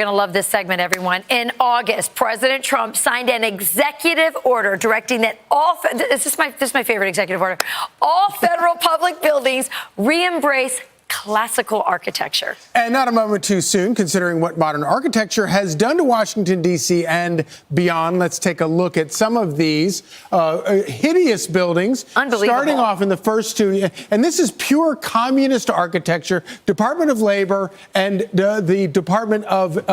going to love this segment, everyone. In August, President Trump signed an executive order directing that this is my favorite executive order, all federal public buildings re-embrace classical architecture. And not a moment too soon, considering what modern architecture has done to Washington, D.C. and beyond. Let's take a look at some of these hideous buildings. Unbelievable. Starting off in the first two. And this is pure communist architecture. Department of Labor and the Department of,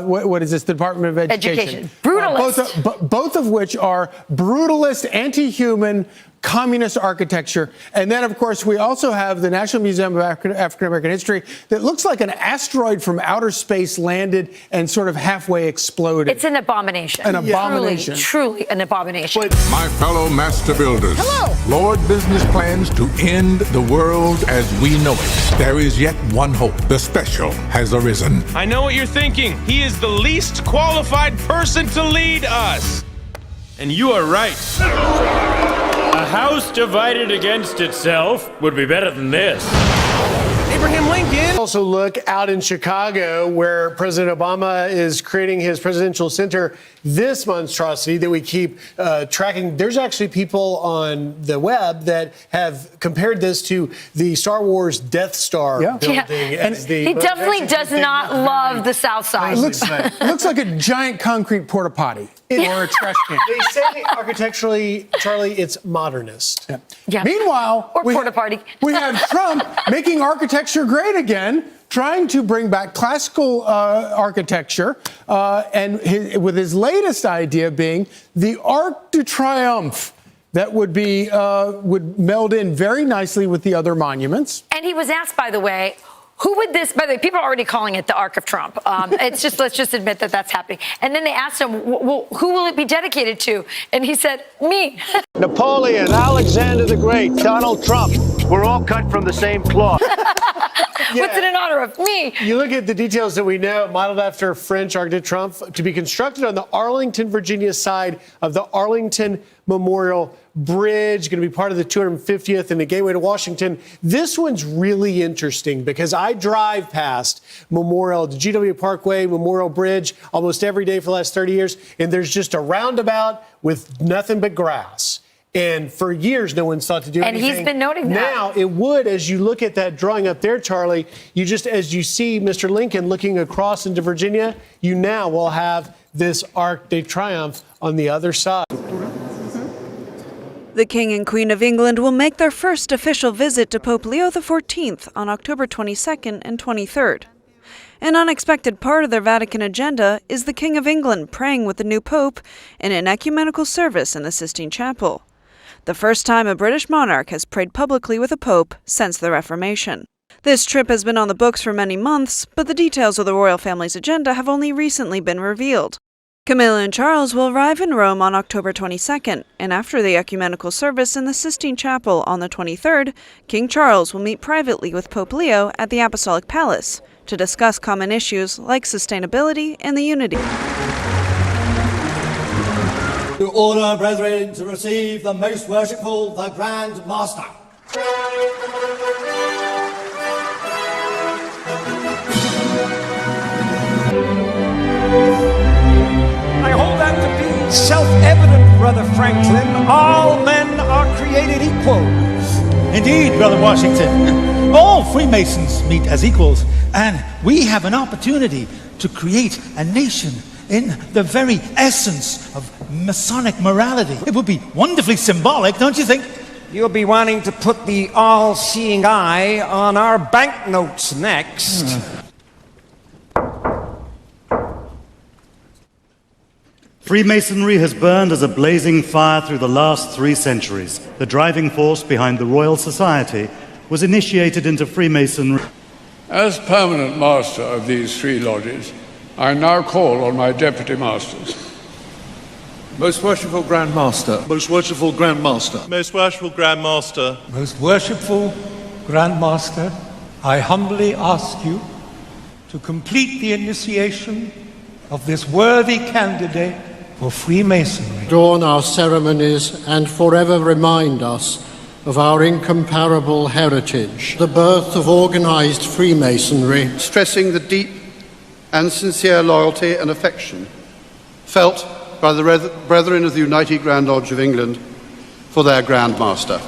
what is this? The Department of Education. Brutalist. Both of which are brutalist, anti-human, communist architecture. And then, of course, we also have the National Museum of African American History that looks like an asteroid from outer space landed and sort of halfway exploded. It's an abomination. An abomination. Truly an abomination. My fellow master builders. Hello. Lord business plans to end the world as we know it. There is yet one hope. The special has arisen. I know what you're thinking. He is the least qualified person to lead us. And you are right. A house divided against itself would be better than this. Abraham Lincoln. Also look out in Chicago, where President Obama is creating his presidential center. This monstrosity that we keep tracking, there's actually people on the web that have compared this to the Star Wars Death Star building. Yeah. And he definitely does not love the South Side. It looks like a giant concrete porta potty or a trash can. They say architecturally, Charlie, it's modernist. Yeah. Meanwhile, or porta potty. we have Trump making architecture great again, trying to bring back classical architecture, and with his latest idea being the Arc de Triomphe that would meld in very nicely with the other monuments. And he was asked, by the way, who would this, by the way, people are already calling it the Arc of Trump. Let's just admit that that's happening. And then they asked him, well, who will it be dedicated to? And he said, me. Napoleon, Alexander the Great, Donald Trump. We're all cut from the same cloth. What's it in honor of? Me. You look at the details that we know, modeled after French Arc de Triomphe, to be constructed on the Arlington, Virginia side of the Arlington Memorial Bridge, going to be part of the 250th and the gateway to Washington. This one's really interesting because I drive past Memorial, the GW Parkway, Memorial Bridge almost every day for the last 30 years, and there's just a roundabout with nothing but grass. And for years, no one's thought to do anything. And he's been noting that. Now, it would, as you look at that drawing up there, Charlie, as you see Mr. Lincoln looking across into Virginia, you now will have this Arc de Triomphe on the other side. The King and Queen of England will make their first official visit to Pope Leo XIV on October 22nd and 23rd. An unexpected part of their Vatican agenda is the King of England praying with the new Pope in an ecumenical service in the Sistine Chapel. The first time a British monarch has prayed publicly with a pope since the Reformation. This trip has been on the books for many months, but the details of the royal family's agenda have only recently been revealed. Camilla and Charles will arrive in Rome on October 22nd, and after the ecumenical service in the Sistine Chapel on the 23rd, King Charles will meet privately with Pope Leo at the Apostolic Palace to discuss common issues like sustainability and the unity. To order, brethren, to receive the most worshipful, the Grand Master. I hold that to be self-evident, Brother Franklin. All men are created equal. Indeed, Brother Washington. All Freemasons meet as equals, and we have an opportunity to create a nation in the very essence of Masonic morality. It would be wonderfully symbolic, don't you think? You'll be wanting to put the all-seeing eye on our banknotes next. Freemasonry has burned as a blazing fire through the last 3 centuries. The driving force behind the Royal Society was initiated into Freemasonry. As permanent master of these 3 lodges, I now call on my deputy masters. Most worshipful Grand Master. Most worshipful Grand Master. Most worshipful Grand Master. Most worshipful Grand Master, I humbly ask you to complete the initiation of this worthy candidate for Freemasonry. Adorn our ceremonies and forever remind us of our incomparable heritage, the birth of organized Freemasonry, stressing the deep and sincere loyalty and affection felt by the Brethren of the United Grand Lodge of England for their Grand Master.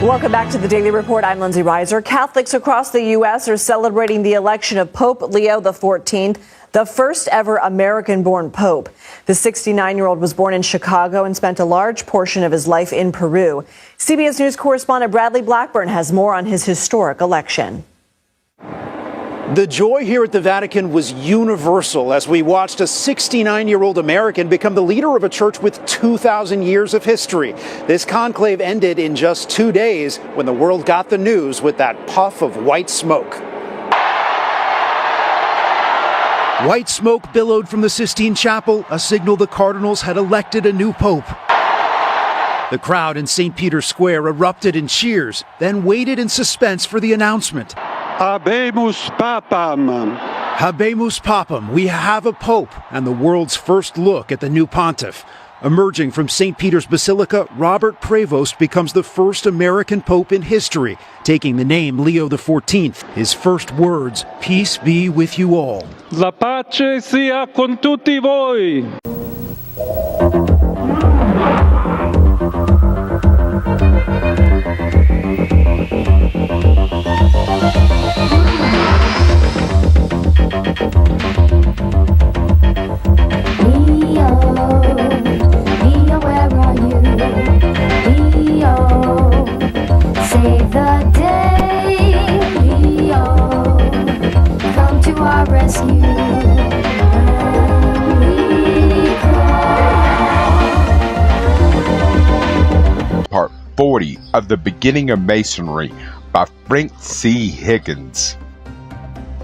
Welcome back to the Daily Report. I'm Lindsay Reiser. Catholics across the U.S. are celebrating the election of Pope Leo XIV, the first ever American-born pope. The 69-year-old was born in Chicago and spent a large portion of his life in Peru. CBS News correspondent Bradley Blackburn has more on his historic election. The joy here at the Vatican was universal as we watched a 69-year-old American become the leader of a church with 2,000 years of history. This conclave ended in just 2 days when the world got the news with that puff of white smoke. White smoke billowed from the Sistine Chapel, a signal the Cardinals had elected a new pope. The crowd in St. Peter's Square erupted in cheers, then waited in suspense for the announcement. Habemus Papam. Habemus Papam, we have a pope, and the world's first look at the new pontiff. Emerging from St. Peter's Basilica, Robert Prevost becomes the first American pope in history, taking the name Leo XIV. His first words, peace be with you all. La pace sia con tutti voi. Save the day, Leo. Come to our rescue. Part 40 of The Beginning of Masonry by Frank C. Higgins.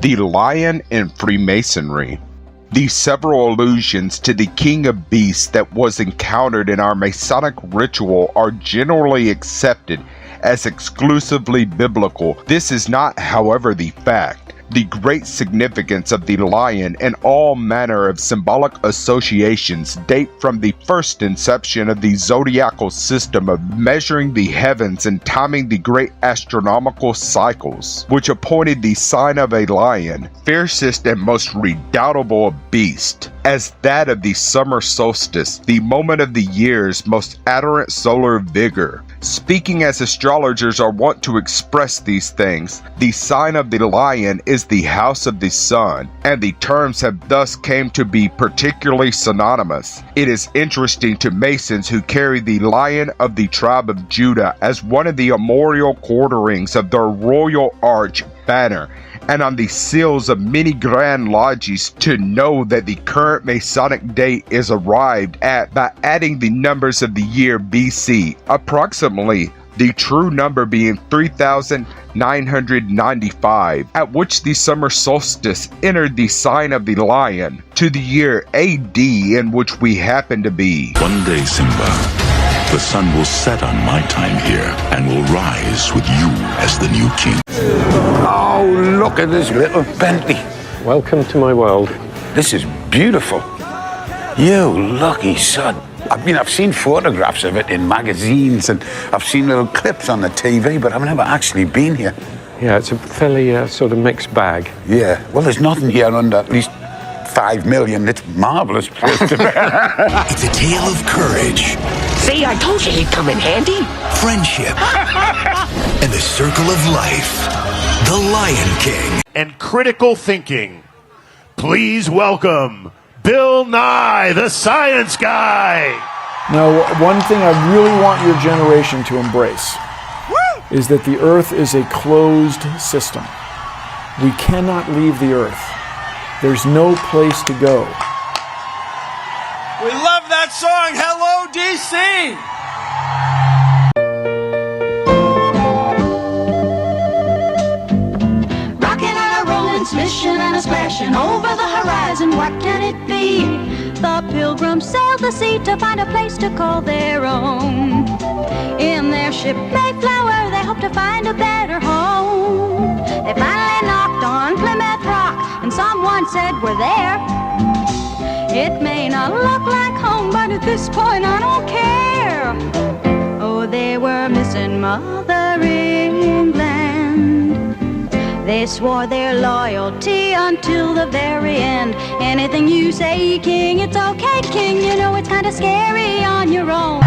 The Lion in Freemasonry. These several allusions to the King of Beasts that was encountered in our Masonic ritual are generally accepted as exclusively biblical. This is not, however, the fact. The great significance of the lion and all manner of symbolic associations date from the first inception of the zodiacal system of measuring the heavens and timing the great astronomical cycles, which appointed the sign of a lion, fiercest and most redoubtable of beasts, as that of the summer solstice, the moment of the year's most adherent solar vigor. Speaking as astrologers are wont to express these things, the sign of the lion is the house of the sun, and the terms have thus came to be particularly synonymous. It is interesting to Masons who carry the lion of the tribe of Judah as one of the armorial quarterings of their royal arch banner, and on the seals of many grand lodges, to know that the current Masonic date is arrived at by adding the numbers of the year BC, approximately the true number being 3,995, at which the summer solstice entered the sign of the lion, to the year AD in which we happen to be. One day, Simba, the sun will set on my time here and will rise with you as the new king. Oh, look at this little Bentley. Welcome to my world. This is beautiful. You lucky son. I've seen photographs of it in magazines and I've seen little clips on the TV, but I've never actually been here. Yeah, it's a fairly sort of mixed bag. Yeah, well, there's nothing here under at least 5 million. It's a marvelous place to be. It's a tale of courage. See, I told you he'd come in handy. Friendship. And the circle of life. The Lion King. And critical thinking. Please welcome Bill Nye, the science guy. Now, one thing I really want your generation to embrace is that the Earth is a closed system. We cannot leave the Earth. There's no place to go. We love that song, Hello, DC! Rocking and a rolling, smishing and a splashing over the horizon. What can it be? The pilgrims sailed the sea to find a place to call their own. In their ship Mayflower, they hope to find a better home. They finally knocked on Plymouth Rock, and someone said, "We're there." It may not look like home, but at this point I don't care. Oh, they were missing Mother England. They swore their loyalty until the very end. Anything you say, King, it's okay, King. You know it's kind of scary on your own.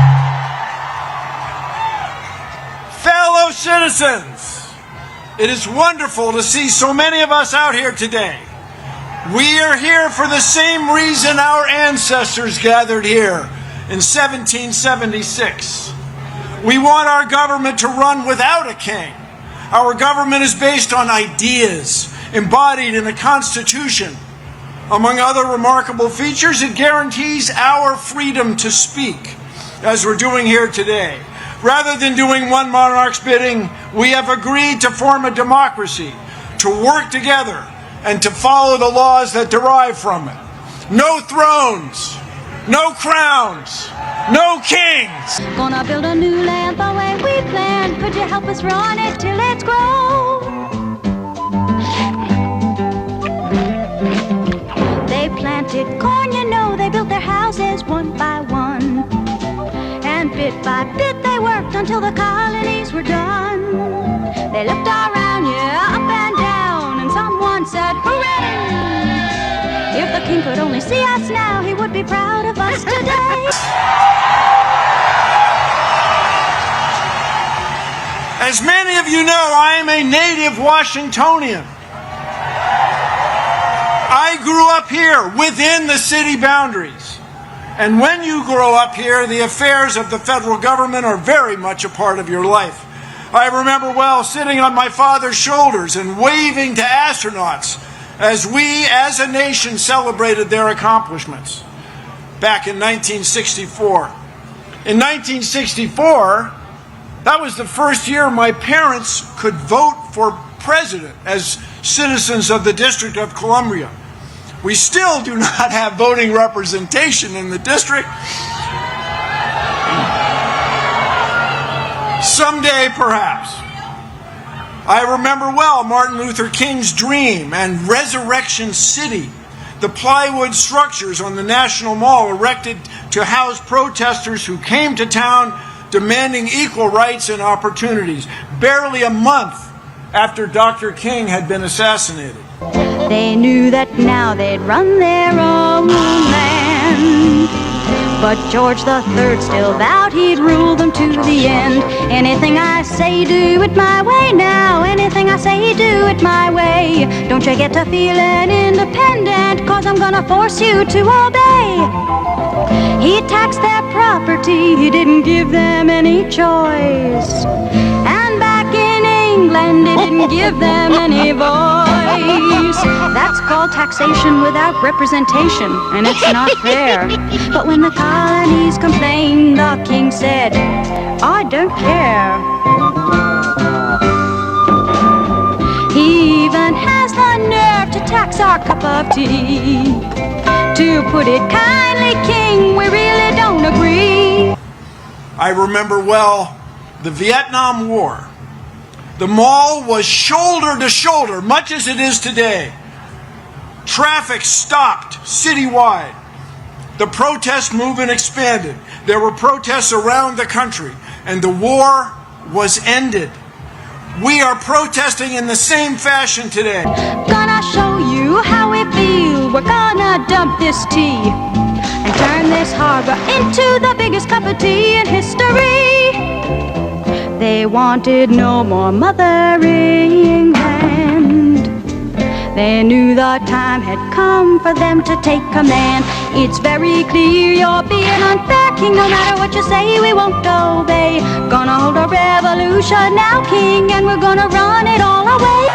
Fellow citizens, it is wonderful to see so many of us out here today. We are here for the same reason our ancestors gathered here in 1776. We want our government to run without a king. Our government is based on ideas embodied in a constitution. Among other remarkable features, it guarantees our freedom to speak, as we're doing here today. Rather than doing one monarch's bidding, we have agreed to form a democracy, to work together, and to follow the laws that derive from it. No thrones, no crowns, no kings. Gonna build a new land the way we planned. Could you help us run it till it's grown? They planted corn, you know, they built their houses one by one. And bit by bit they worked until the colonies were done. They looked around, yeah, up and down, and someone said, hooray! If the king could only see us now, he would be proud of us today. As many of you know, I am a native Washingtonian. I grew up here within the city boundaries. And when you grow up here, the affairs of the federal government are very much a part of your life. I remember well sitting on my father's shoulders and waving to astronauts as we, as a nation, celebrated their accomplishments back in 1964. In 1964, that was the first year my parents could vote for president as citizens of the District of Columbia. We still do not have voting representation in the district. Someday, perhaps. I remember well Martin Luther King's dream and Resurrection City, the plywood structures on the National Mall erected to house protesters who came to town demanding equal rights and opportunities, barely a month after Dr. King had been assassinated. They knew that now they'd run their own land. But George III still vowed he'd rule them to the end. Anything I say, do it my way now. Anything I say, do it my way. Don't you get to feeling independent, 'cause I'm gonna force you to obey. He taxed their property, he didn't give them any choice. And back in England, he didn't give them any voice. That's called taxation without representation, and it's not fair. But when the colonies complained, the king said, I don't care. He even has the nerve to tax our cup of tea. To put it kindly, King, we really don't agree. I remember well the Vietnam War. The mall was shoulder to shoulder, much as it is today. Traffic stopped citywide. The protest movement expanded. There were protests around the country, and the war was ended. We are protesting in the same fashion today. Gonna show you how we feel. We're gonna dump this tea and turn this harbor into the biggest cup of tea in history. They wanted no more mothering England. They knew the time had come for them to take command. It's very clear you're being unfair, King. No matter what you say, we won't obey. Gonna hold a revolution now, King, and we're gonna run it all away.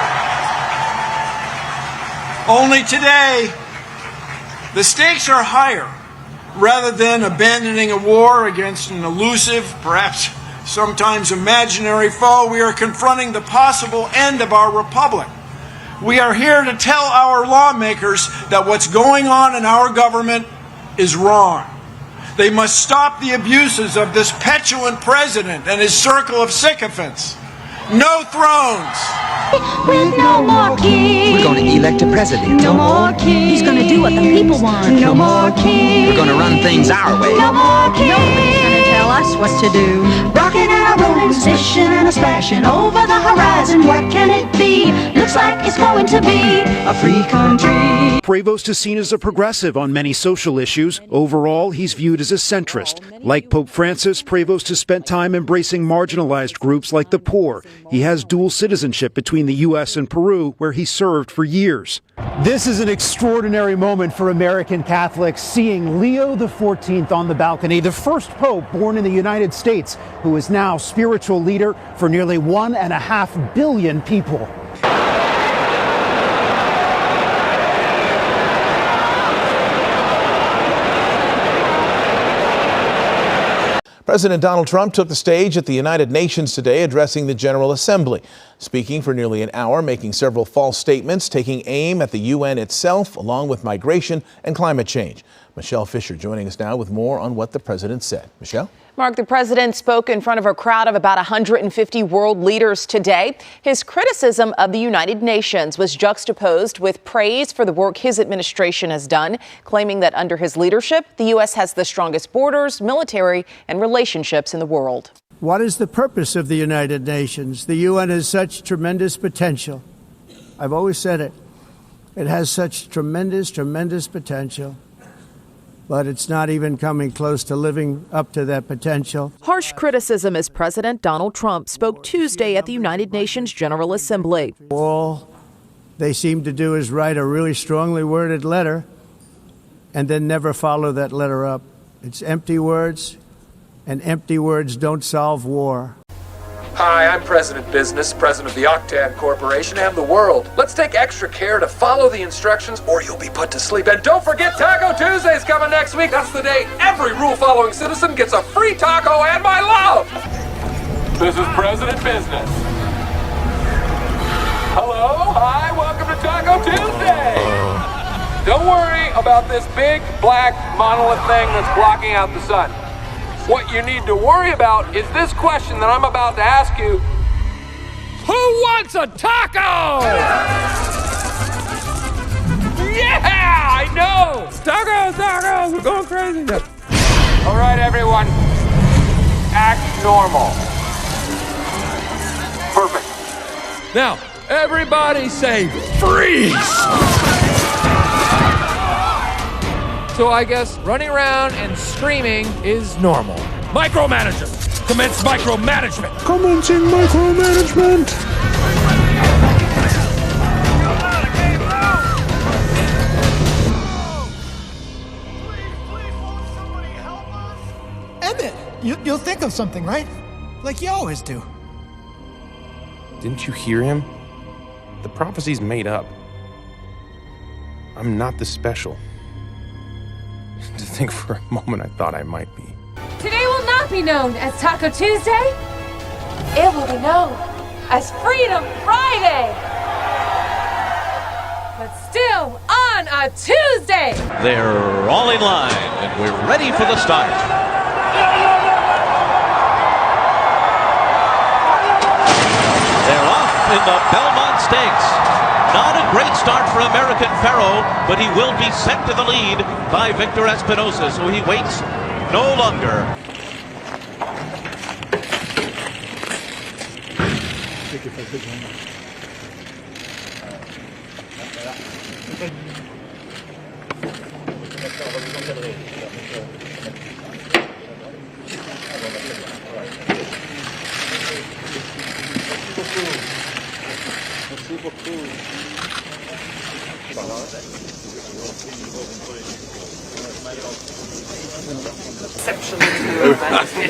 Only today, the stakes are higher. Rather than abandoning a war against an elusive, perhaps sometimes imaginary foe, we are confronting the possible end of our republic. We are here to tell our lawmakers that what's going on in our government is wrong. They must stop the abuses of this petulant president and his circle of sycophants. No thrones. With no more king. We're going to elect a president. No more king. He's going to do what the people want. No more king. We're going to run things our way. No more king. Nobody's going to tell us what to do. Rocking and a rolling, swishing and a splashing over the horizon. What can it be? Looks looks like it's going to be a free country. Prevost is seen as a progressive on many social issues. Overall, he's viewed as a centrist. Like Pope Francis, Prevost has spent time embracing marginalized groups like the poor. He has dual citizenship between the U.S. and Peru, where he served for years. This is an extraordinary moment for American Catholics, seeing Leo XIV on the balcony, the first pope born in the United States, who is now spiritual leader for nearly 1.5 billion people. President Donald Trump took the stage at the United Nations today, addressing the General Assembly, speaking for nearly an hour, making several false statements, taking aim at the UN itself, along with migration and climate change. Michelle Fisher joining us now with more on what the president said. Michelle? Mark, the president spoke in front of a crowd of about 150 world leaders today. His criticism of the United Nations was juxtaposed with praise for the work his administration has done, claiming that under his leadership, the U.S. has the strongest borders, military, and relationships in the world. What is the purpose of the United Nations? The UN has such tremendous potential. I've always said it. It has such tremendous potential. But it's not even coming close to living up to that potential. Harsh criticism as President Donald Trump spoke Tuesday at the United Nations General Assembly. All they seem to do is write a really strongly worded letter and then never follow that letter up. It's empty words, and empty words don't solve war. Hi, I'm President Business, president of the Octan Corporation and the world. Let's take extra care to follow the instructions or you'll be put to sleep. And don't forget Taco Tuesday's coming next week. That's the day every rule-following citizen gets a free taco and my love. This is President Business. Hello, hi, welcome to Taco Tuesday. Don't worry about this big black monolith thing that's blocking out the sun. What you need to worry about is this question that I'm about to ask you. Who wants a taco? Yeah, I know. Tacos, we're going crazy. All right, everyone, act normal. Perfect. Now, everybody say freeze. So I guess running around and screaming is normal. Micromanager, commence micromanagement. Commencing micromanagement. Emmett, you'll think of something, right? Like you always do. Didn't you hear him? The prophecy's made up. I'm not the special. To think for a moment I thought I might be. Today will not be known as Taco Tuesday. It will be known as Freedom Friday. But still on a Tuesday. They're all in line, and we're ready for the start. They're off in the Belmont Stakes. Not a great start for American Pharaoh, but he will be sent to the lead by Victor Espinosa, so he waits no longer.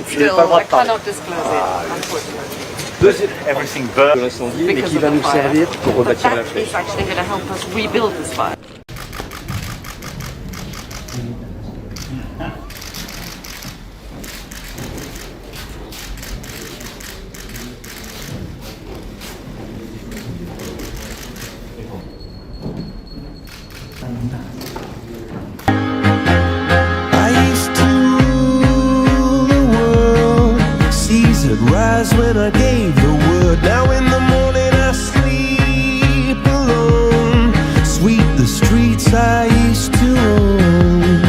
Still, I cannot disclose it, unfortunately. Everything burned l'incendie, mais qui va nous servir pour rebâtir la flèche. It's actually going to help us rebuild this fire. When I gave the word, now in the morning I sleep alone. Sweep the streets I used to own.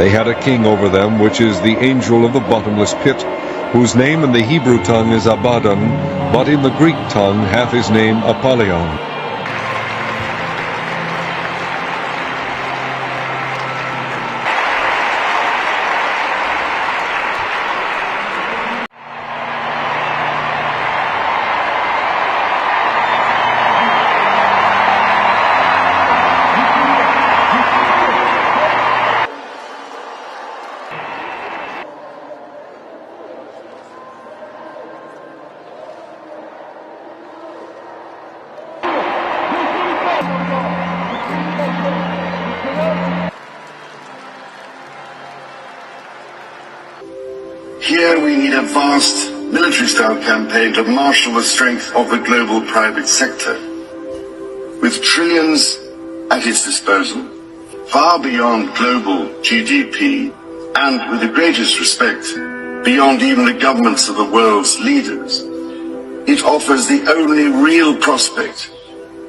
they had a king over them, which is the angel of the bottomless pit, whose name in the Hebrew tongue is Abaddon, but in the Greek tongue hath his name Apollyon. Here we need a vast military-style campaign to marshal the strength of the global private sector. With trillions at its disposal, far beyond global GDP, and with the greatest respect, beyond even the governments of the world's leaders, it offers the only real prospect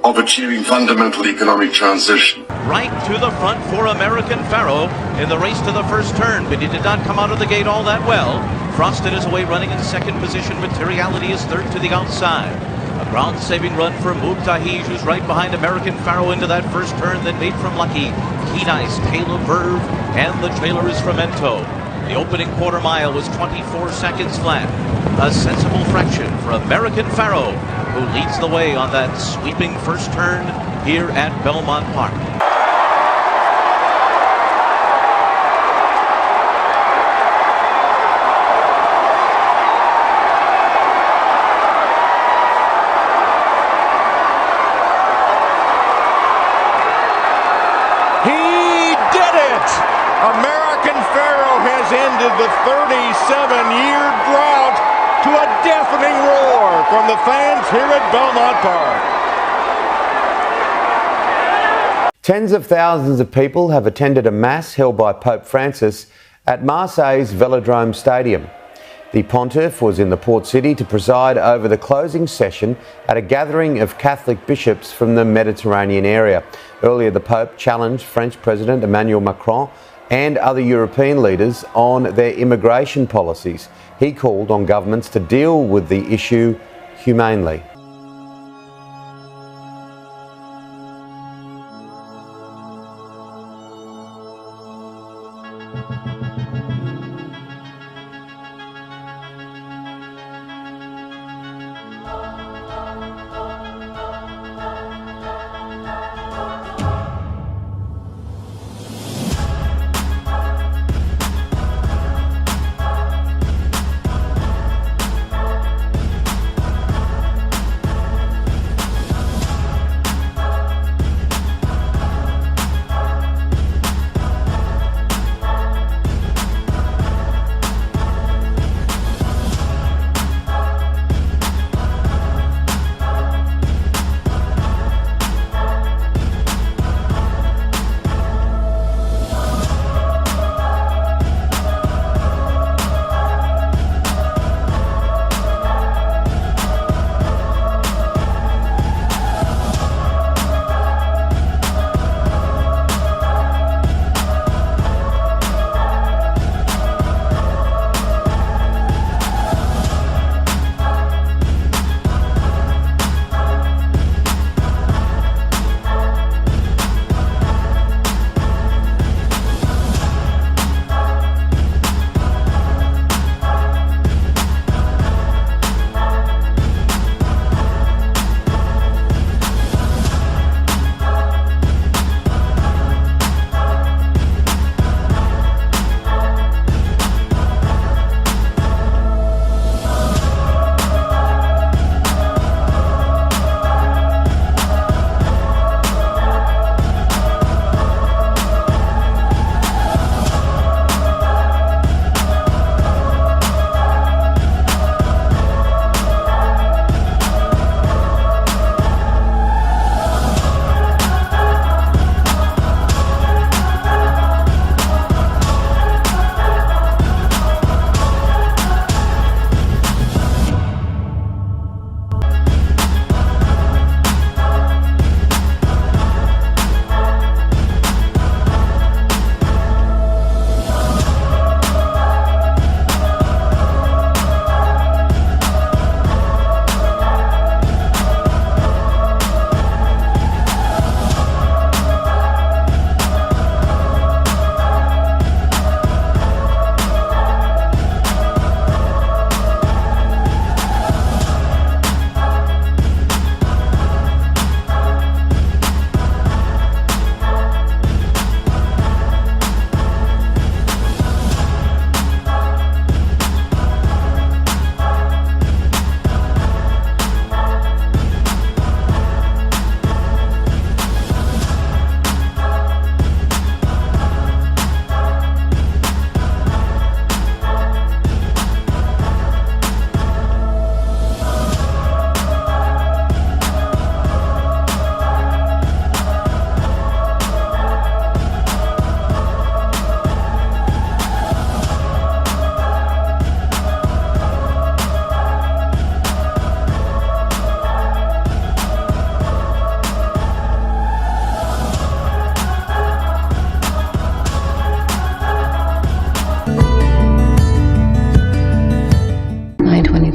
of achieving fundamental economic transition. Right to the front for American Pharoah in the race to the first turn, but he did not come out of the gate all that well. Frosted is away running in second position. Materiality is third to the outside. A ground-saving run for Mubtahi, who's right behind American Pharoah into that first turn, then made from Lucky. Keen Ice, Taylor Verve, and the trailer is Fremento. The opening quarter mile was 24 seconds flat. A sensible fraction for American Pharoah, who leads the way on that sweeping first turn here at Belmont Park. He did it! American Pharoah has ended the 37-year drought to a deafening roar from the fans here at Belmont Park. Tens of thousands of people have attended a mass held by Pope Francis at Marseille's Velodrome Stadium. The pontiff was in the port city to preside over the closing session at a gathering of Catholic bishops from the Mediterranean area. Earlier, the Pope challenged French President Emmanuel Macron and other European leaders on their immigration policies. He called on governments to deal with the issue humanely.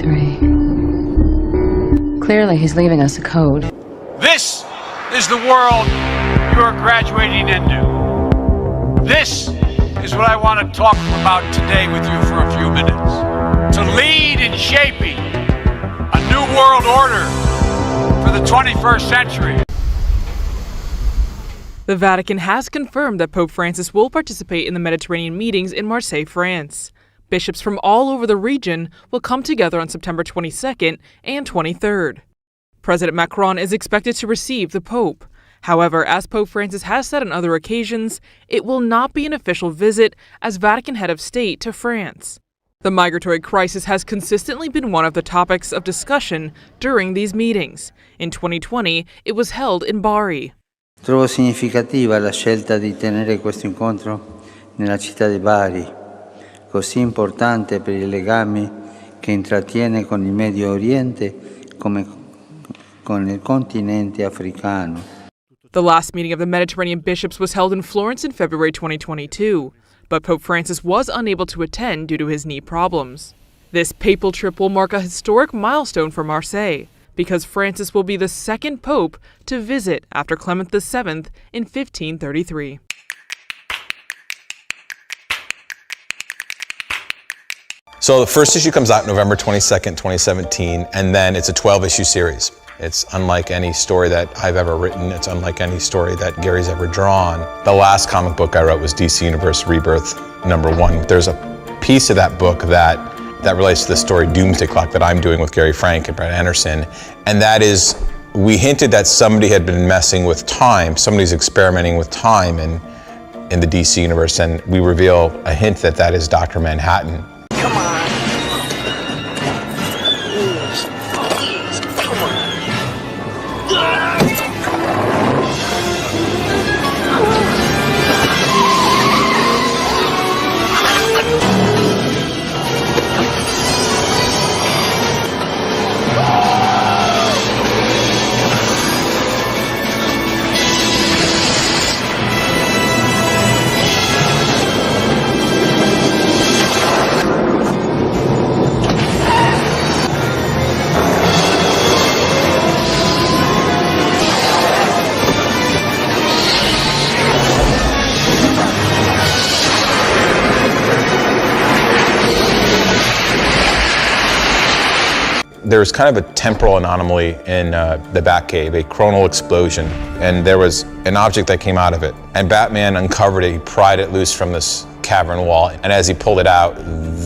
3. Clearly, he's leaving us a code. This is the world you are graduating into. This is what I want to talk about today with you for a few minutes. To lead in shaping a new world order for the 21st century. The Vatican has confirmed that Pope Francis will participate in the Mediterranean meetings in Marseille, France. Bishops from all over the region will come together on September 22nd and 23rd. President Macron is expected to receive the Pope. However, as Pope Francis has said on other occasions, it will not be an official visit as Vatican head of state to France. The migratory crisis has consistently been one of the topics of discussion during these meetings. In 2020, it was held in Bari. Trovo significativa la scelta di tenere questo incontro nella città di Bari, così importante per i legami che intrattiene con il Medio Oriente come con il continente africano. The last meeting of the Mediterranean bishops was held in Florence in February 2022, but Pope Francis was unable to attend due to his knee problems. This papal trip will mark a historic milestone for Marseille, because Francis will be the second pope to visit after Clement VII in 1533. So the first issue comes out November 22nd, 2017, and then it's a 12-issue series. It's unlike any story that I've ever written. It's unlike any story that Gary's ever drawn. The last comic book I wrote was DC Universe Rebirth #1. There's a piece of that book that relates to the story Doomsday Clock that I'm doing with Gary Frank and Brett Anderson, and that is, we hinted that somebody had been messing with time, somebody's experimenting with time in the DC universe, and we reveal a hint that that is Dr. Manhattan. Come on. There was kind of a temporal anomaly in the Batcave, a coronal explosion, and there was an object that came out of it. And Batman uncovered it, he pried it loose from this cavern wall, and as he pulled it out,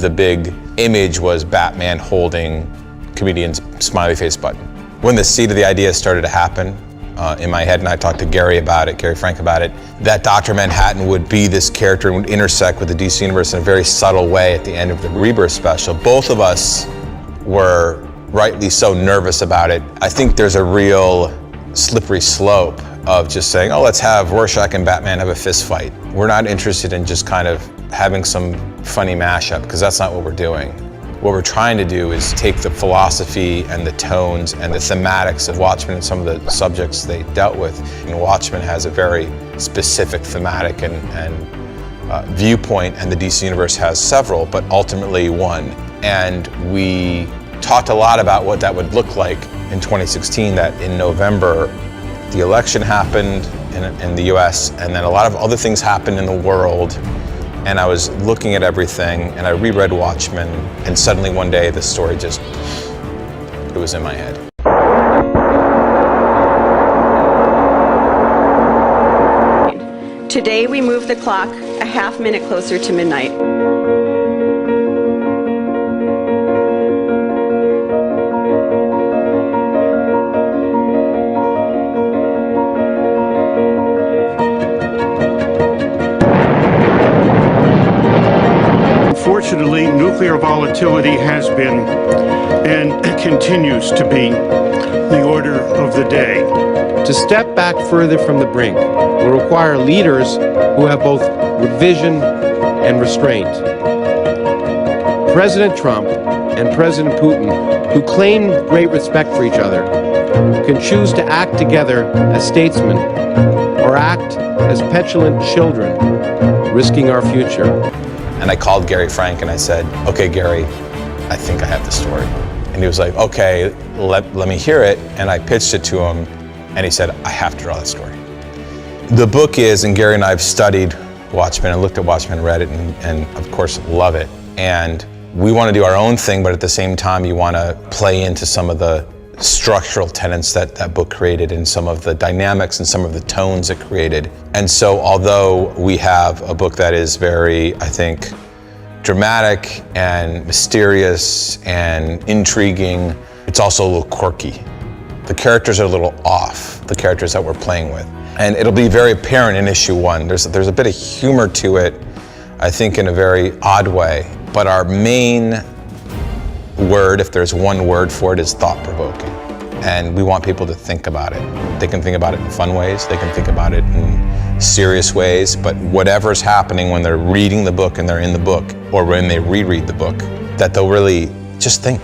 the big image was Batman holding comedian's smiley face button. When the seed of the idea started to happen in my head, and I talked to Gary Frank about it, that Dr. Manhattan would be this character and would intersect with the DC Universe in a very subtle way at the end of the Rebirth special. Both of us were rightly so nervous about it. I think there's a real slippery slope of just saying, oh, let's have Rorschach and Batman have a fist fight. We're not interested in just kind of having some funny mashup, because that's not what we're doing. What we're trying to do is take the philosophy and the tones and the thematics of Watchmen and some of the subjects they dealt with. And Watchmen has a very specific thematic and viewpoint, and the DC Universe has several, but ultimately one. And we talked a lot about what that would look like in 2016, that in November, the election happened in the US, and then a lot of other things happened in the world. And I was looking at everything, and I reread Watchmen, and suddenly one day the story just, it was in my head. Today we moved the clock a half minute closer to midnight. Unfortunately, nuclear volatility has been and continues to be the order of the day. To step back further from the brink will require leaders who have both vision and restraint. President Trump and President Putin, who claim great respect for each other, can choose to act together as statesmen or act as petulant children, risking our future. And I called Gary Frank and I said, okay, Gary, I think I have the story. And he was like, okay, let me hear it. And I pitched it to him, and he said, I have to draw that story. The book is, and Gary and I have studied Watchmen and looked at Watchmen, read it, and of course love it. And we want to do our own thing, but at the same time you want to play into some of the structural tenets that that book created and some of the dynamics and some of the tones it created. And so although we have a book that is very, I think, dramatic and mysterious and intriguing, it's also a little quirky. The characters are a little off, the characters that we're playing with. And it'll be very apparent in issue 1. There's a bit of humor to it, I think, in a very odd way. But our main word, if there's one word for it, is thought-provoking. And we want people to think about it. They can think about it in fun ways, they can think about it in serious ways, but whatever's happening when they're reading the book and they're in the book, or when they reread the book, that they'll really just think.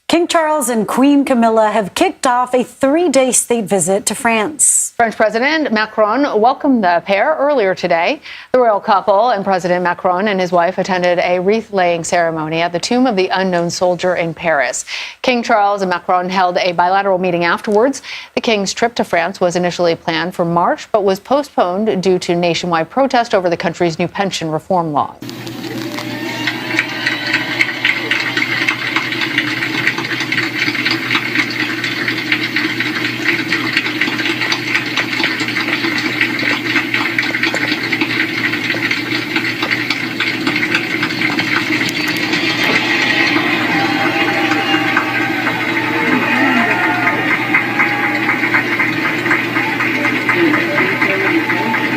King Charles and Queen Camilla have kicked off a 3-day state visit to France. French President Macron welcomed the pair earlier today. The royal couple and President Macron and his wife attended a wreath-laying ceremony at the Tomb of the Unknown Soldier in Paris. King Charles and Macron held a bilateral meeting afterwards. The king's trip to France was initially planned for March, but was postponed due to nationwide protest over the country's new pension reform law.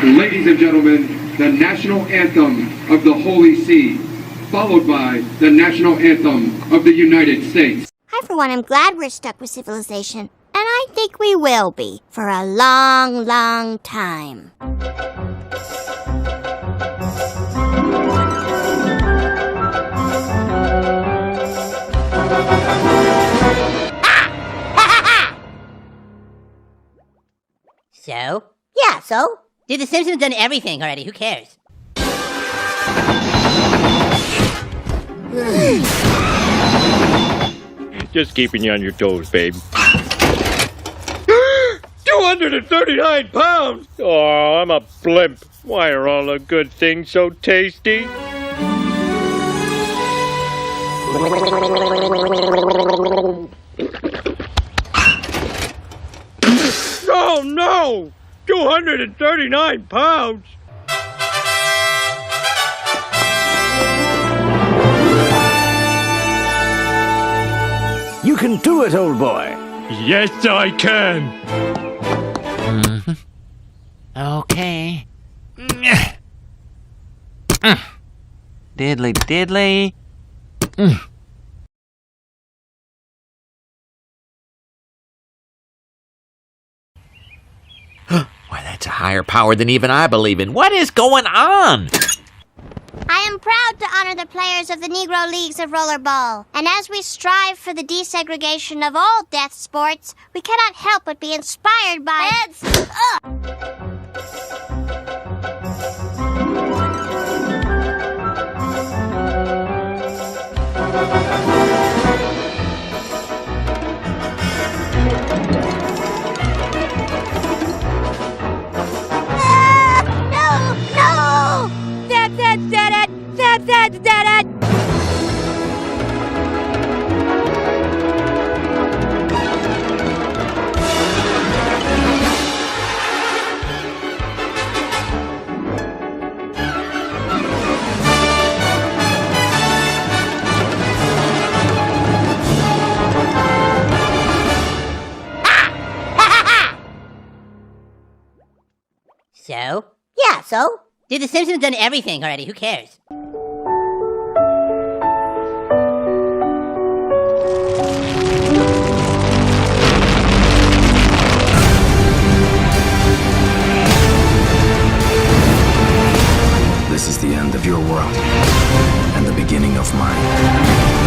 Ladies and gentlemen, the national anthem of the Holy See, followed by the national anthem of the United States. I, for one, am glad we're stuck with civilization, and I think we will be for a long, long time. So? Yeah, so? Dude, The Simpsons done everything already. Who cares? Just keeping you on your toes, babe. 239 pounds! Oh, I'm a blimp. Why are all the good things so tasty? Oh no! 239 pounds! You can do it, old boy. Yes, I can. Okay. Diddly diddly. Why, that's a higher power than even I believe in. What is going on? I am proud to honor the players of the Negro Leagues of Rollerball. And as we strive for the desegregation of all death sports, we cannot help but be inspired by Heads up! So? Yeah, so? Dude, The Simpsons done everything already. Who cares? This is the end of your world, and the beginning of mine.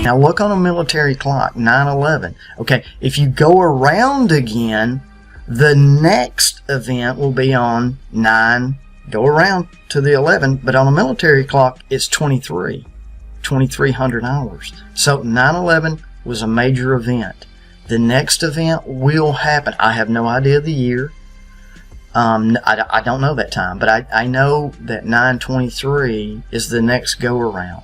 Now look on a military clock, 9/11. Okay, if you go around again, the next event will be on 9, go around to the 11, but on a military clock, it's 2300 hours. So 9/11 was a major event. The next event will happen. I have no idea the year. I don't know that time, but I know that 9/23 is the next go around.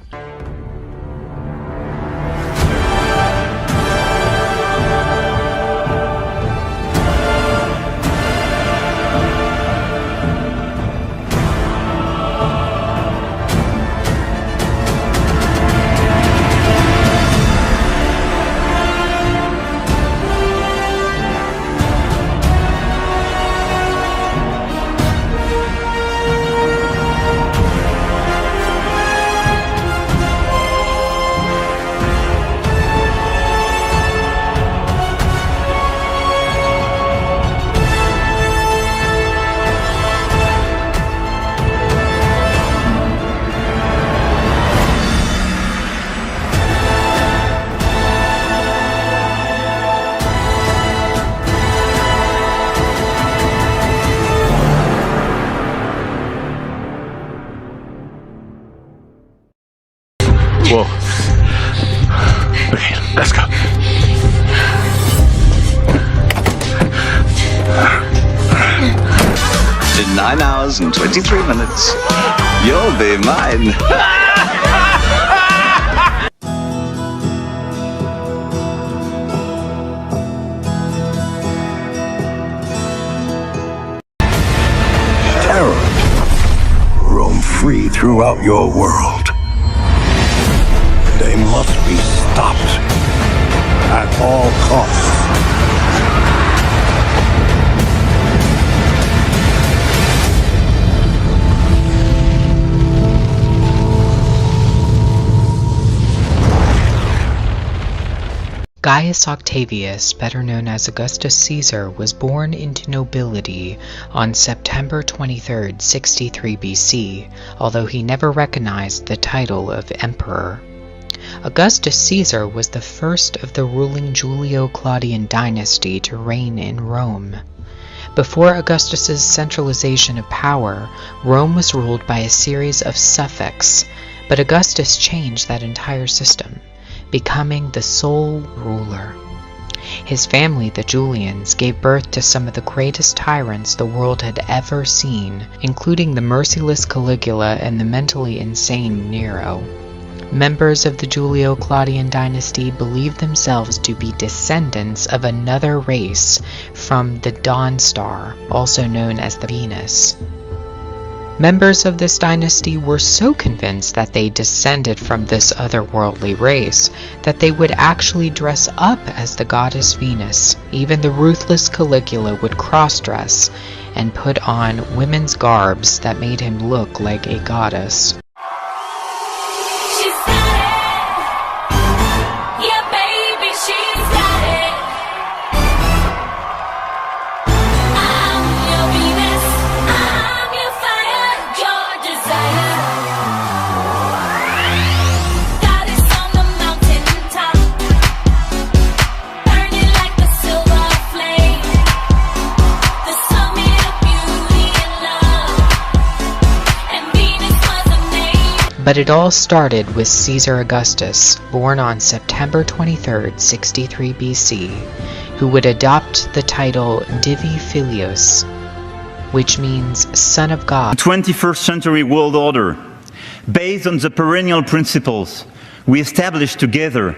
Whoa. Okay, let's go. In 9 hours and 23 minutes, you'll be mine. Terror. Roam free throughout your world. They must be stopped at all costs. Gaius Octavius, better known as Augustus Caesar, was born into nobility on September 23, 63 BC, although he never recognized the title of emperor. Augustus Caesar was the first of the ruling Julio-Claudian dynasty to reign in Rome. Before Augustus's centralization of power, Rome was ruled by a series of suffects, but Augustus changed that entire system, becoming the sole ruler. His family, the Julians, gave birth to some of the greatest tyrants the world had ever seen, including the merciless Caligula and the mentally insane Nero. Members of the Julio-Claudian dynasty believed themselves to be descendants of another race from the Dawn Star, also known as the Venus. Members of this dynasty were so convinced that they descended from this otherworldly race that they would actually dress up as the goddess Venus. Even the ruthless Caligula would cross-dress and put on women's garbs that made him look like a goddess. But it all started with Caesar Augustus, born on September 23, 63 BC, who would adopt the title Divi Filius, which means Son of God. 21st century world order, based on the perennial principles we established together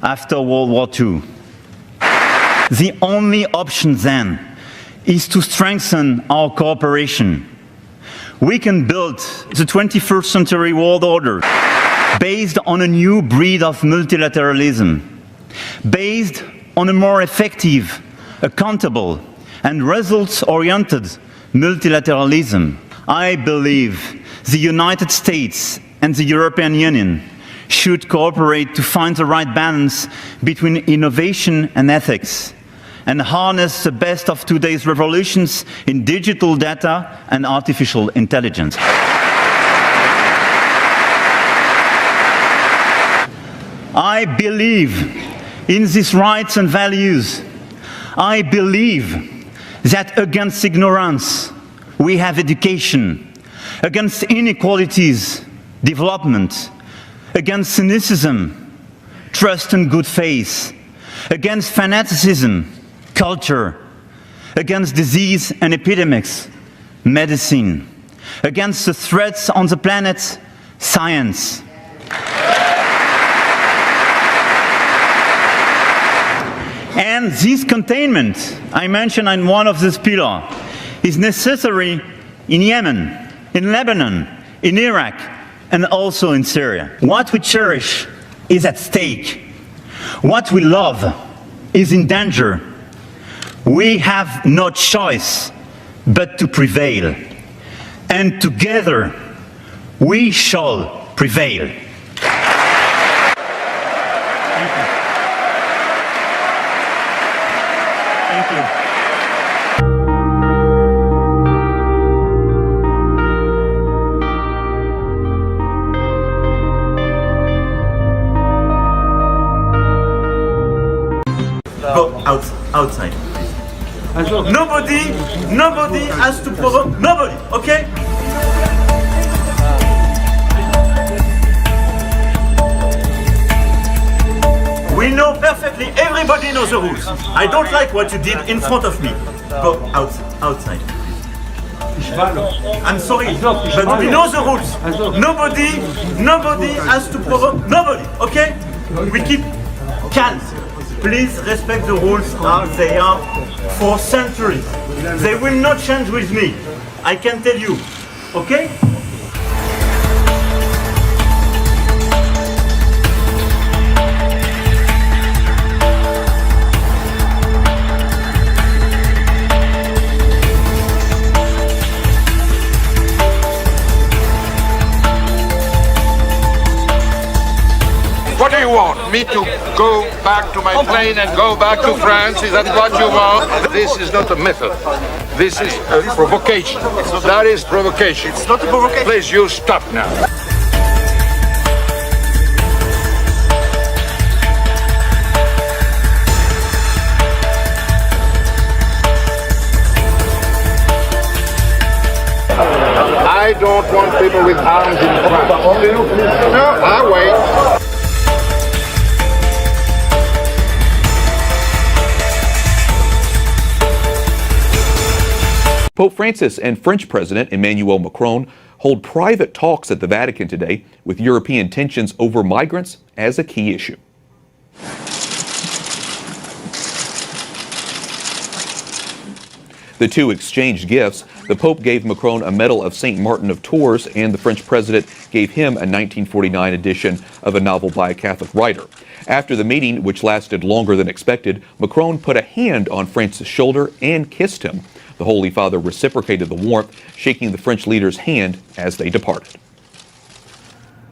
after World War II. The only option then is to strengthen our cooperation. We can build the 21st century world order based on a new breed of multilateralism, based on a more effective, accountable, and results-oriented multilateralism. I believe the United States and the European Union should cooperate to find the right balance between innovation and ethics, and harness the best of today's revolutions in digital data and artificial intelligence. I believe in these rights and values. I believe that against ignorance, we have education. Against inequalities, development. Against cynicism, trust and good faith. Against fanaticism, culture. Against disease and epidemics, medicine. Against the threats on the planet, science. And this containment, I mentioned in one of these pillars, is necessary in Yemen, in Lebanon, in Iraq, and also in Syria. What we cherish is at stake. What we love is in danger. We have no choice but to prevail. And together, we shall prevail. Thank you. Go outside. Nobody has to provoke nobody, okay? We know perfectly, everybody knows the rules. I don't like what you did in front of me. Go outside. I'm sorry, but we know the rules. Nobody has to provoke nobody, okay? We keep calm. Please respect the rules as they are for centuries. They will not change with me. I can tell you, okay? What do you want? Me to go back to my plane and go back to France? Is that what you want? This is not a method. This is a provocation. That is provocation. It's not a provocation. Please, you stop now. I don't want people with arms in front. No, I wait. Pope Francis and French President Emmanuel Macron hold private talks at the Vatican today with European tensions over migrants as a key issue. The two exchanged gifts. The Pope gave Macron a Medal of St. Martin of Tours, and the French president gave him a 1949 edition of a novel by a Catholic writer. After the meeting, which lasted longer than expected, Macron put a hand on Francis' shoulder and kissed him. The Holy Father reciprocated the warmth, shaking the French leader's hand as they departed.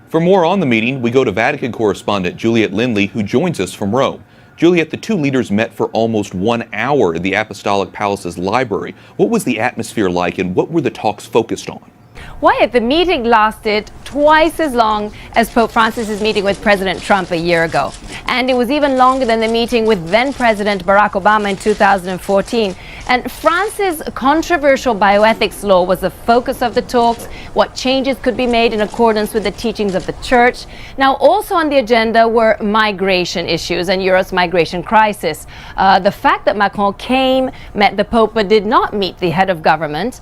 For more on the meeting, we go to Vatican correspondent Juliet Lindley, who joins us from Rome. Juliet, the two leaders met for almost 1 hour in the Apostolic Palace's library. What was the atmosphere like, and what were the talks focused on? Wyatt, the meeting lasted twice as long as Pope Francis's meeting with President Trump a year ago. And it was even longer than the meeting with then-President Barack Obama in 2014. And France's controversial bioethics law was the focus of the talks, what changes could be made in accordance with the teachings of the Church. Now, also on the agenda were migration issues and Europe's migration crisis. The fact that Macron came, met the Pope, but did not meet the head of government,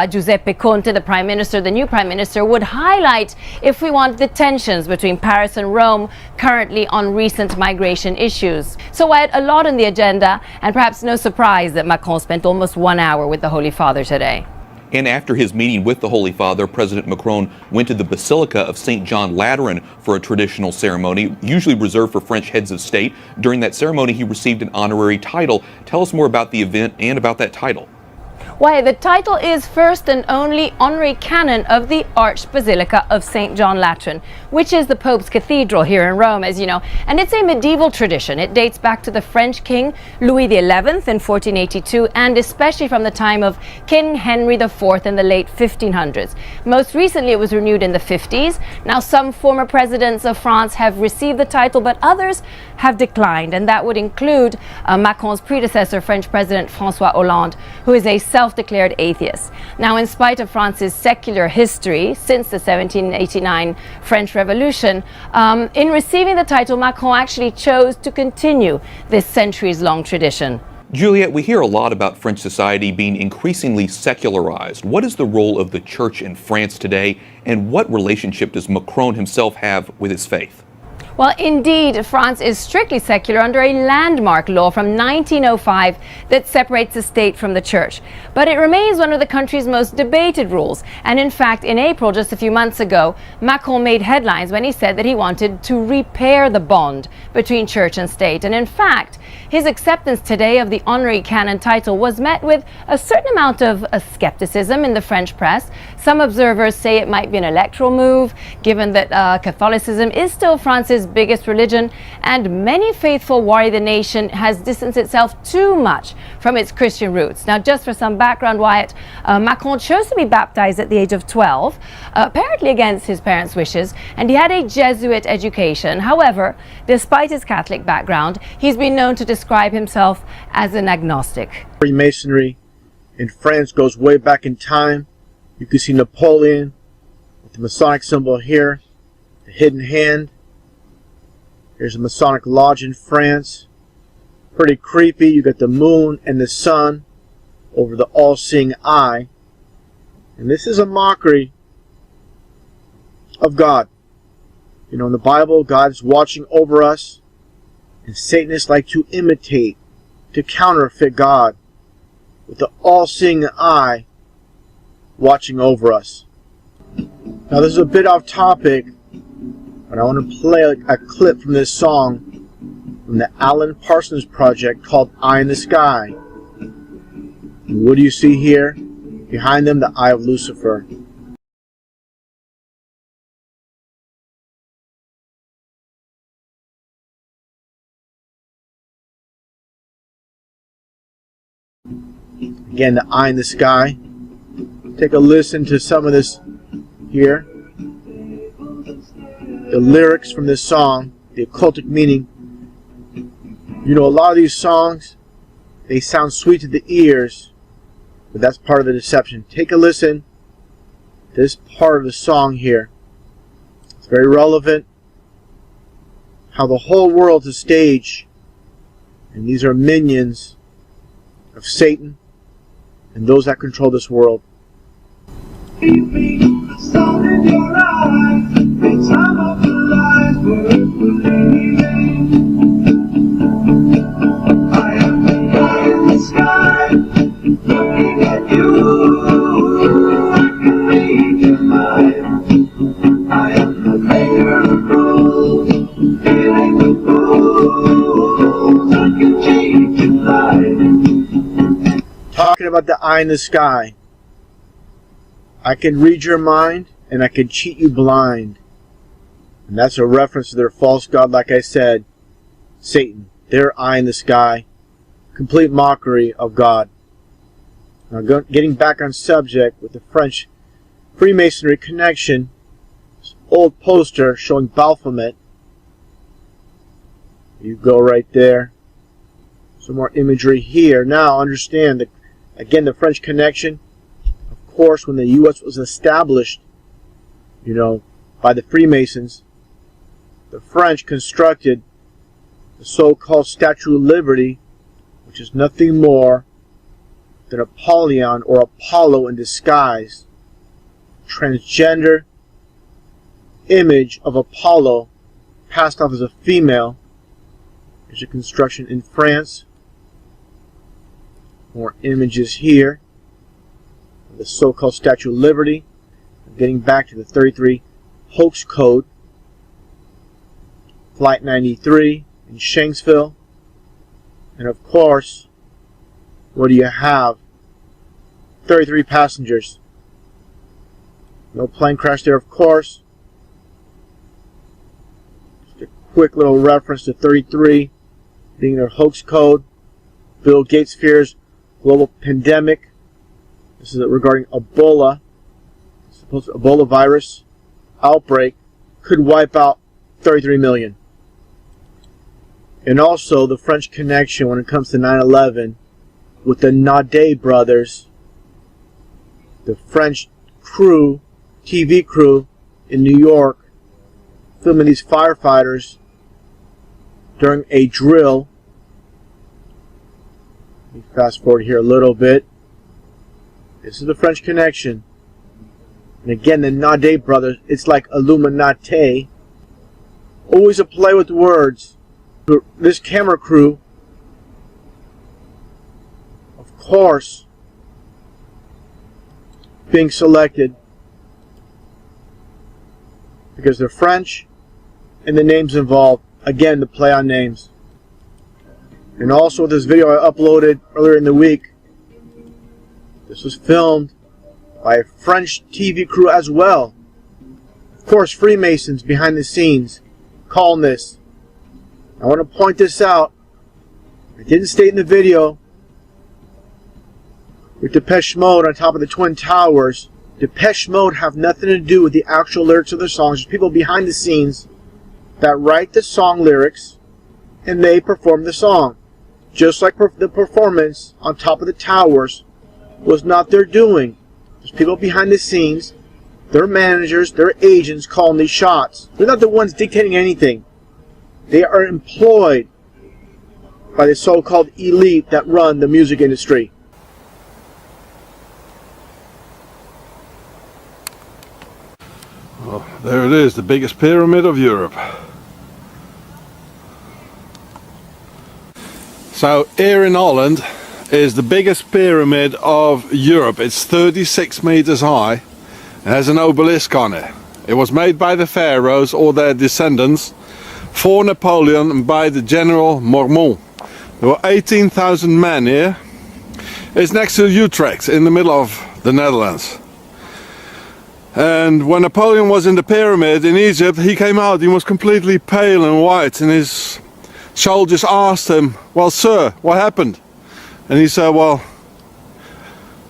Giuseppe Conte, the Prime Minister, the new Prime Minister, would highlight, if we want, the tensions between Paris and Rome currently on recent migration issues. So I had a lot on the agenda, and perhaps no surprise that Macron spent almost 1 hour with the Holy Father today. And after his meeting with the Holy Father, President Macron went to the Basilica of St. John Lateran for a traditional ceremony, usually reserved for French heads of state. During that ceremony, he received an honorary title. Tell us more about the event and about that title. Why, the title is first and only honorary canon of the Archbasilica of St. John Lateran, which is the Pope's cathedral here in Rome, as you know. And it's a medieval tradition. It dates back to the French king Louis XI in 1482, and especially from the time of King Henry IV in the late 1500s. Most recently, it was renewed in the 50s. Now, some former presidents of France have received the title, but others have declined, and that would include Macron's predecessor, French President François Hollande, who is a self-declared atheist. Now, in spite of France's secular history since the 1789 French Revolution, in receiving the title, Macron actually chose to continue this centuries-long tradition. Juliet, we hear a lot about French society being increasingly secularized. What is the role of the church in France today, and what relationship does Macron himself have with his faith? Well, indeed, France is strictly secular under a landmark law from 1905 that separates the state from the church. But it remains one of the country's most debated rules. And in fact, in April, just a few months ago, Macron made headlines when he said that he wanted to repair the bond between church and state. And in fact, his acceptance today of the honorary canon title was met with a certain amount of skepticism in the French press. Some observers say it might be an electoral move, given that Catholicism is still France's biggest religion, and many faithful worry the nation has distanced itself too much from its Christian roots. Now, just for some background, Wyatt, Macron chose to be baptized at the age of 12, apparently against his parents' wishes, and he had a Jesuit education. However, despite his Catholic background, he's been known to describe himself as an agnostic. Freemasonry in France goes way back in time. You can see Napoleon with the Masonic symbol here, the hidden hand. Here's a Masonic lodge in France. Pretty creepy. You got the moon and the sun over the all-seeing eye. And this is a mockery of God. You know, in the Bible, God is watching over us, and Satanists like to imitate, to counterfeit God with the all-seeing eye watching over us. Now, this is a bit off topic, but I want to play a clip from this song from the Alan Parsons Project called Eye in the Sky. And what do you see here? Behind them, the Eye of Lucifer. Again, the Eye in the Sky. Take a listen to some of this here. The lyrics from this song, the occultic meaning. You know, a lot of these songs, they sound sweet to the ears, but that's part of the deception. Take a listen to this part of the song here. It's very relevant. How the whole world's a stage, and these are minions of Satan and those that control this world. Talking about the eye in the sky. I can read your mind, and I can cheat you blind. And that's a reference to their false god, like I said, Satan, their eye in the sky. Complete mockery of God. Now, getting back on subject with the French Freemasonry connection, this old poster showing Baphomet. You go right there. Some more imagery here. Now, understand that, again, the French connection. Of course, when the U.S. was established, you know, by the Freemasons, the French constructed the so-called Statue of Liberty, which is nothing more than Apollyon or Apollo in disguise. Transgender image of Apollo passed off as a female. There's a construction in France. More images here. The so-called Statue of Liberty. Getting back to the 33 hoax code. Flight 93 in Shanksville. And of course, what do you have? 33 passengers. No plane crash there, of course. Just a quick little reference to 33 being their hoax code. Bill Gates fears global pandemic. This is regarding Ebola. Supposed Ebola virus outbreak could wipe out 33 million. And also the French connection when it comes to 9/11 with the Naudet brothers, the French crew, TV crew in New York, filming these firefighters during a drill. Let me fast forward here a little bit. This is the French connection. And again, the Naudet brothers, it's like Illuminati. Always a play with words. This camera crew, of course, being selected because they're French and the names involved. Again, the play on names. And also this video I uploaded earlier in the week. This was filmed by a French TV crew as well. Of course, Freemasons behind the scenes calling this. I want to point this out. I didn't state in the video. With Depeche Mode on top of the Twin Towers, Depeche Mode have nothing to do with the actual lyrics of the songs. There's people behind the scenes that write the song lyrics and they perform the song. Just like the performance on top of the towers was not their doing. There's people behind the scenes, their managers, their agents calling these shots. They're not the ones dictating anything. They are employed by the so-called elite that run the music industry. Well, there it is, the biggest pyramid of Europe. So here in Holland is the biggest pyramid of Europe. It's 36 meters high. It has an obelisk on it. It was made by the pharaohs or their descendants for Napoleon and by the General Mormont. There were 18,000 men here. It's next to Utrecht in the middle of the Netherlands. And when Napoleon was in the pyramid in Egypt, he came out, he was completely pale and white, and his soldiers asked him, "Well, sir, what happened?" And he said, "Well,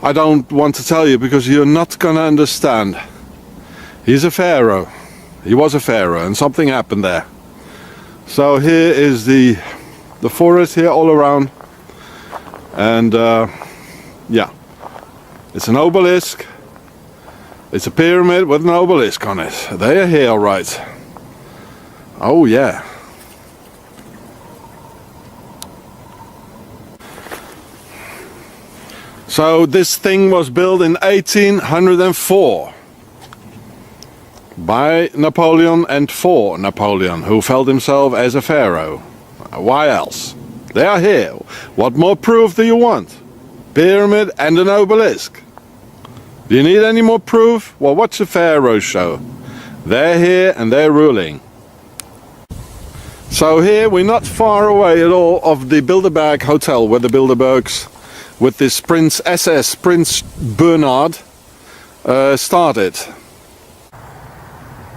I don't want to tell you because you're not gonna understand. He's a pharaoh. He was a pharaoh and something happened there." So here is the forest here all around, and yeah, it's an obelisk. It's a pyramid with an obelisk on it. They are here, all right. Oh yeah. So this thing was built in 1804 by Napoleon and for Napoleon, who felt himself as a pharaoh. Why else? They are here. What more proof do you want? Pyramid and an obelisk. Do you need any more proof? Well, watch the pharaoh show. They're here and they're ruling. So here we're not far away at all of the Bilderberg Hotel, where the Bilderbergs with this Prince Bernhard started.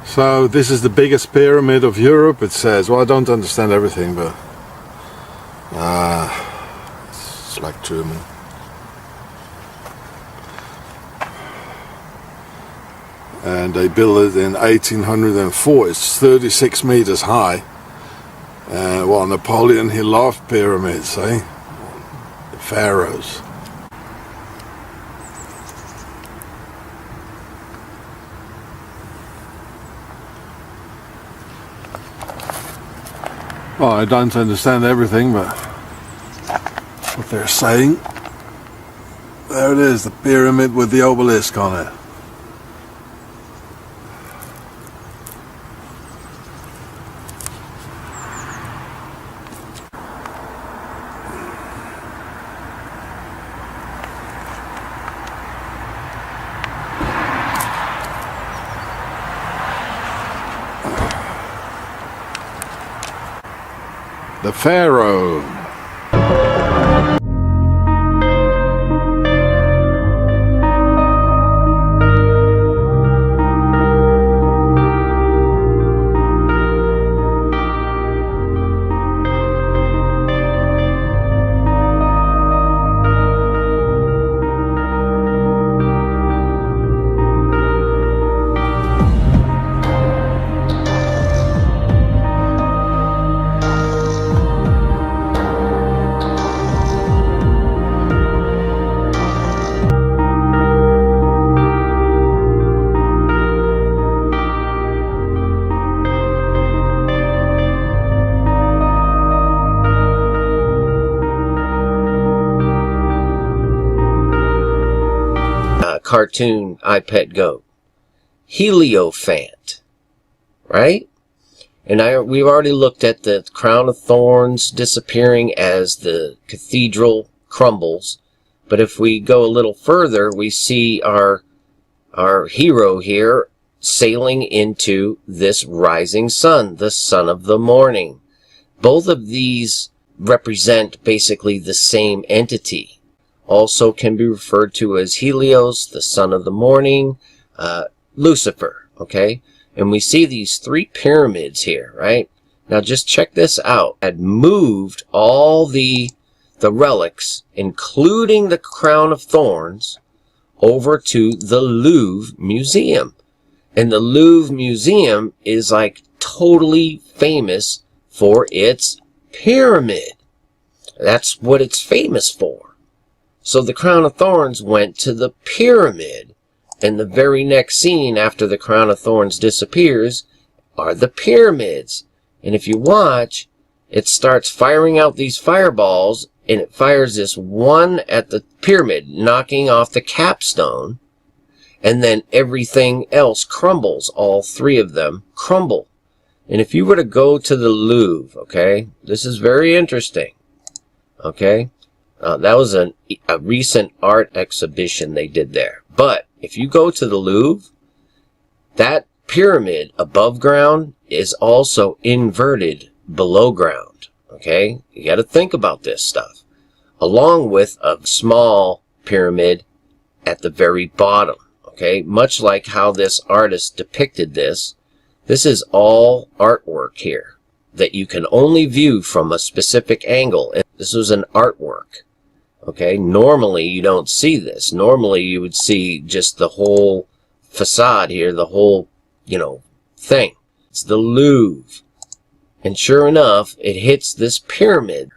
So this is the biggest pyramid of Europe, it says. Well, I don't understand everything, but it's like German. And they built it in 1804. It's 36 meters high. Well, Napoleon, he loved pyramids, eh? The pharaohs. Well, I don't understand everything, but what they're saying. There it is, the pyramid with the obelisk on it. The Pharaoh. cartoon iPet goat. Hierophant, right? And we've already looked at the crown of thorns disappearing as the cathedral crumbles. But if we go a little further, we see our hero here sailing into this rising sun, the son of the morning. Both of these represent basically the same entity. Also can be referred to as Helios, the son of the morning, Lucifer, okay? And we see these three pyramids here, right? Now just check this out. Had moved all the relics, including the crown of thorns, over to the Louvre Museum. And the Louvre Museum is like totally famous for its pyramid. That's what it's famous for. So the crown of thorns went to the pyramid. And the very next scene after the crown of thorns disappears are the pyramids. And if you watch, it starts firing out these fireballs, and it fires this one at the pyramid, knocking off the capstone. And then everything else crumbles. All three of them crumble. And if you were to go to the Louvre, okay, this is very interesting. Okay, that was a recent art exhibition they did there. But if you go to the Louvre, that pyramid above ground is also inverted below ground. Okay, you got to think about this stuff. Along with a small pyramid at the very bottom. Okay, much like how this artist depicted this. This is all artwork here that you can only view from a specific angle. And this was an artwork. Okay, normally you don't see this. Normally you would see just the whole facade here, the whole, thing. It's the Louvre. And sure enough, it hits this pyramid.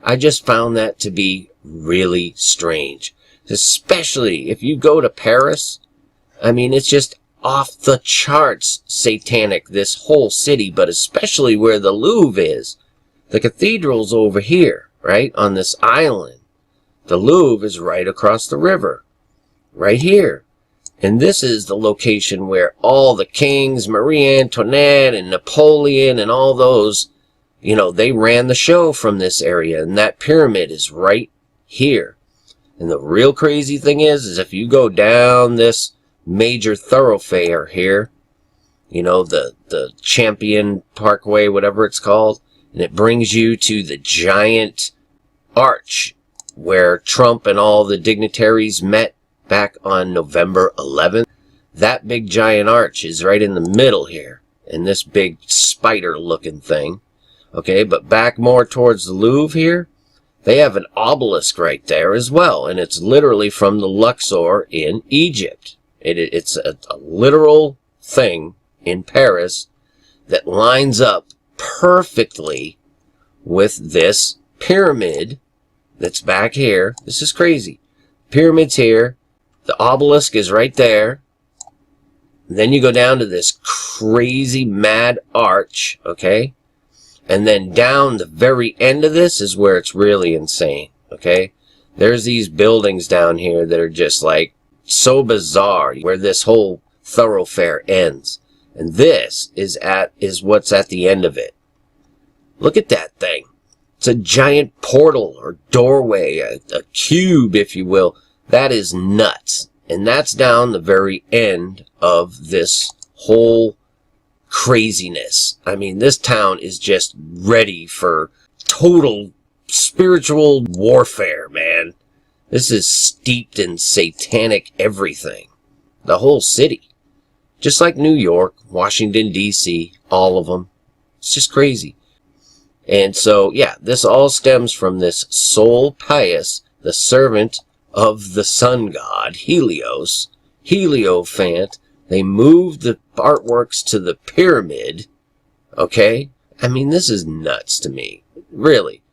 I just found that to be really strange. Especially if you go to Paris. I mean, it's just off the charts satanic, this whole city, but especially where the Louvre is. The cathedral's over here, right, on this island. The Louvre is right across the river, right here. And this is the location where all the kings, Marie Antoinette and Napoleon and all those, they ran the show from this area. And that pyramid is right here. And the real crazy thing is if you go down this major thoroughfare here, the Champion Parkway, whatever it's called, and it brings you to the giant arch where Trump and all the dignitaries met back on November 11th. That big giant arch is right in the middle here, and this big spider-looking thing. Okay, but back more towards the Louvre here, they have an obelisk right there as well, and it's literally from the Luxor in Egypt. It's a literal thing in Paris that lines up perfectly with this pyramid that's back here. This is crazy. Pyramid's here. The obelisk is right there. And then you go down to this crazy mad arch, okay? And then down the very end of this is where it's really insane, okay? There's these buildings down here that are just like so bizarre, where this whole thoroughfare ends. And this is what's at the end of it. Look at that thing. It's a giant portal or doorway, a cube, if you will. That is nuts. And that's down the very end of this whole craziness. I mean, this town is just ready for total spiritual warfare, man. This is steeped in satanic everything. The whole city. Just like New York, Washington, D.C., all of them. It's just crazy. And so, yeah, this all stems from this Sol Pius, the servant of the sun god, Helios, Hierophant. They moved the artworks to the pyramid, okay? I mean, this is nuts to me. Really.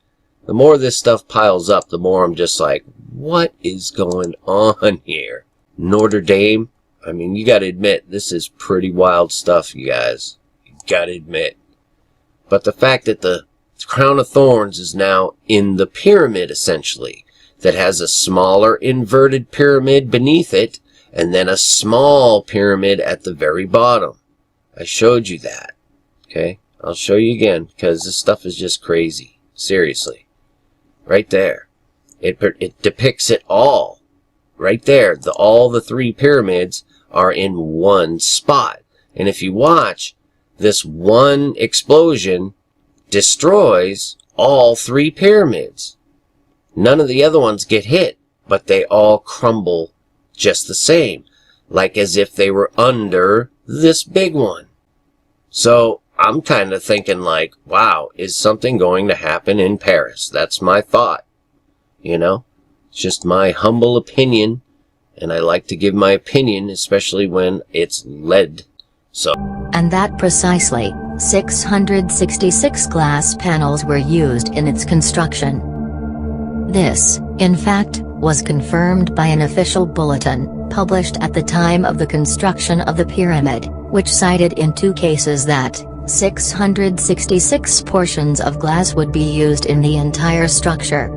The more this stuff piles up, the more I'm just like, what is going on here? Notre Dame? I mean, you gotta admit, this is pretty wild stuff, you guys. You gotta admit. But the fact that the crown of thorns is now in the pyramid, essentially, that has a smaller inverted pyramid beneath it, and then a small pyramid at the very bottom. I showed you that. Okay? I'll show you again because this stuff is just crazy. Seriously. Right there. It depicts it all. Right there. All the 3 pyramids are in one spot. And if you watch, this one explosion destroys all 3 pyramids. None of the other ones get hit, but they all crumble just the same, like as if they were under this big one. So I'm kind of thinking like, wow, is something going to happen in Paris? That's my thought. You know, it's just my humble opinion, and I like to give my opinion, especially when it's led. So, and that precisely 666 glass panels were used in its construction. This, in fact, was confirmed by an official bulletin, published at the time of the construction of the pyramid, which cited in 2 cases that 666 portions of glass would be used in the entire structure.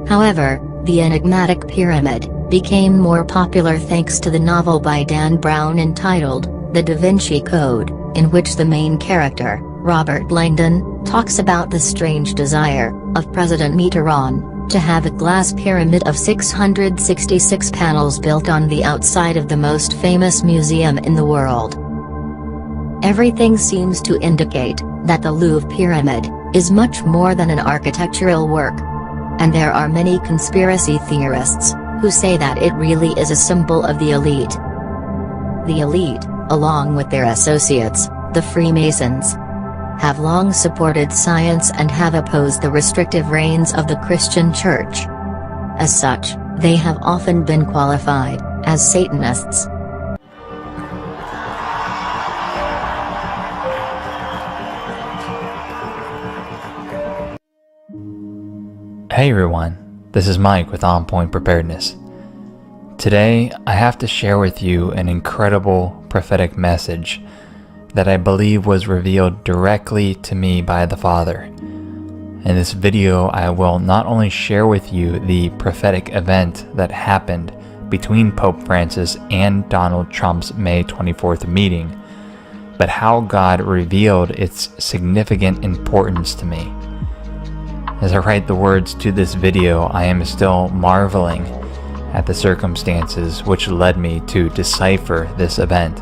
However, the enigmatic pyramid became more popular thanks to the novel by Dan Brown entitled The Da Vinci Code, in which the main character, Robert Langdon, talks about the strange desire of President Mitterrand to have a glass pyramid of 666 panels built on the outside of the most famous museum in the world. Everything seems to indicate that the Louvre Pyramid is much more than an architectural work. And there are many conspiracy theorists who say that it really is a symbol of the elite. The elite, along with their associates, the Freemasons, have long supported science and have opposed the restrictive reigns of the Christian Church. As such, they have often been qualified as Satanists. Hey everyone, this is Mike with On Point Preparedness. Today, I have to share with you an incredible prophetic message that I believe was revealed directly to me by the Father. In this video, I will not only share with you the prophetic event that happened between Pope Francis and Donald Trump's May 24th meeting, but how God revealed its significant importance to me. As I write the words to this video, I am still marveling at the circumstances which led me to decipher this event.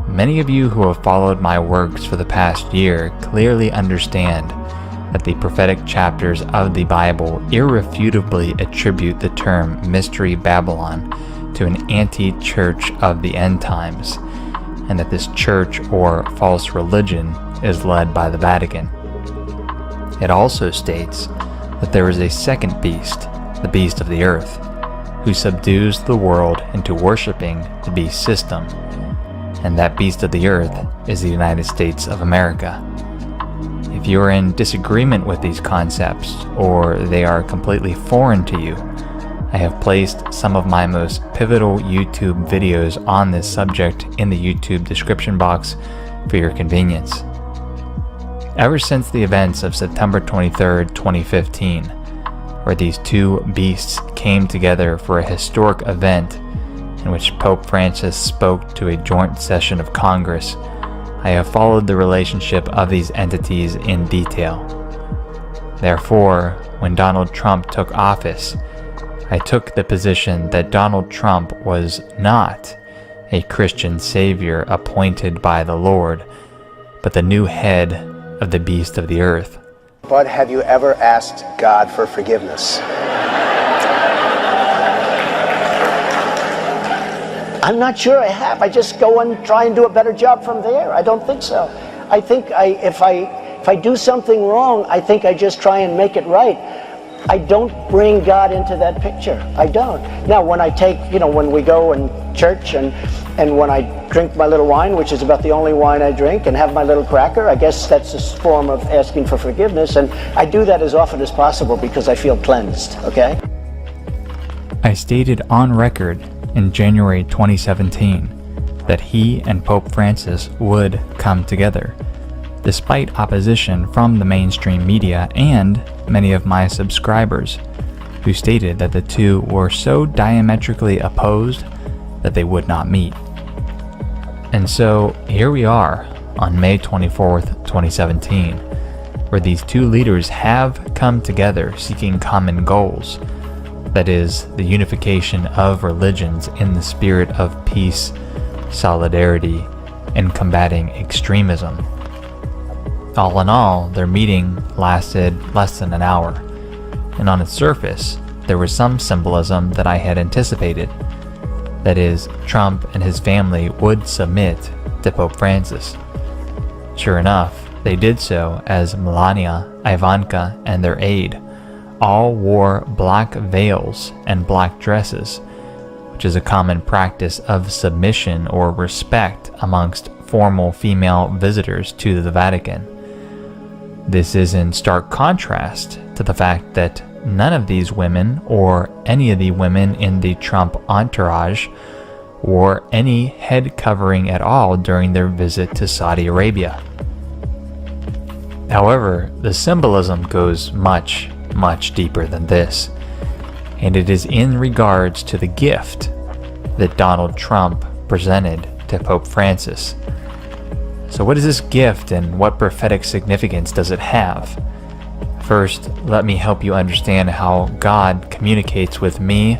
Many of you who have followed my works for the past year clearly understand that the prophetic chapters of the Bible irrefutably attribute the term Mystery Babylon to an anti-church of the end times, and that this church or false religion is led by the Vatican. It also states that there is a second beast, the beast of the earth, who subdues the world into worshiping the beast system, and that beast of the earth is the United States of America. If you are in disagreement with these concepts, or they are completely foreign to you, I have placed some of my most pivotal YouTube videos on this subject in the YouTube description box for your convenience. Ever since the events of September 23rd, 2015, where these 2 beasts came together for a historic event in which Pope Francis spoke to a joint session of Congress, I have followed the relationship of these entities in detail. Therefore, when Donald Trump took office, I took the position that Donald Trump was not a Christian savior appointed by the Lord, but the new head of the beast of the earth. But have you ever asked God for forgiveness? I'm not sure I have. I just go and try and do a better job from there. I don't think so. I think if I do something wrong, I think I just try and make it right. I don't bring God into that picture. I don't. Now, when I take, when we go in church and when I drink my little wine, which is about the only wine I drink, and have my little cracker, I guess that's a form of asking for forgiveness. And I do that as often as possible because I feel cleansed, okay? I stated on record in January 2017 that he and Pope Francis would come together, despite opposition from the mainstream media and many of my subscribers, who stated that the two were so diametrically opposed that they would not meet. And so here we are on May 24th, 2017, where these two leaders have come together seeking common goals, that is, the unification of religions in the spirit of peace, solidarity, and combating extremism. All in all, their meeting lasted less than an hour, and on its surface, there was some symbolism that I had anticipated. That is, Trump and his family would submit to Pope Francis. Sure enough, they did so as Melania, Ivanka, and their aide all wore black veils and black dresses, which is a common practice of submission or respect amongst formal female visitors to the Vatican. This is in stark contrast to the fact that none of these women, or any of the women in the Trump entourage, wore any head covering at all during their visit to Saudi Arabia. However, the symbolism goes much, much deeper than this, and it is in regards to the gift that Donald Trump presented to Pope Francis. So what is this gift and what prophetic significance does it have? First, let me help you understand how God communicates with me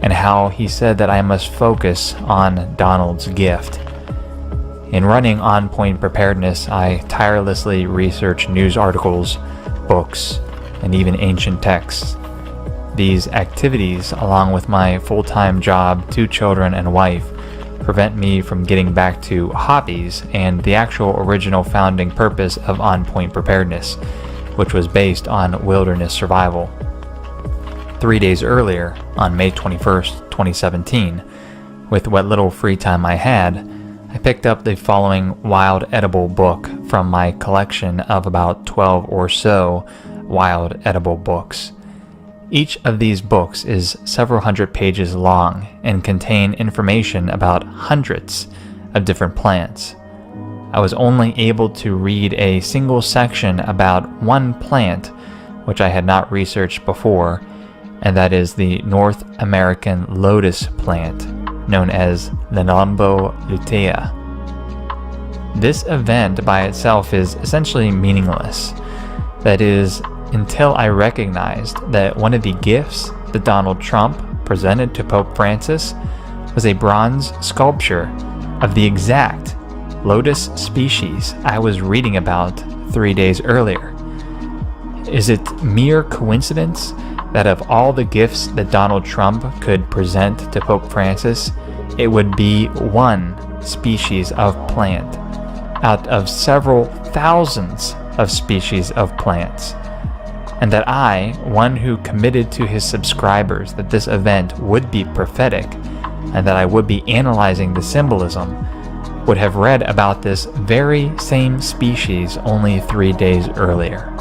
and how he said that I must focus on Donald's gift. In running On Point Preparedness, I tirelessly research news articles, books, and even ancient texts. These activities, along with my full-time job, 2 children, and wife, prevent me from getting back to hobbies and the actual original founding purpose of On Point Preparedness, which was based on wilderness survival. 3 days earlier, on May 21st, 2017, with what little free time I had, I picked up the following wild edible book from my collection of about 12 or so wild edible books. Each of these books is several hundred pages long and contain information about hundreds of different plants. I was only able to read a single section about one plant which I had not researched before, and that is the North American lotus plant, known as the Nelumbo lutea. This event by itself is essentially meaningless. That is, until I recognized that one of the gifts that Donald Trump presented to Pope Francis was a bronze sculpture of the exact lotus species I was reading about 3 days earlier. Is it mere coincidence that of all the gifts that Donald Trump could present to Pope Francis, it would be one species of plant out of several thousands of species of plants? And that I, one who committed to his subscribers that this event would be prophetic and that I would be analyzing the symbolism, would have read about this very same species only 3 days earlier.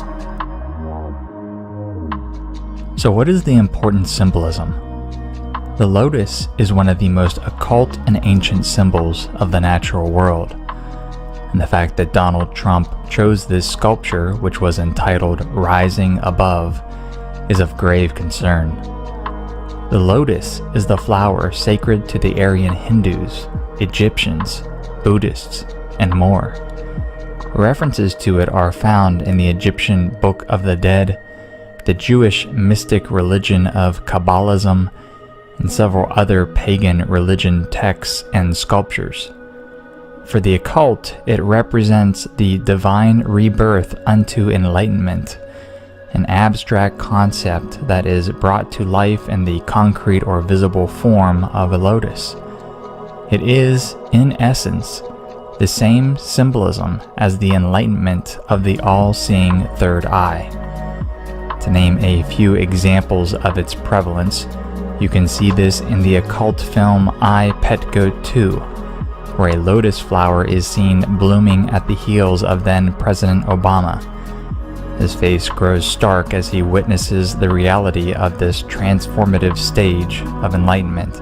So what is the important symbolism? The lotus is one of the most occult and ancient symbols of the natural world. And the fact that Donald Trump chose this sculpture, which was entitled Rising Above, is of grave concern. The lotus is the flower sacred to the Aryan Hindus, Egyptians, Buddhists, and more. References to it are found in the Egyptian Book of the Dead, the Jewish mystic religion of Kabbalism, and several other pagan religion texts and sculptures. For the occult, it represents the divine rebirth unto enlightenment, an abstract concept that is brought to life in the concrete or visible form of a lotus. It is, in essence, the same symbolism as the enlightenment of the all-seeing third eye. To name a few examples of its prevalence, you can see this in the occult film I, Pet Goat 2, where a lotus flower is seen blooming at the heels of then President Obama. His face grows stark as he witnesses the reality of this transformative stage of enlightenment.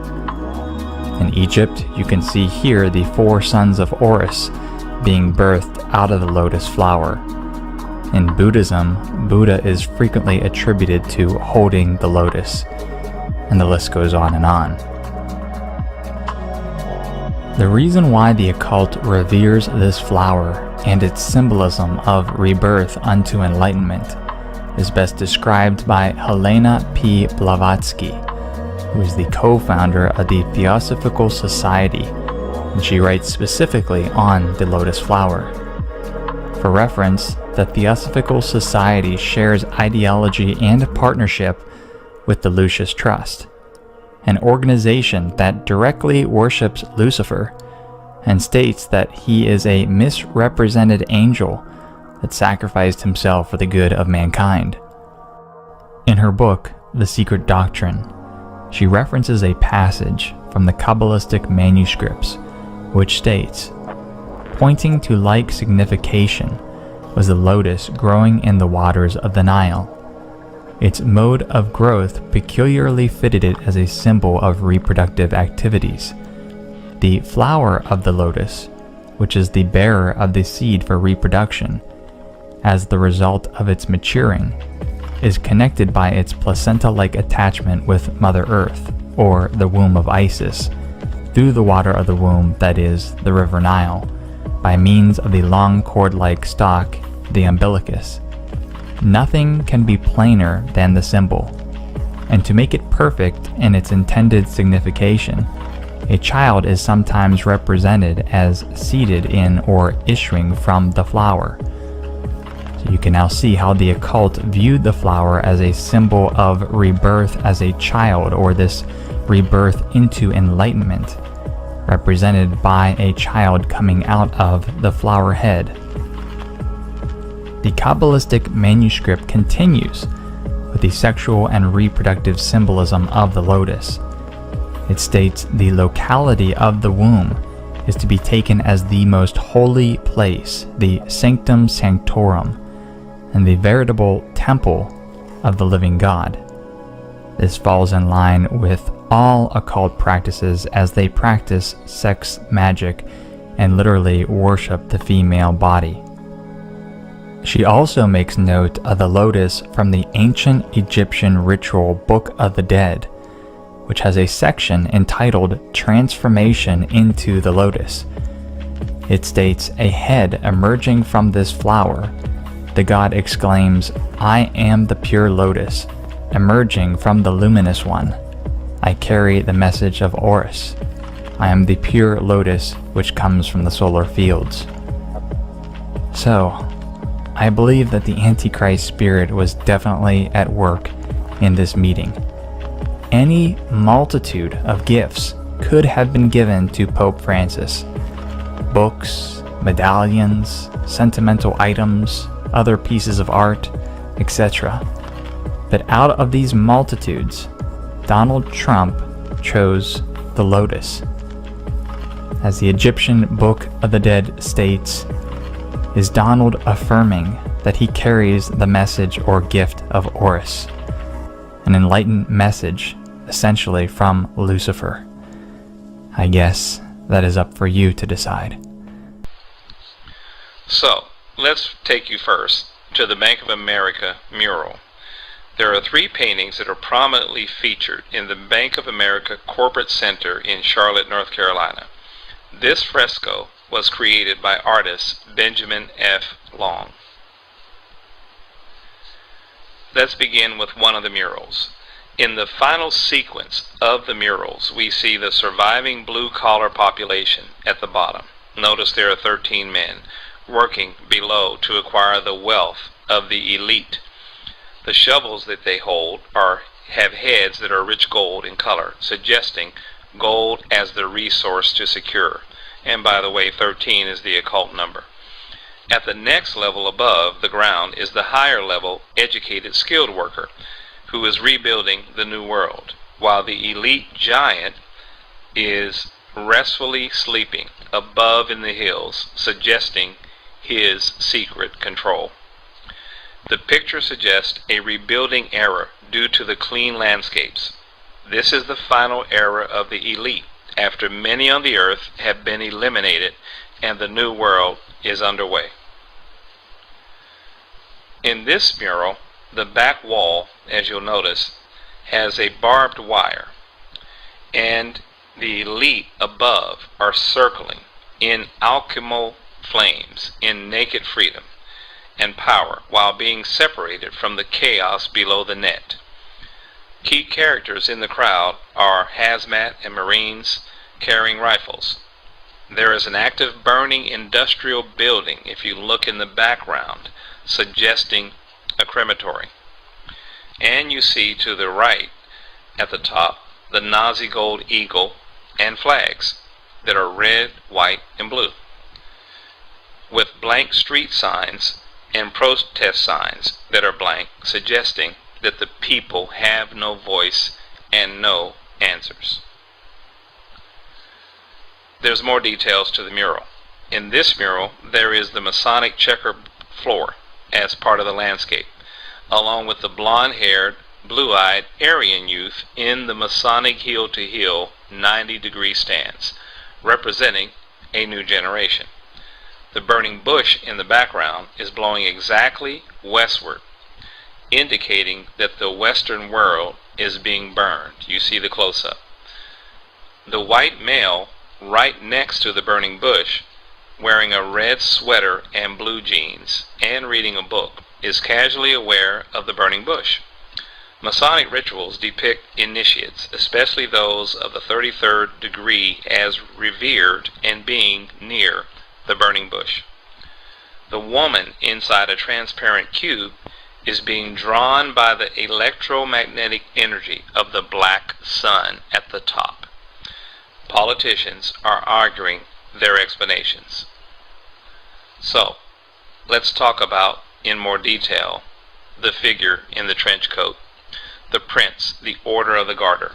In Egypt, you can see here the 4 sons of Horus being birthed out of the lotus flower. In Buddhism, Buddha is frequently attributed to holding the lotus, and the list goes on and on. The reason why the occult reveres this flower and its symbolism of rebirth unto enlightenment is best described by Helena P. Blavatsky, who is the co-founder of the Theosophical Society, and she writes specifically on the lotus flower. For reference, the Theosophical Society shares ideology and partnership with the Lucis Trust, an organization that directly worships Lucifer and states that he is a misrepresented angel that sacrificed himself for the good of mankind. In her book, The Secret Doctrine, she references a passage from the Kabbalistic manuscripts which states, pointing to like signification was the lotus growing in the waters of the Nile. Its mode of growth peculiarly fitted it as a symbol of reproductive activities. The flower of the lotus, which is the bearer of the seed for reproduction, as the result of its maturing, is connected by its placenta-like attachment with Mother Earth, or the womb of Isis, through the water of the womb, that is, the river Nile, by means of the long cord-like stalk, the umbilicus. Nothing can be plainer than the symbol, and to make it perfect in its intended signification, a child is sometimes represented as seated in or issuing from the flower. So you can now see how the occult viewed the flower as a symbol of rebirth as a child, or this rebirth into enlightenment, represented by a child coming out of the flower head. The Kabbalistic manuscript continues with the sexual and reproductive symbolism of the lotus. It states the locality of the womb is to be taken as the most holy place, the sanctum sanctorum, and the veritable temple of the living God. This falls in line with all occult practices, as they practice sex magic and literally worship the female body. She also makes note of the lotus from the ancient Egyptian ritual Book of the Dead, which has a section entitled Transformation into the Lotus. It states, a head emerging from this flower, the god exclaims, I am the pure lotus, emerging from the luminous one. I carry the message of Horus. I am the pure lotus which comes from the solar fields. So, I believe that the Antichrist spirit was definitely at work in this meeting. Any multitude of gifts could have been given to Pope Francis. Books, medallions, sentimental items, other pieces of art, etc. But out of these multitudes, Donald Trump chose the lotus. As the Egyptian Book of the Dead states, is Donald affirming that he carries the message or gift of Horus, an enlightened message essentially from Lucifer? I guess that is up for you to decide. So, let's take you first to the Bank of America mural. There are 3 paintings that are prominently featured in the Bank of America Corporate Center in Charlotte, North Carolina. This fresco was created by artist Benjamin F. Long. Let's begin with one of the murals. In the final sequence of the murals, we see the surviving blue-collar population at the bottom. Notice there are 13 men working below to acquire the wealth of the elite. The shovels that they hold have heads that are rich gold in color, suggesting gold as the resource to secure. And by the way, 13 is the occult number. At the next level above the ground is the higher level educated skilled worker who is rebuilding the new world, while the elite giant is restfully sleeping above in the hills, suggesting his secret control. The picture suggests a rebuilding era due to the clean landscapes. This is the final era of the elite, after many on the earth have been eliminated and the new world is underway. In this mural, the back wall, as you'll notice, has a barbed wire, and The elite above are circling in alchemal flames, in naked freedom and power, while being separated from the chaos below the net. Key characters in the crowd are hazmat and Marines carrying rifles. There is an active burning industrial building if you look in the background, suggesting a crematory. And you see to the right at the top the Nazi gold eagle and flags that are red, white, and blue, with blank street signs and protest signs that are blank, suggesting that the people have no voice and no answers. There's more details to the mural. In this mural, there is the Masonic checker floor as part of the landscape, along with the blonde-haired, blue-eyed Aryan youth in the Masonic heel-to-heel 90-degree stance, representing a new generation. The burning bush in the background is blowing exactly westward, indicating that the Western world is being burned. You see the close-up. The white male right next to the burning bush, wearing a red sweater and blue jeans and reading a book, is casually aware of the burning bush. Masonic rituals depict initiates, especially those of the 33rd degree, as revered and being near the burning bush. The woman inside a transparent cube is being drawn by the electromagnetic energy of the black sun at the top. Politicians are arguing their explanations. So, let's talk about, in more detail, the figure in the trench coat. The Prince, the Order of the Garter.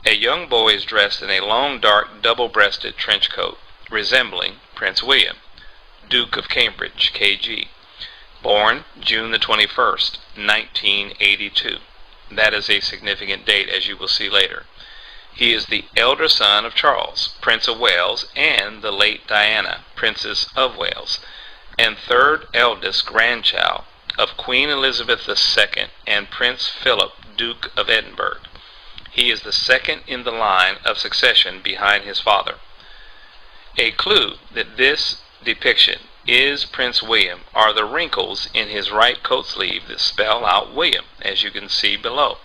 A young boy is dressed in a long, dark, double-breasted trench coat, resembling Prince William, Duke of Cambridge, KG. Born June the 21st, 1982. That is a significant date, as you will see later. He is the elder son of Charles, Prince of Wales, and the late Diana, Princess of Wales, and third eldest grandchild of Queen Elizabeth II and Prince Philip, Duke of Edinburgh. He is the second in the line of succession behind his father. A clue that this depiction is Prince William are the wrinkles in his right coat sleeve that spell out William, as you can see below.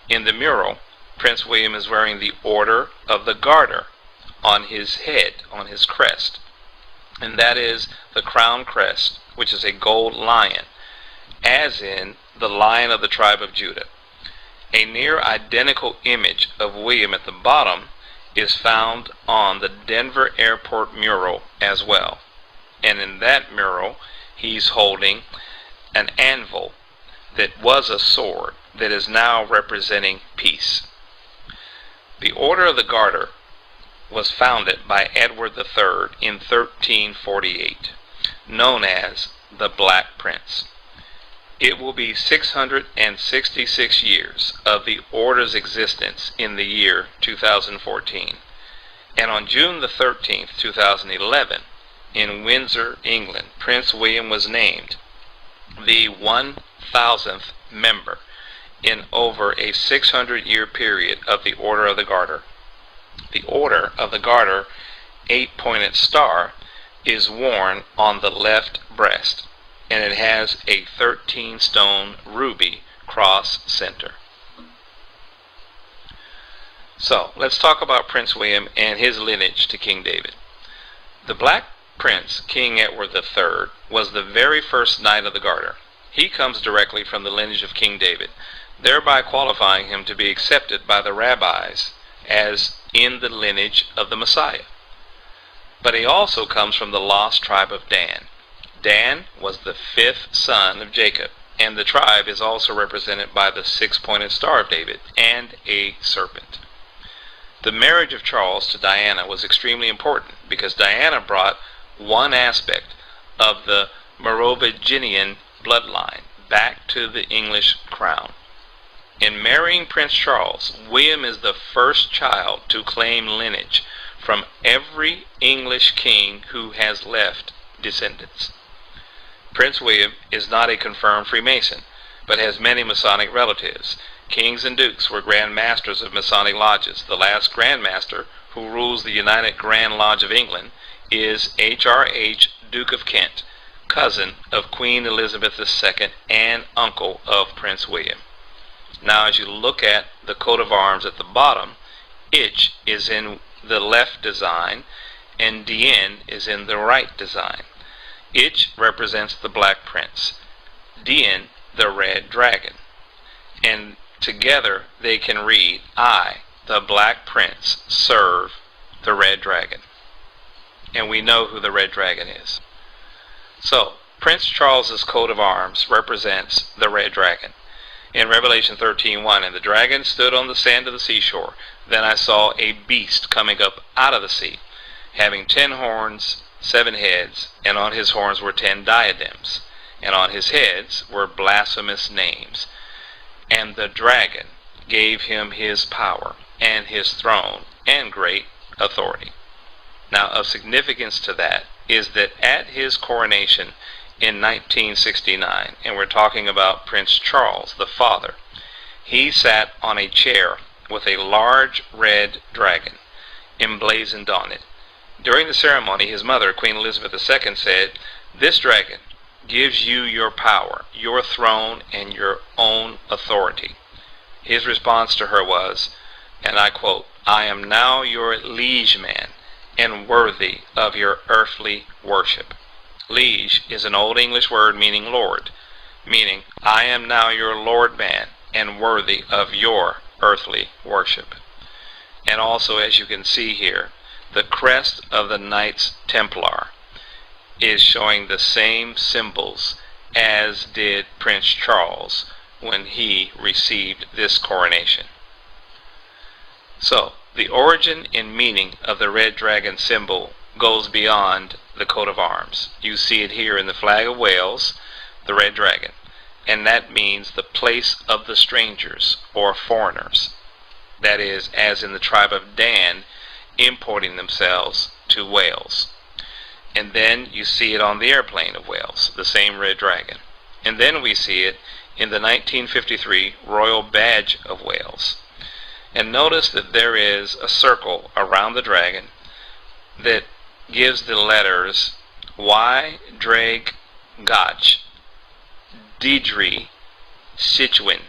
In the mural, Prince William is wearing the Order of the Garter on his head, on his crest, and that is the crown crest, which is a gold lion, as in the Lion of the tribe of Judah. A near identical image of William at the bottom is found on the Denver Airport mural as well. And in that mural, he's holding an anvil that was a sword that is now representing peace. The Order of the Garter was founded by Edward III in 1348, known as the Black Prince. It will be 666 years of the Order's existence in the year 2014. And on June the 13th, 2011, in Windsor, England, Prince William was named the 1,000th member in over a 600-year period of the Order of the Garter. The Order of the Garter 8-pointed star is worn on the left breast, and it has a 13-stone ruby cross center. So, let's talk about Prince William and his lineage to King David. The Black Prince, King Edward III, was the very first Knight of the Garter. He comes directly from the lineage of King David, thereby qualifying him to be accepted by the rabbis as in the lineage of the Messiah. But he also comes from the lost tribe of Dan. Dan was the 5th son of Jacob, and the tribe is also represented by the 6-pointed Star of David and a serpent. The marriage of Charles to Diana was extremely important because Diana brought one aspect of the Merovingian bloodline back to the English crown. In marrying Prince Charles, William is the first child to claim lineage from every English king who has left descendants. Prince William is not a confirmed Freemason, but has many Masonic relatives. Kings and dukes were Grand Masters of Masonic lodges. The last Grand Master who rules the United Grand Lodge of England is H.R.H. Duke of Kent, cousin of Queen Elizabeth II and uncle of Prince William. Now as you look at the coat of arms at the bottom, Ich is in the left design and Dien is in the right design. Ich represents the Black Prince, Dien the Red Dragon, and together they can read, I, the Black Prince, serve the Red Dragon. And we know who the Red Dragon is. So, Prince Charles's coat of arms represents the Red Dragon. In Revelation 13:1, and the dragon stood on the sand of the seashore. Then I saw a beast coming up out of the sea, having 10 horns, 7 heads, and on his horns were 10 diadems, and on his heads were blasphemous names. And the dragon gave him his power, and his throne, and great authority. Now, of significance to that is that at his coronation in 1969, and we're talking about Prince Charles, the father, he sat on a chair with a large red dragon emblazoned on it. During the ceremony, his mother, Queen Elizabeth II, said, "This dragon gives you your power, your throne, and your own authority." His response to her was, and I quote, "I am now your liege man, and worthy of your earthly worship." Liege is an Old English word meaning Lord, meaning I am now your Lord man and worthy of your earthly worship. And also, as you can see here, the crest of the Knights Templar is showing the same symbols as did Prince Charles when he received this coronation. So, the origin and meaning of the red dragon symbol goes beyond the coat of arms. You see it here in the flag of Wales, the red dragon, and that means the place of the strangers or foreigners. That is, as in the tribe of Dan, importing themselves to Wales. And then you see it on the airplane of Wales, the same red dragon. And then we see it in the 1953 Royal Badge of Wales. And notice that there is a circle around the dragon that gives the letters Y, Dreg, Gach, Didri, Situin.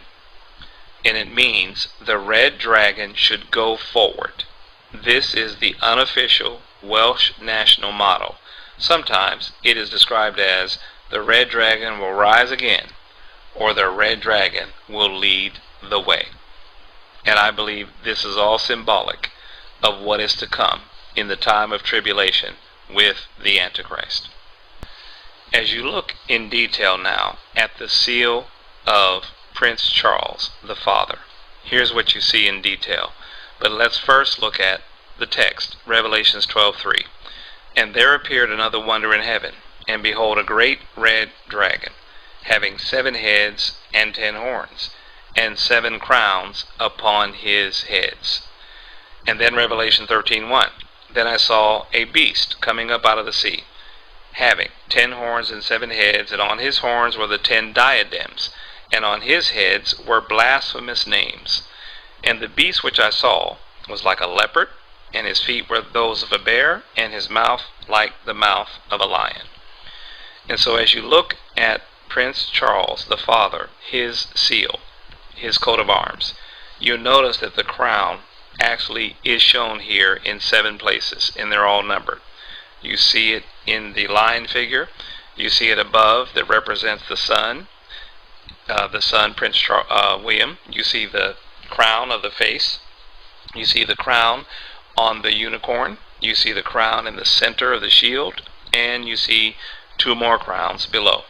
And it means the red dragon should go forward. This is the unofficial Welsh national motto. Sometimes it is described as the red dragon will rise again, or the red dragon will lead the way. And I believe this is all symbolic of what is to come in the time of tribulation with the Antichrist. As you look in detail now at the seal of Prince Charles, the father, here's what you see in detail. But let's first look at the text, Revelations 12:3. And there appeared another wonder in heaven, and behold, a great red dragon, having 7 heads and 10 horns, and 7 crowns upon his heads. And then Revelation 13:1. Then I saw a beast coming up out of the sea, having 10 horns and 7 heads, and on his horns were the 10 diadems, and on his heads were blasphemous names. And the beast which I saw was like a leopard, and his feet were those of a bear, and his mouth like the mouth of a lion. And so as you look at Prince Charles, the father, his seal, his coat of arms, you notice that the crown actually is shown here in 7 places, and they're all numbered. You see it in the lion figure. You see it above that represents the sun, Prince William. You see the crown of the face. You see the crown on the unicorn. You see the crown in the center of the shield, and you see 2 more crowns below.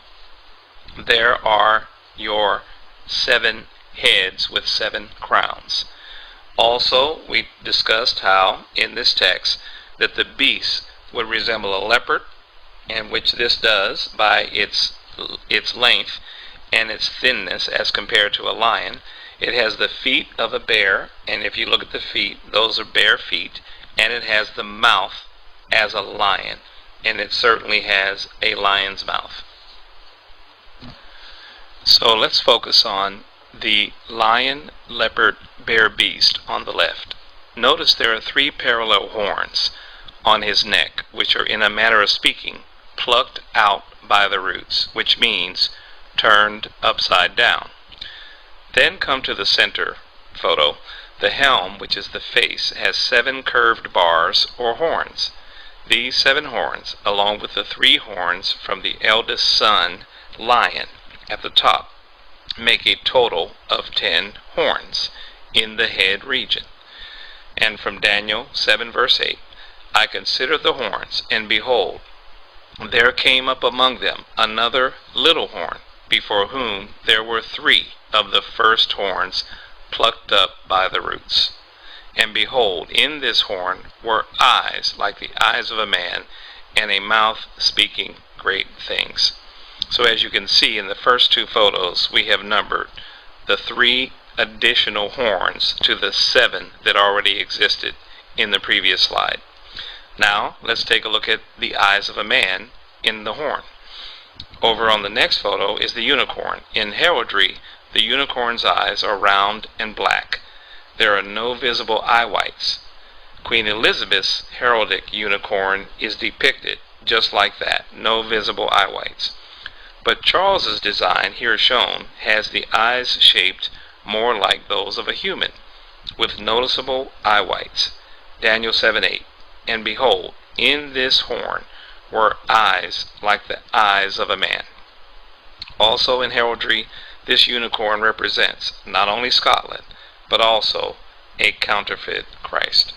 There are your 7 heads with 7 crowns. Also, we discussed how in this text that the beast would resemble a leopard, and which this does by its length and its thinness as compared to a lion. It has the feet of a bear, and if you look at the feet, those are bare feet, and it has the mouth as a lion, and it certainly has a lion's mouth. So let's focus on the lion, leopard, bear beast on the left. Notice there are 3 parallel horns on his neck, which are, in a manner of speaking, plucked out by the roots, which means turned upside down. Then come to the center photo. The helm, which is the face, has 7 curved bars or horns. These 7 horns, along with the 3 horns from the eldest son, lion, at the top, make a total of 10 horns in the head region. And from Daniel 7 verse 8, I considered the horns, and behold, there came up among them another little horn, before whom there were 3 of the first horns plucked up by the roots. And behold, in this horn were eyes like the eyes of a man, and a mouth speaking great things. So as you can see in the first 2 photos, we have numbered the 3 additional horns to the 7 that already existed in the previous slide. Now let's take a look at the eyes of a man in the horn. Over on the next photo is the unicorn. In heraldry, the unicorn's eyes are round and black. There are no visible eye whites. Queen Elizabeth's heraldic unicorn is depicted just like that, no visible eye whites. But Charles's design, here shown, has the eyes shaped more like those of a human, with noticeable eye whites. Daniel 7:8. And behold, in this horn were eyes like the eyes of a man. Also in heraldry, this unicorn represents not only Scotland, but also a counterfeit Christ.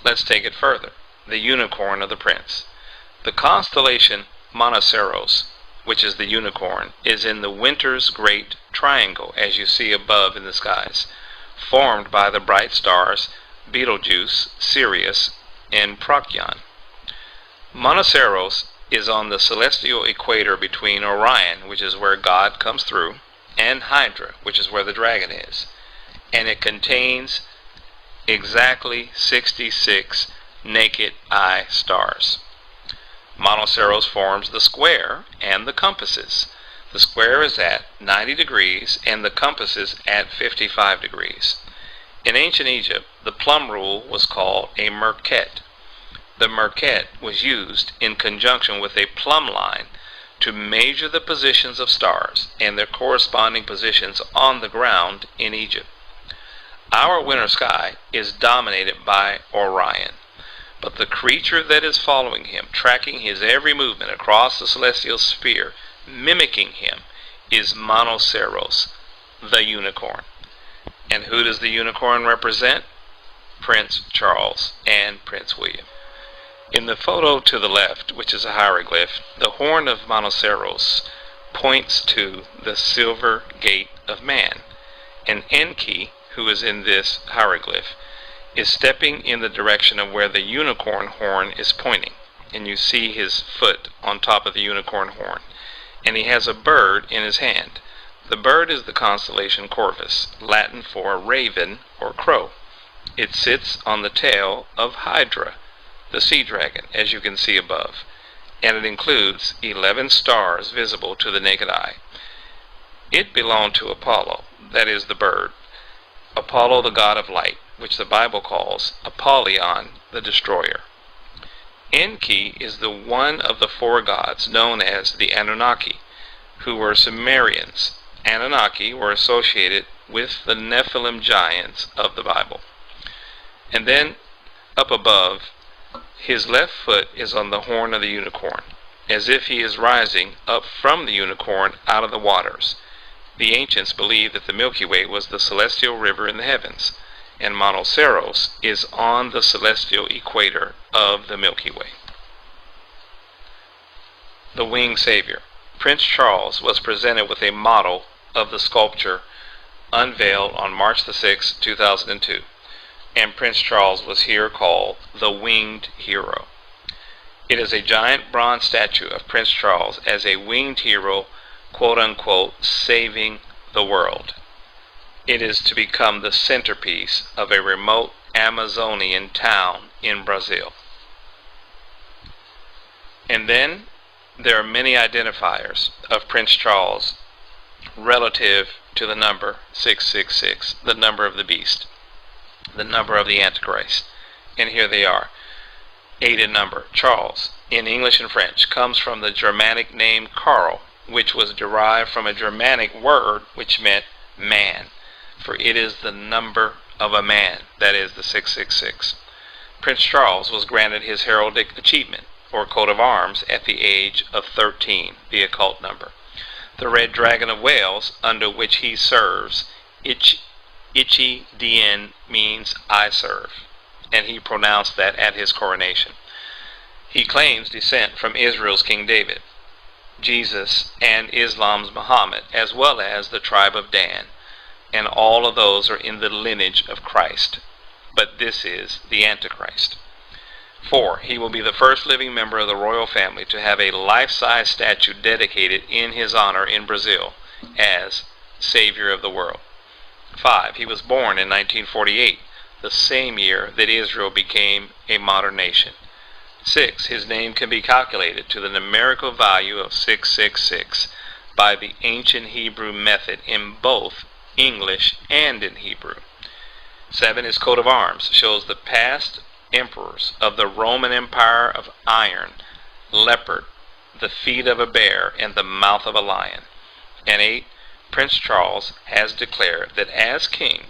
Let's take it further. The unicorn of the prince. The constellation Monoceros, which is the unicorn, is in the winter's great triangle, as you see above in the skies, formed by the bright stars Betelgeuse, Sirius, and Procyon. Monoceros is on the celestial equator between Orion, which is where God comes through, and Hydra, which is where the dragon is. And it contains exactly 66 naked eye stars. Monoceros forms the square and the compasses. The square is at 90 degrees and the compass is at 55 degrees. In ancient Egypt, the plumb rule was called a merket. The merket was used in conjunction with a plumb line to measure the positions of stars and their corresponding positions on the ground in Egypt. Our winter sky is dominated by Orion, but the creature that is following him, tracking his every movement across the celestial sphere, mimicking him, is Monoceros, the unicorn. And who does the unicorn represent? Prince Charles and Prince William. In the photo to the left, which is a hieroglyph, the horn of Monoceros points to the silver gate of man. And Enki, who is in this hieroglyph, is stepping in the direction of where the unicorn horn is pointing. And you see his foot on top of the unicorn horn. And he has a bird in his hand. The bird is the constellation Corvus, Latin for raven or crow. It sits on the tail of Hydra, the sea dragon, as you can see above, and it includes 11 stars visible to the naked eye. It belonged to Apollo, that is the bird. Apollo, the god of light, which the Bible calls Apollyon, the destroyer. Enki is the one of the 4 gods known as the Anunnaki, who were Sumerians. Anunnaki were associated with the Nephilim giants of the Bible. And then, up above, his left foot is on the horn of the unicorn, as if he is rising up from the unicorn out of the waters. The ancients believed that the Milky Way was the celestial river in the heavens, and Monoceros is on the celestial equator of the Milky Way. The Winged Savior. Prince Charles was presented with a model of the sculpture unveiled on March the 6th, 2002. And Prince Charles was here called the Winged Hero. It is a giant bronze statue of Prince Charles as a winged hero, quote-unquote, saving the world. It is to become the centerpiece of a remote Amazonian town in Brazil. And then there are many identifiers of Prince Charles relative to the number 666, the number of the beast, the number of the Antichrist. And here they are. 8 in number. Charles, in English and French, comes from the Germanic name Karl, which was derived from a Germanic word which meant man, for it is the number of a man, that is the 666. Prince Charles was granted his heraldic achievement, or coat of arms, at the age of 13, the occult number. The red dragon of Wales, under which he serves, Ichi Dien, means I serve, and he pronounced that at his coronation. He claims descent from Israel's King David, Jesus, and Islam's Muhammad, as well as the tribe of Dan, and all of those are in the lineage of Christ. But this is the Antichrist. 4. He will be the first living member of the royal family to have a life-size statue dedicated in his honor in Brazil as Savior of the world. 5. He was born in 1948, the same year that Israel became a modern nation. 6. His name can be calculated to the numerical value of 666 by the ancient Hebrew method in both English and in Hebrew. 7. His coat of arms shows the past emperors of the Roman Empire of iron, leopard, the feet of a bear, and the mouth of a lion. And 8. Prince Charles has declared that as king,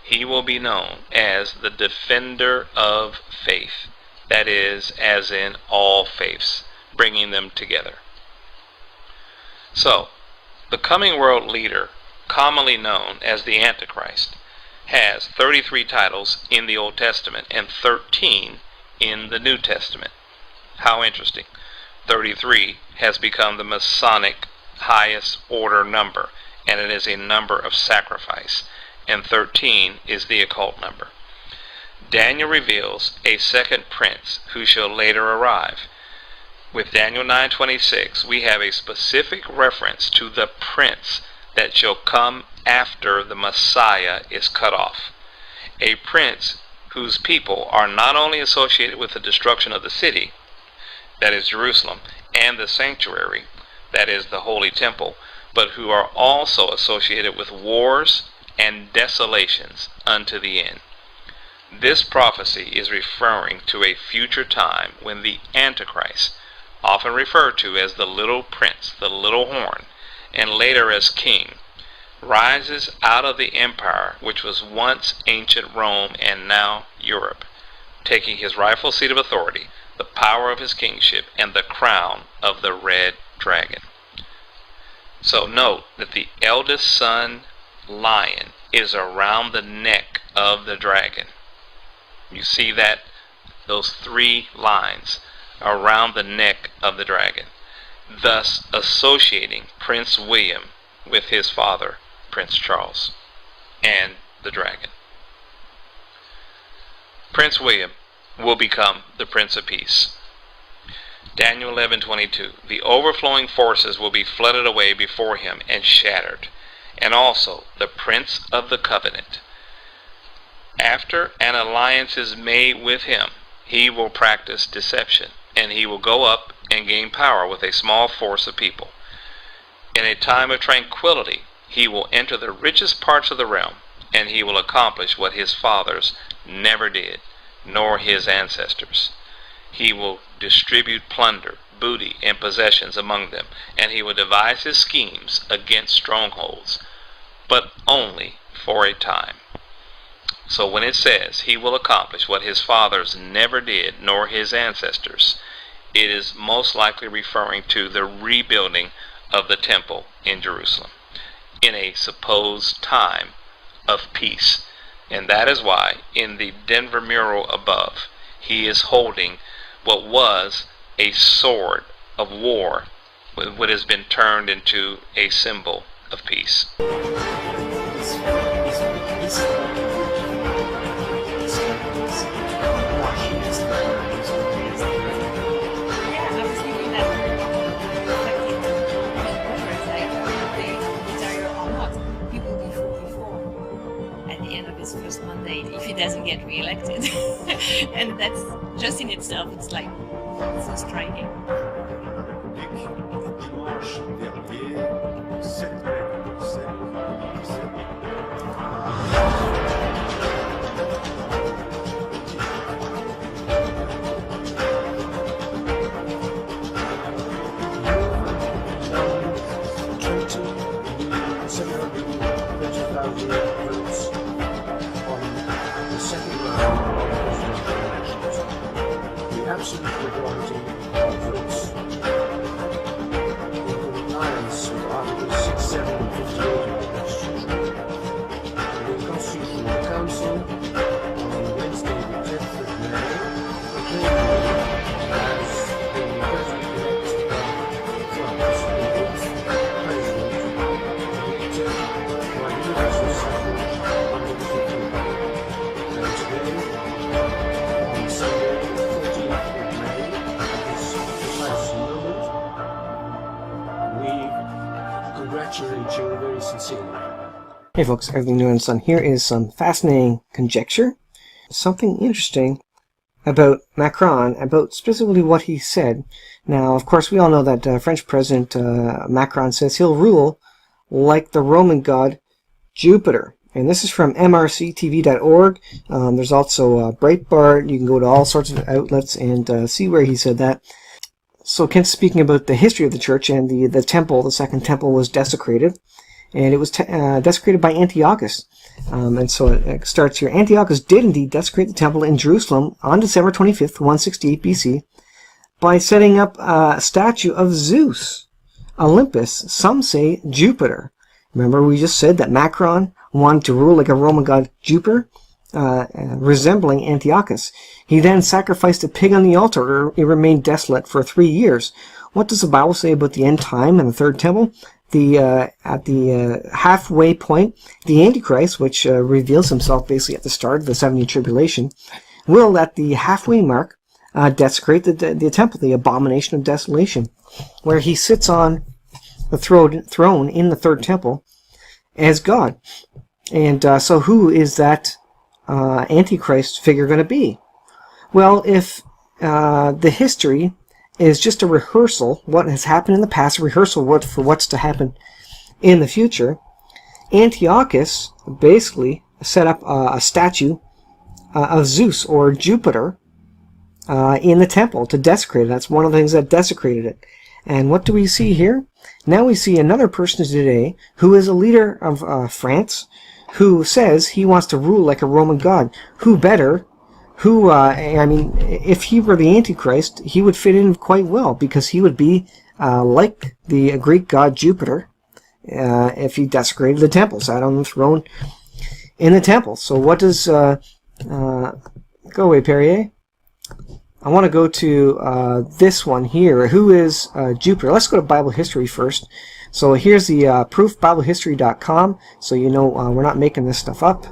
he will be known as the defender of faith, that is, as in all faiths, bringing them together. So, the coming world leader, commonly known as the Antichrist, has 33 titles in the Old Testament and 13 in the New Testament. How interesting. 33 has become the Masonic highest order number, and it is a number of sacrifice, and 13 is the occult number. Daniel reveals a second prince who shall later arrive. With Daniel 9:26, we have a specific reference to the prince that shall come after the Messiah is cut off. A prince whose people are not only associated with the destruction of the city, that is Jerusalem, and the sanctuary, that is the Holy Temple, but who are also associated with wars and desolations unto the end. This prophecy is referring to a future time when the Antichrist, often referred to as the little prince, the little horn, and later as king, rises out of the empire which was once ancient Rome and now Europe, taking his rightful seat of authority, the power of his kingship, and the crown of the red dragon. So note that the eldest son, lion, is around the neck of the dragon. You see that? Those 3 lines around the neck of the dragon, thus associating Prince William with his father, Prince Charles, and the dragon. Prince William will become the Prince of Peace. Daniel 11:22, the overflowing forces will be flooded away before him and shattered, and also the Prince of the Covenant. After an alliance is made with him, he will practice deception, and he will go up and gain power with a small force of people. In a time of tranquility, he will enter the richest parts of the realm, and he will accomplish what his fathers never did, nor his ancestors. He will distribute plunder, booty, and possessions among them, and he will devise his schemes against strongholds, but only for a time. So when it says he will accomplish what his fathers never did, nor his ancestors, it is most likely referring to the rebuilding of the temple in Jerusalem in a supposed time of peace. And that is why in the Denver mural above, he is holding what was a sword of war, what has been turned into a symbol of peace. First mandate if he doesn't get re-elected. And that's just in itself, it's like so striking. Dimanche dernier, 7 mai absolutely granting votes. The lines of Articles 6, 7, and 58 of the Constitution. The Constitutional Council on Wednesday, the 10th of May, proclaimed as the President-elect of France, the 8th President, elected by universal suffrage under the 15th Republic. And today, on Sunday, the 14th of May, at this precise moment, we congratulate you very sincerely. Hey folks, everything new and sun. Here is some fascinating conjecture. Something interesting about Macron, about specifically what he said. Now, of course, we all know that French President Macron says he'll rule like the Roman god Jupiter. And this is from mrctv.org. There's also Breitbart. You can go to all sorts of outlets and see where he said that. So Kent's speaking about the history of the church, and the temple, the second temple, was desecrated. And it was desecrated by Antiochus. And so it starts here. Antiochus did indeed desecrate the temple in Jerusalem on December 25th, 168 BC, by setting up a statue of Zeus, Olympus, some say Jupiter. Remember, we just said that Macron wanted to rule like a Roman god Jupiter, resembling Antiochus. He then sacrificed a pig on the altar. It remained desolate for 3 years. What does the Bible say about the end time and the third temple? At the halfway point, the Antichrist, which reveals himself basically at the start of the 70 tribulation, will at the halfway mark desecrate the temple, the abomination of desolation, where he sits on the throne in the third temple as God. And so who is that Antichrist figure going to be? Well, if the history is just a rehearsal, what has happened in the past, a rehearsal for what's to happen in the future, Antiochus basically set up a statue of Zeus or Jupiter in the temple to desecrate it. That's one of the things that desecrated it. And what do we see here? Now we see another person today who is a leader of France, who says he wants to rule like a Roman god. Who better? I mean, if he were the Antichrist, he would fit in quite well, because he would be like the Greek god Jupiter if he desecrated the temple, sat on the throne in the temple. So what does... go away, Perrier. I want to go to this one here. Who is Jupiter? Let's go to Bible history first. So here's the proof, BibleHistory.com, so you know we're not making this stuff up.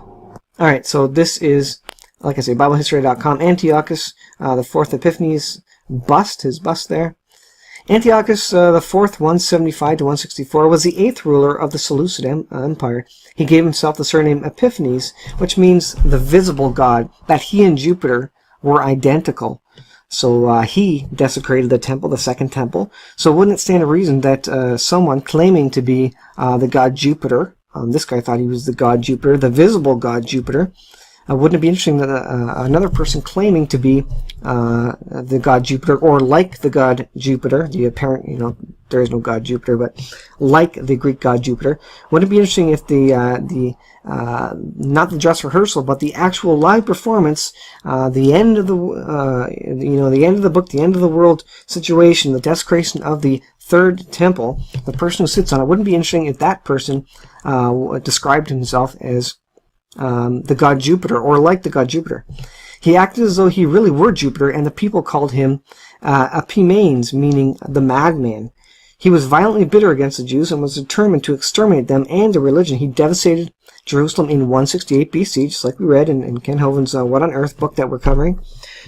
Alright, so this is... like I say, BibleHistory.com, Antiochus the Fourth Epiphanes bust, his bust there. Antiochus the Fourth, 175 to 164, was the 8th ruler of the Seleucid Empire. He gave himself the surname Epiphanes, which means the visible god, that he and Jupiter were identical. So he desecrated the temple, the second temple. So wouldn't it stand to reason that someone claiming to be the god Jupiter, this guy thought he was the god Jupiter, the visible god Jupiter, wouldn't it be interesting that another person claiming to be the god Jupiter, or like the god Jupiter, the apparent, there is no god Jupiter, but like the Greek god Jupiter, wouldn't it be interesting if not the dress rehearsal, but the actual live performance, the end of the end of the book, the end of the world situation, the desecration of the third temple, the person who sits on it, wouldn't it be interesting if that person described himself as the god Jupiter, or like the god Jupiter. He acted as though he really were Jupiter, and the people called him Epimanes, meaning the madman. He was violently bitter against the Jews and was determined to exterminate them and their religion. He devastated Jerusalem in 168 BC, just like we read in Ken Hoven's What on Earth book that we're covering.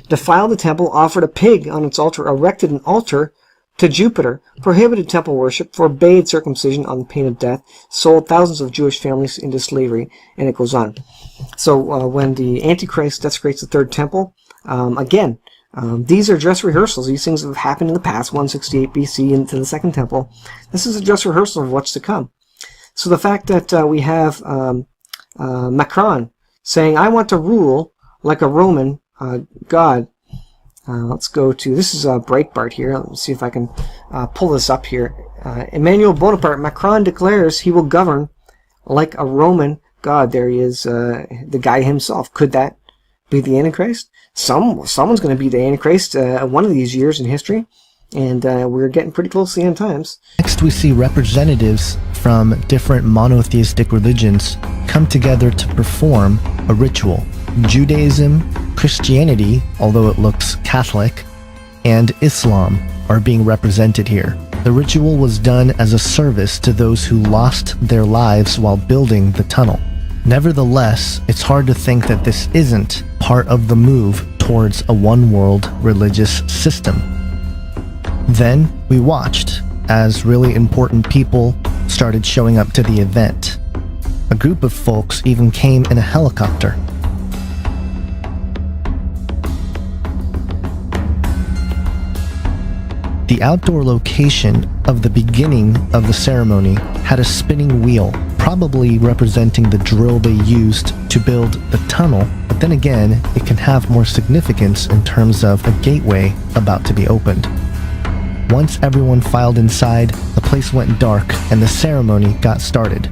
Defiled the temple, offered a pig on its altar, erected an altar to Jupiter, prohibited temple worship, forbade circumcision on the pain of death, sold thousands of Jewish families into slavery, and it goes on. So when the Antichrist desecrates the third temple, again, these are dress rehearsals. These things have happened in the past, 168 BC into the second temple. This is a dress rehearsal of what's to come. So the fact that we have Macron saying, I want to rule like a Roman god. Let's go to, this is Breitbart here. Let's see if I can pull this up here. Emmanuel Bonaparte, Macron declares he will govern like a Roman god. There he is, the guy himself. Could that be the Antichrist? someone's going to be the Antichrist one of these years in history, and we're getting pretty close to the end times. Next, we see representatives from different monotheistic religions come together to perform a ritual. Judaism, Christianity, although it looks Catholic, and Islam are being represented here. The ritual was done as a service to those who lost their lives while building the tunnel. Nevertheless, it's hard to think that this isn't part of the move towards a one-world religious system. Then we watched as really important people started showing up to the event. A group of folks even came in a helicopter. The outdoor location of the beginning of the ceremony had a spinning wheel, probably representing the drill they used to build the tunnel, but then again, it can have more significance in terms of a gateway about to be opened. Once everyone filed inside, the place went dark and the ceremony got started.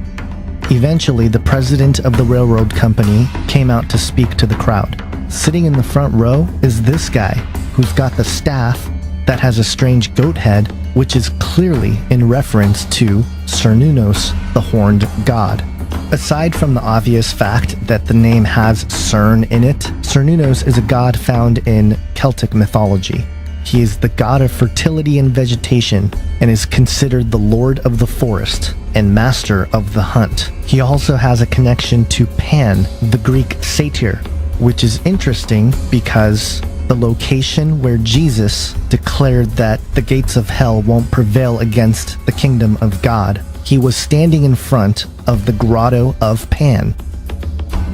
Eventually, the president of the railroad company came out to speak to the crowd. Sitting in the front row is this guy, who's got the staff that has a strange goat head, which is clearly in reference to Cernunnos, the horned god. Aside from the obvious fact that the name has Cern in it, Cernunnos is a god found in Celtic mythology. He is the god of fertility and vegetation, and is considered the lord of the forest and master of the hunt. He also has a connection to Pan, the Greek satyr, which is interesting because the location where Jesus declared that the gates of hell won't prevail against the kingdom of God, he was standing in front of the grotto of Pan.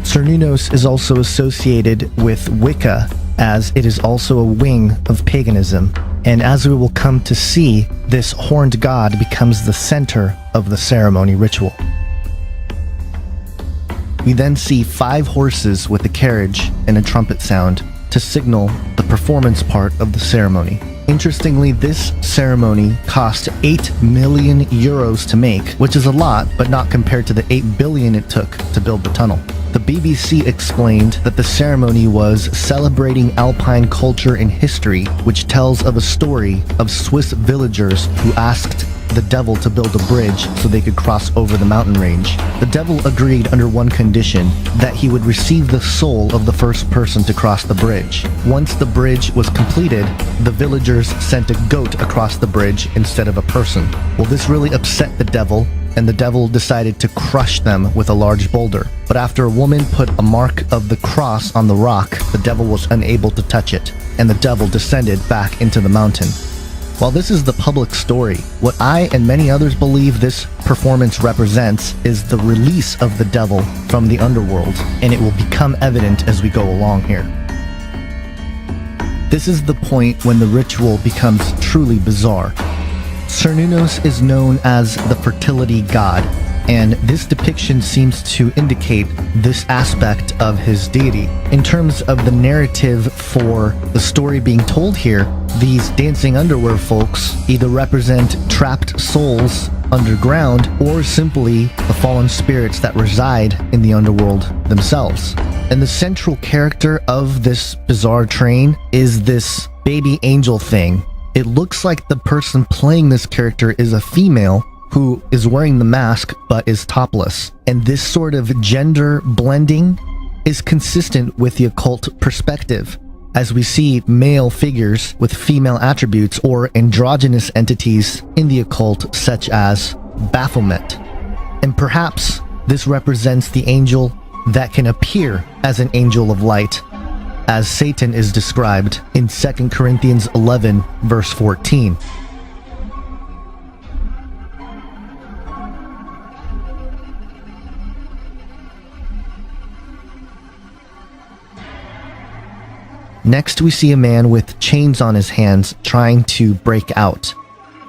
Cernunnos is also associated with Wicca, as it is also a wing of paganism, and as we will come to see, this horned god becomes the center of the ceremony ritual. We then see 5 horses with a carriage and a trumpet sound to signal the performance part of the ceremony. Interestingly, this ceremony cost 8 million euros to make, which is a lot, but not compared to the 8 billion it took to build the tunnel. The BBC explained that the ceremony was celebrating Alpine culture and history, which tells of a story of Swiss villagers who asked the devil to build a bridge so they could cross over the mountain range. The devil agreed under one condition, that he would receive the soul of the first person to cross the bridge. Once the bridge was completed, the villagers sent a goat across the bridge instead of a person. Well, this really upset the devil, and the devil decided to crush them with a large boulder. But after a woman put a mark of the cross on the rock, the devil was unable to touch it, and the devil descended back into the mountain. While this is the public story, what I and many others believe this performance represents is the release of the devil from the underworld, and it will become evident as we go along here. This is the point when the ritual becomes truly bizarre. Cernunnos is known as the fertility god, and this depiction seems to indicate this aspect of his deity. In terms of the narrative for the story being told here, these dancing underwear folks either represent trapped souls underground or simply the fallen spirits that reside in the underworld themselves. And the central character of this bizarre train is this baby angel thing. It looks like the person playing this character is a female who is wearing the mask but is topless. And this sort of gender blending is consistent with the occult perspective, as we see male figures with female attributes or androgynous entities in the occult, such as Baphomet. And perhaps this represents the angel that can appear as an angel of light, as Satan is described in 2 Corinthians 11, verse 14. Next, we see a man with chains on his hands trying to break out.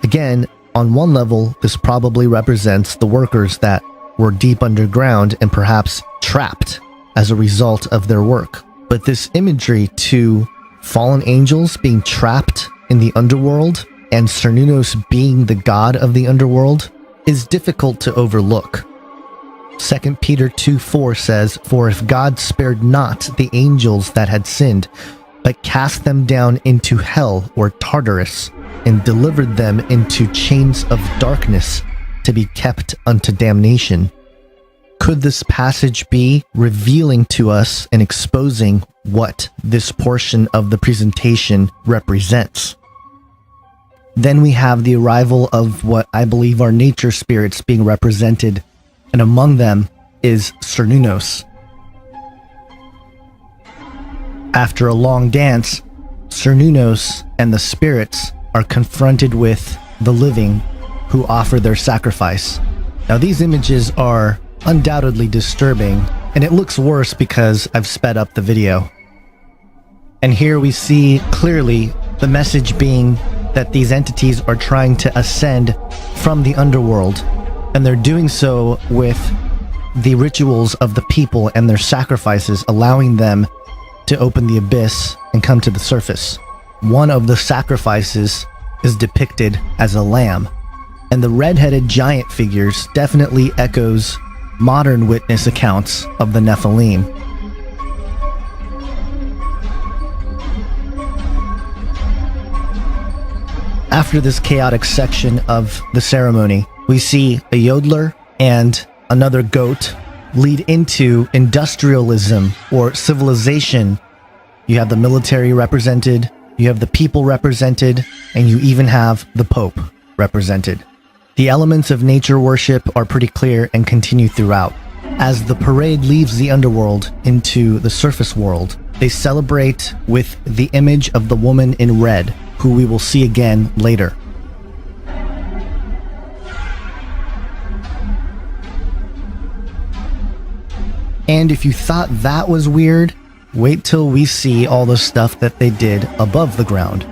Again, on one level, this probably represents the workers that were deep underground and perhaps trapped as a result of their work. But this imagery to fallen angels being trapped in the underworld and Cernunnos being the god of the underworld is difficult to overlook. 2 Peter 2:4 says, "For if God spared not the angels that had sinned, but cast them down into hell or Tartarus, and delivered them into chains of darkness to be kept unto damnation. Could this passage be revealing to us and exposing what this portion of the presentation represents? Then we have the arrival of what I believe are nature spirits being represented, and among them is Cernunnos. After a long dance, Cernunnos and the spirits are confronted with the living who offer their sacrifice. Now these images are undoubtedly disturbing, and it looks worse because I've sped up the video. And here we see clearly the message being that these entities are trying to ascend from the underworld, and they're doing so with the rituals of the people and their sacrifices, allowing them to open the abyss and come to the surface. One of the sacrifices is depicted as a lamb, and the red-headed giant figures definitely echoes modern witness accounts of the Nephilim. After this chaotic section of the ceremony, we see a yodeler and another goat lead into industrialism or civilization. You have the military represented, you have the people represented, and you even have the Pope represented. The elements of nature worship are pretty clear and continue throughout. As the parade leaves the underworld into the surface world, they celebrate with the image of the woman in red, who we will see again later. And if you thought that was weird, wait till we see all the stuff that they did above the ground.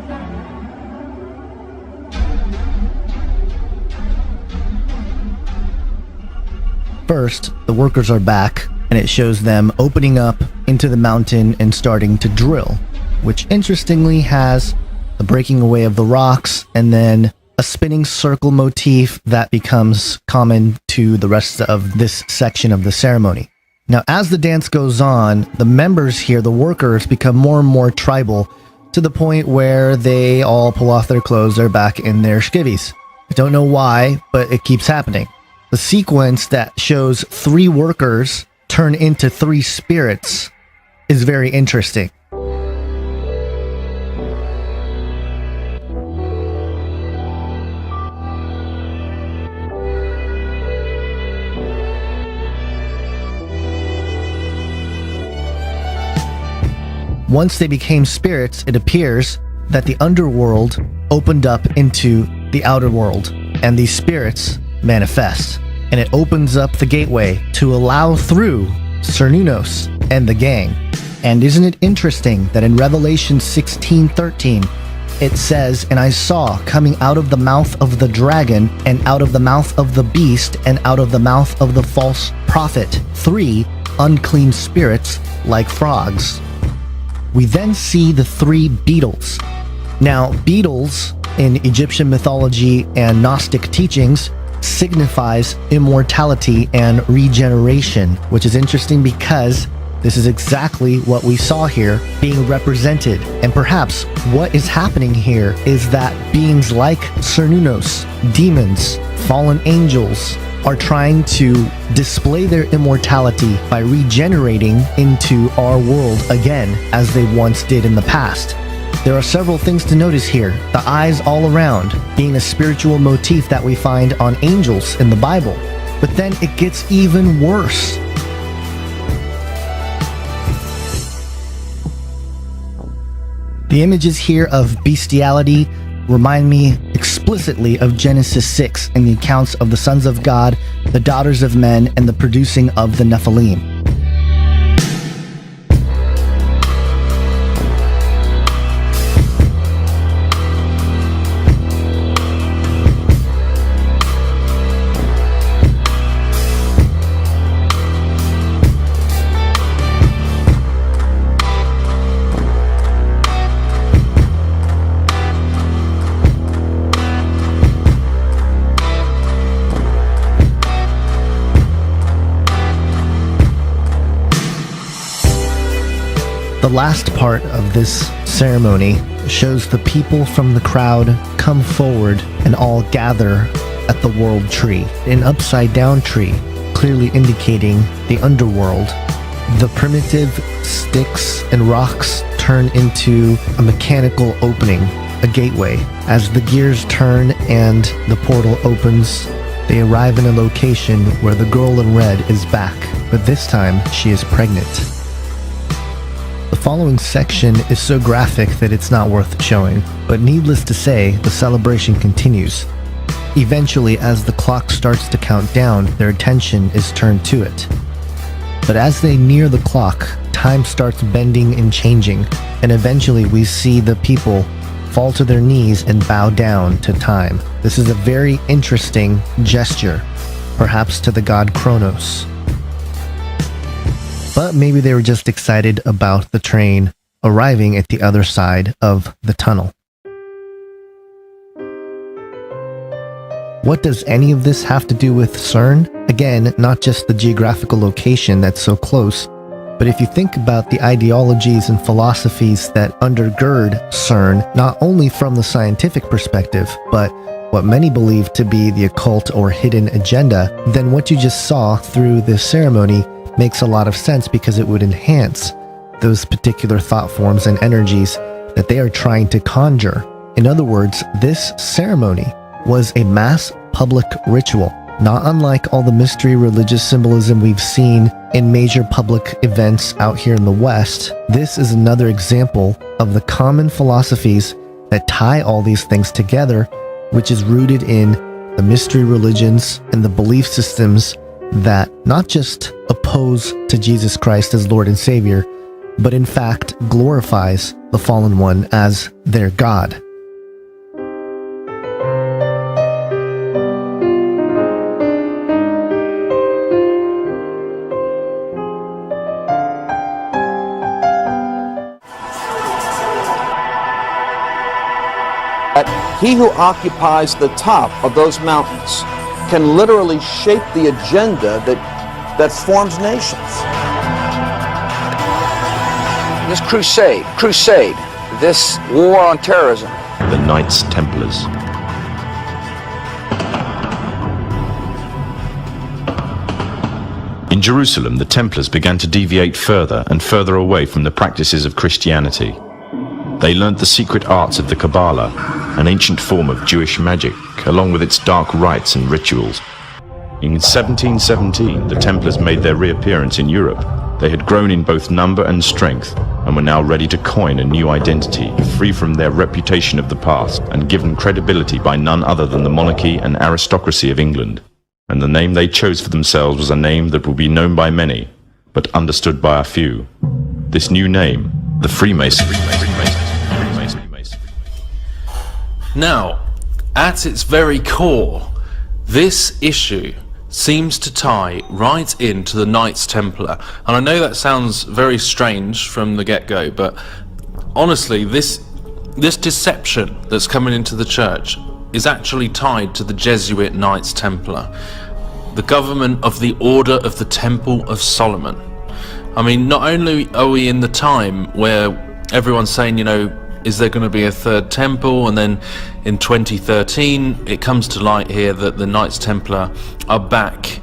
First, the workers are back, and it shows them opening up into the mountain and starting to drill, which interestingly has the breaking away of the rocks and then a spinning circle motif that becomes common to the rest of this section of the ceremony. Now, as the dance goes on, the members here, the workers, become more and more tribal to the point where they all pull off their clothes, they're back in their skivvies. I don't know why, but it keeps happening. The sequence that shows 3 workers turn into 3 spirits is very interesting. Once they became spirits, it appears that the underworld opened up into the outer world, and these spirits manifest. And it opens up the gateway to allow through Cernunnos and the gang. And isn't it interesting that in Revelation 16:13, it says, "And I saw coming out of the mouth of the dragon, and out of the mouth of the beast, and out of the mouth of the false prophet, 3 unclean spirits like frogs." We then see the 3 beetles. Now, beetles in Egyptian mythology and Gnostic teachings signifies immortality and regeneration, which is interesting because this is exactly what we saw here being represented. And perhaps what is happening here is that beings like Cernunnos, demons, fallen angels, are trying to display their immortality by regenerating into our world again, as they once did in the past. There are several things to notice here. The eyes all around being a spiritual motif that we find on angels in the Bible. But then it gets even worse. The images here of bestiality remind me explicitly of Genesis 6 and the accounts of the sons of God, the daughters of men, and the producing of the Nephilim. The last part of this ceremony shows the people from the crowd come forward and all gather at the world tree, an upside-down tree, clearly indicating the underworld. The primitive sticks and rocks turn into a mechanical opening, a gateway. As the gears turn and the portal opens, they arrive in a location where the girl in red is back, but this time she is pregnant. The following section is so graphic that it's not worth showing, but needless to say, the celebration continues. Eventually, as the clock starts to count down, their attention is turned to it. But as they near the clock, time starts bending and changing, and eventually we see the people fall to their knees and bow down to time. This is a very interesting gesture, perhaps to the god Kronos. But maybe they were just excited about the train arriving at the other side of the tunnel. What does any of this have to do with CERN? Again, not just the geographical location that's so close, but if you think about the ideologies and philosophies that undergird CERN, not only from the scientific perspective, but what many believe to be the occult or hidden agenda, then what you just saw through this ceremony makes a lot of sense, because it would enhance those particular thought forms and energies that they are trying to conjure. In other words, this ceremony was a mass public ritual, not unlike all the mystery religious symbolism we've seen in major public events out here in the West. This is another example of the common philosophies that tie all these things together, which is rooted in the mystery religions and the belief systems that not just oppose to Jesus Christ as Lord and Savior, but in fact glorifies the fallen one as their God. He who occupies the top of those mountains can literally shape the agenda that forms nations. This crusade, this war on terrorism. The Knights Templars. In Jerusalem, the Templars began to deviate further and further away from the practices of Christianity. They learnt the secret arts of the Kabbalah, an ancient form of Jewish magic, along with its dark rites and rituals. In 1717, the Templars made their reappearance in Europe. They had grown in both number and strength, and were now ready to coin a new identity, free from their reputation of the past, and given credibility by none other than the monarchy and aristocracy of England. And the name they chose for themselves was a name that would be known by many, but understood by a few. This new name, the Freemasons. Now, at its very core, this issue seems to tie right into the Knights Templar. And I know that sounds very strange from the get-go, but honestly, this deception that's coming into the church is actually tied to the Jesuit Knights Templar, the government of the Order of the Temple of Solomon. I mean, not only are we in the time where everyone's saying, you know, is there going to be a third temple? And then in 2013, it comes to light here that the Knights Templar are back,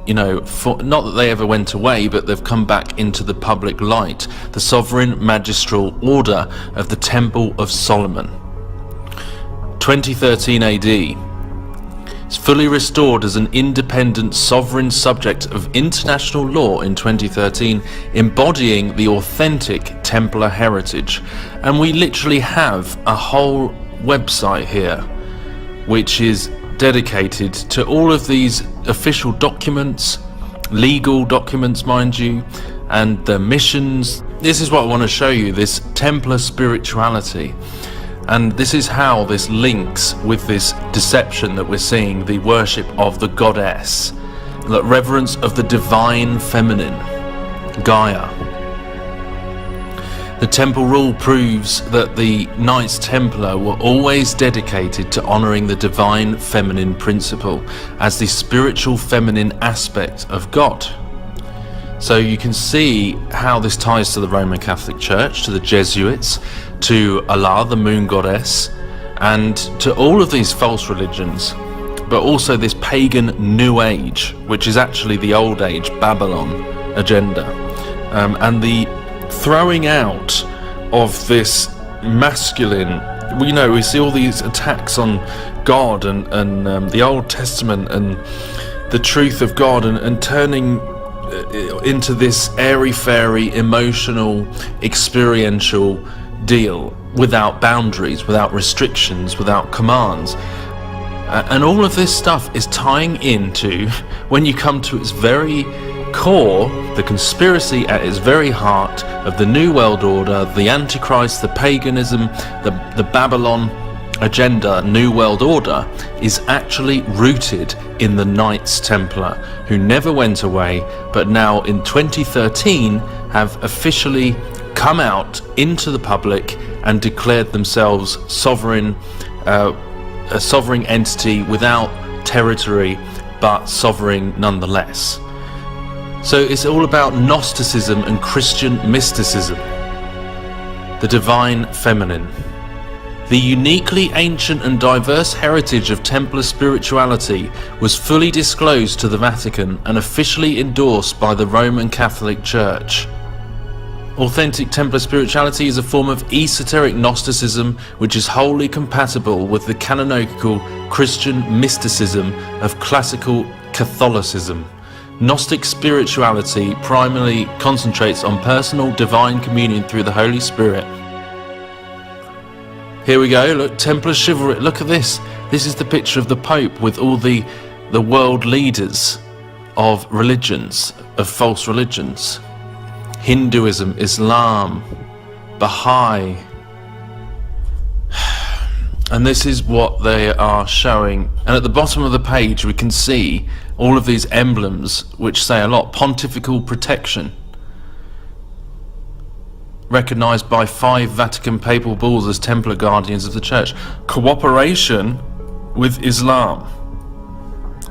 you know, not that they ever went away, but they've come back into the public light. The Sovereign Magistral Order of the Temple of Solomon. 2013 AD. It's fully restored as an independent sovereign subject of international law in 2013, embodying the authentic Templar heritage. And we literally have a whole website here which is dedicated to all of these official documents, legal documents mind you, and the missions. This is what I want to show you, this Templar spirituality. And this is how this links with this deception that we're seeing, the worship of the goddess, the reverence of the divine feminine, Gaia. The temple rule proves that the Knights Templar were always dedicated to honouring the divine feminine principle as the spiritual feminine aspect of God. So you can see how this ties to the Roman Catholic Church, to the Jesuits, to Allah, the moon goddess, and to all of these false religions, but also this pagan New Age, which is actually the Old Age Babylon agenda, and the throwing out of this masculine. We see all these attacks on God and the Old Testament and the truth of God, and turning into this airy-fairy, emotional, experiential deal without boundaries, without restrictions, without commands. And all of this stuff is tying into, when you come to its very core, the conspiracy at its very heart of the New World Order, the Antichrist, the paganism, the Babylon agenda, New World Order, is actually rooted in the Knights Templar, who never went away, but now in 2013 have officially come out into the public and declared themselves sovereign, a sovereign entity without territory, but sovereign nonetheless. So it's all about Gnosticism and Christian mysticism, the divine feminine. The uniquely ancient and diverse heritage of Templar spirituality was fully disclosed to the Vatican and officially endorsed by the Roman Catholic Church. Authentic Templar spirituality is a form of esoteric Gnosticism which is wholly compatible with the canonical Christian mysticism of classical Catholicism. Gnostic spirituality primarily concentrates on personal divine communion through the Holy Spirit. Here we go, look, Templar chivalry, look at this. This is the picture of the Pope with all the world leaders of religions, of false religions. Hinduism, Islam, Baha'i. And this is what they are showing. And at the bottom of the page we can see all of these emblems which say a lot. Pontifical protection, recognized by 5 Vatican papal bulls as Templar guardians of the Church. Cooperation with Islam.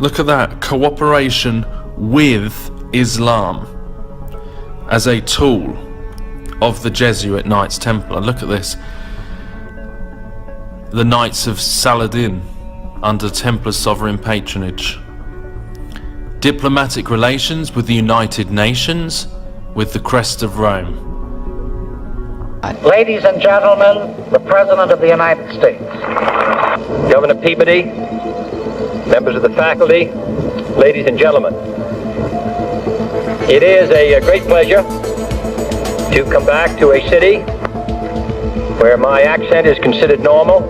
Look at that, cooperation with Islam as a tool of the Jesuit Knights Templar. Look at this. The Knights of Saladin under Templar sovereign patronage. Diplomatic relations with the United Nations with the crest of Rome. Ladies and gentlemen, the President of the United States. Governor Peabody, members of the faculty, ladies and gentlemen. It is a great pleasure to come back to a city where my accent is considered normal.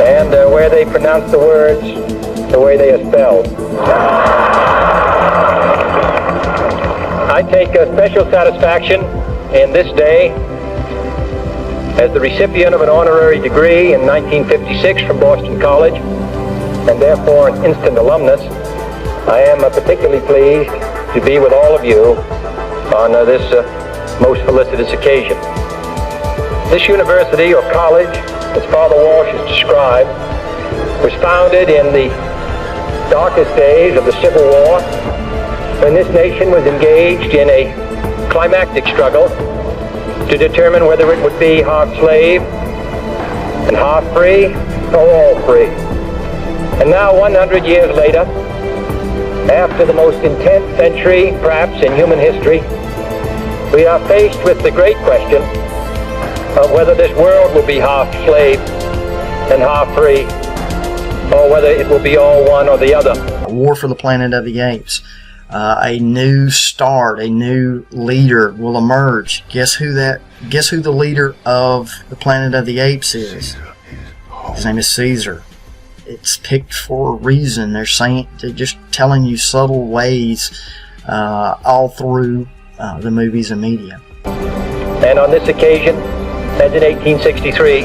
And where they pronounce the words the way they are spelled. I take a special satisfaction in this day as the recipient of an honorary degree in 1956 from Boston College, and therefore an instant alumnus. I am particularly pleased to be with all of you on this most felicitous occasion. This university or college, as Father Walsh has described, was founded in the darkest days of the Civil War, when this nation was engaged in a climactic struggle to determine whether it would be half slave and half free or all free. And now 100 years later, after the most intense century perhaps in human history, we are faced with the great question of whether this world will be half slave and half free, or whether it will be all one or the other. War for the Planet of the Apes. A new start, a new leader will emerge. Guess who the leader of the Planet of the Apes is? His name is Caesar. It's picked for a reason. They're just telling you subtle ways all through the movies and media. And on this occasion, as in 1863,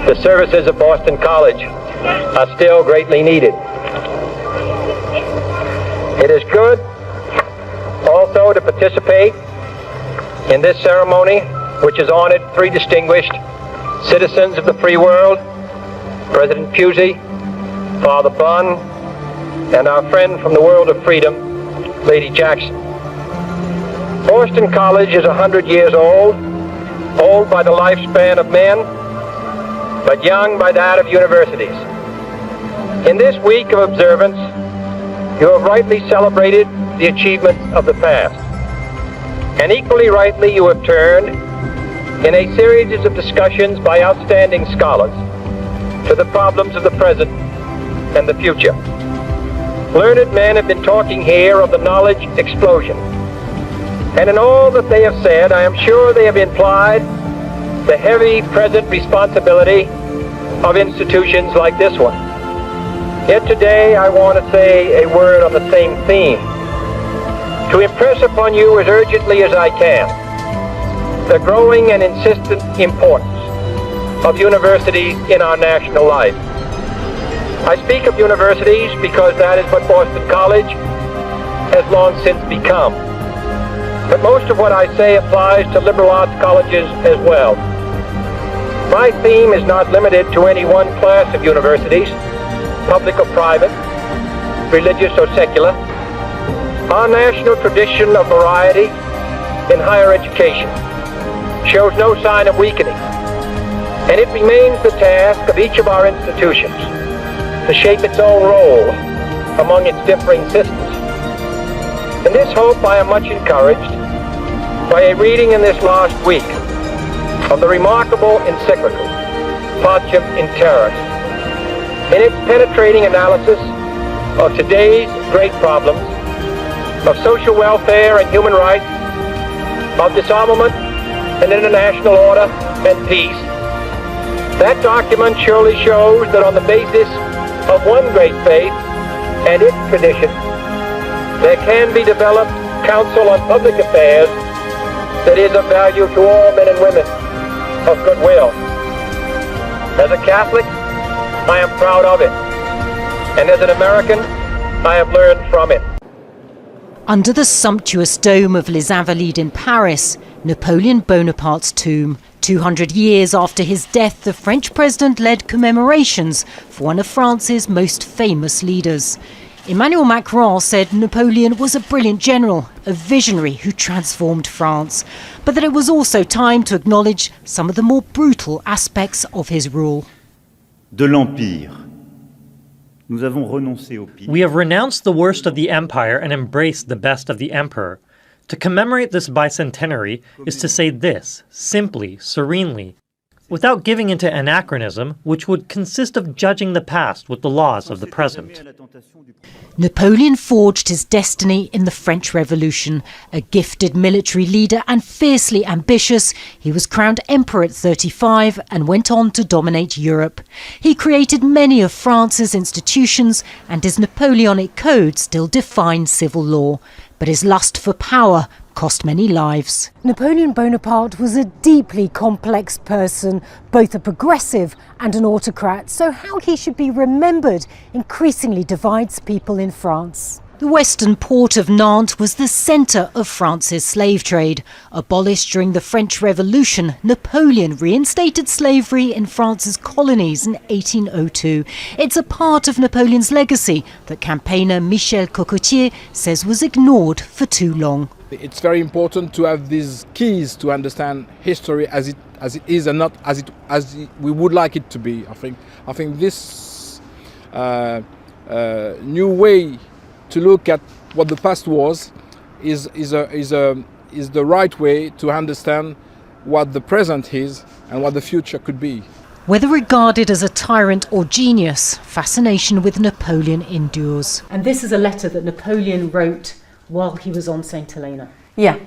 the services of Boston College are still greatly needed. It is good also to participate in this ceremony, which has honored 3 distinguished citizens of the free world, President Pusey, Father Bunn, and our friend from the world of freedom, Lady Jackson. Boston College is 100 years old by the lifespan of men, but young by that of universities. In this week of observance, you have rightly celebrated the achievements of the past. And equally rightly you have turned, in a series of discussions by outstanding scholars, to the problems of the present and the future. Learned men have been talking here of the knowledge explosion. And in all that they have said, I am sure they have implied the heavy present responsibility of institutions like this one. Yet today I want to say a word on the same theme, to impress upon you as urgently as I can the growing and insistent importance of universities in our national life. I speak of universities because that is what Boston College has long since become. But most of what I say applies to liberal arts colleges as well. My theme is not limited to any one class of universities, public or private, religious or secular. Our national tradition of variety in higher education shows no sign of weakening, and it remains the task of each of our institutions to shape its own role among its differing systems. In this hope, I am much encouraged by a reading in this last week of the remarkable encyclical Pacem in Terris. In its penetrating analysis of today's great problems, of social welfare and human rights, of disarmament and international order and peace, that document surely shows that on the basis of one great faith and its tradition, there can be developed counsel on public affairs that is of value to all men and women of goodwill. As a Catholic, I am proud of it, and as an American, I have learned from it. Under the sumptuous dome of Les Invalides in Paris, Napoleon Bonaparte's tomb. 200 years after his death, the French president led commemorations for one of France's most famous leaders. Emmanuel Macron said Napoleon was a brilliant general, a visionary who transformed France, but that it was also time to acknowledge some of the more brutal aspects of his rule. De l'Empire. Nous avons renoncé au pire. We have renounced the worst of the empire and embraced the best of the emperor. To commemorate this bicentenary is to say this, simply, serenely, without giving into anachronism, which would consist of judging the past with the laws of the present. Napoleon forged his destiny in the French Revolution. A gifted military leader and fiercely ambitious, he was crowned emperor at 35 and went on to dominate Europe. He created many of France's institutions, and his Napoleonic code still defines civil law. But his lust for power cost many lives. Napoleon Bonaparte was a deeply complex person, both a progressive and an autocrat, so how he should be remembered increasingly divides people in France. The western port of Nantes was the centre of France's slave trade. Abolished during the French Revolution, Napoleon reinstated slavery in France's colonies in 1802. It's a part of Napoleon's legacy that campaigner Michel Cocotier says was ignored for too long. It's very important to have these keys to understand history as it is and not as we would like it to be. I think this new way to look at what the past was is the right way to understand what the present is and what the future could be. Whether regarded as a tyrant or genius, fascination with Napoleon endures. And this is a letter that Napoleon wrote while he was on St. Helena. Yeah.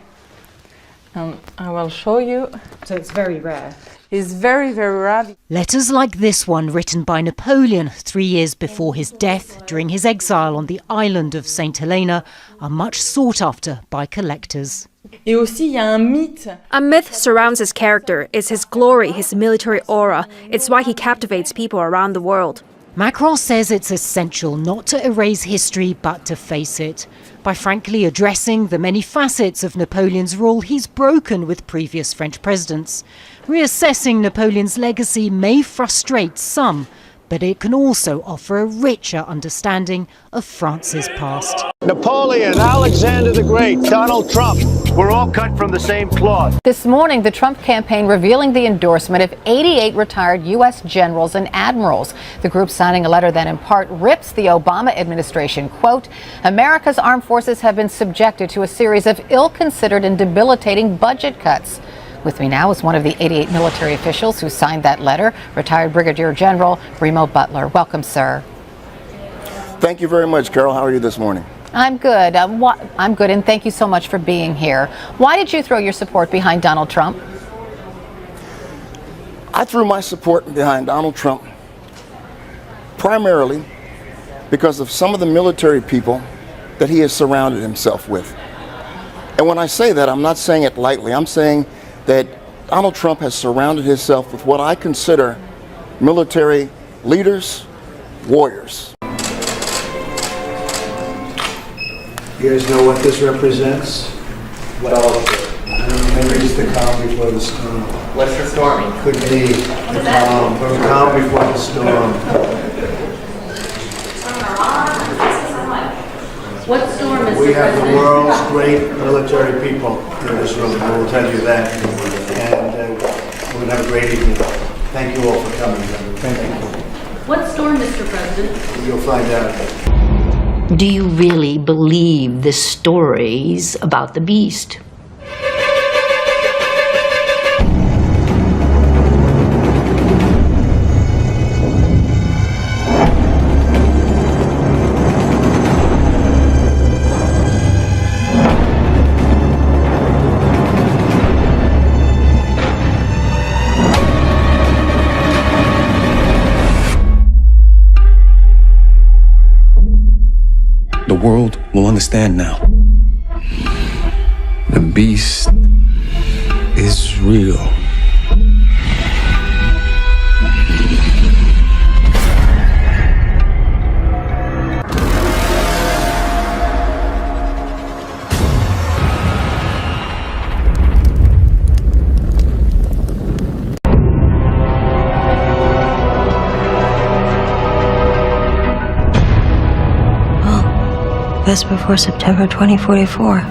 I will show you. So it's very rare. It's very, very rare. Letters like this one, written by Napoleon 3 years before his death during his exile on the island of St. Helena, are much sought after by collectors. A myth surrounds his character. It's his glory, his military aura. It's why he captivates people around the world. Macron says it's essential not to erase history but to face it. By frankly addressing the many facets of Napoleon's rule he's broken with previous French presidents. Reassessing Napoleon's legacy may frustrate some, but it can also offer a richer understanding of France's past. Napoleon, Alexander the Great, Donald Trump, we're all cut from the same cloth. This morning, the Trump campaign revealing the endorsement of 88 retired U.S. generals and admirals. The group signing a letter that in part rips the Obama administration. Quote, America's armed forces have been subjected to a series of ill-considered and debilitating budget cuts. With me now is one of the 88 military officials who signed that letter, retired Brigadier General Remo Butler. Welcome, sir. Thank you very much, Carol. How are you this morning? I'm good. I'm good, and thank you so much for being here. Why did you throw your support behind Donald Trump? I threw my support behind Donald Trump primarily because of some of the military people that he has surrounded himself with. And when I say that, I'm not saying it lightly. I'm saying that Donald Trump has surrounded himself with what I consider military leaders, warriors. You guys know what this represents? Well, maybe it's the calm before the storm. What's the storming? Could be the calm before the storm. What storm is We have the world's great military people in this room. I will tell you that. And we're going to have a great evening. Thank you all for coming. Thank you. What storm, Mr. President? You'll find out. Do you really believe the stories about the beast? The world will understand now. The beast is real. That's before September 2044.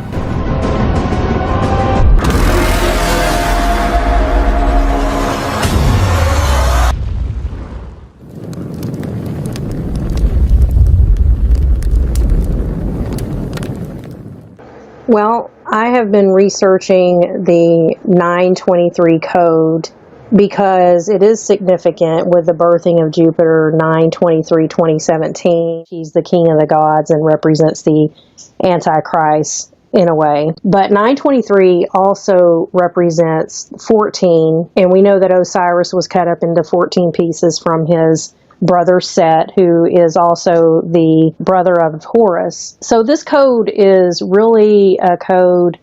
Well, I have been researching the 923 code because it is significant with the birthing of Jupiter 9/23/2017. He's the king of the gods and represents the Antichrist in a way. But 923 also represents 14, and we know that Osiris was cut up into 14 pieces from his brother Set, who is also the brother of Horus. So this code is really a code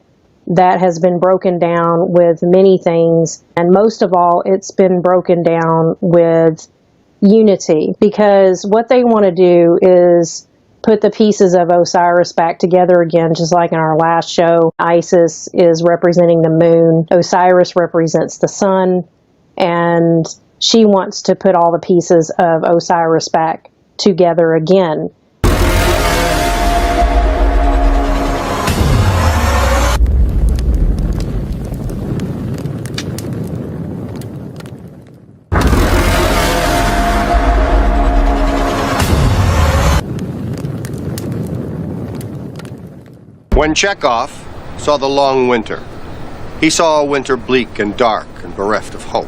that has been broken down with many things, and most of all, it's been broken down with unity, because what they want to do is put the pieces of Osiris back together again, just like in our last show. Isis is representing the moon, Osiris represents the sun, and she wants to put all the pieces of Osiris back together again. When Chekhov saw the long winter, he saw a winter bleak and dark and bereft of hope.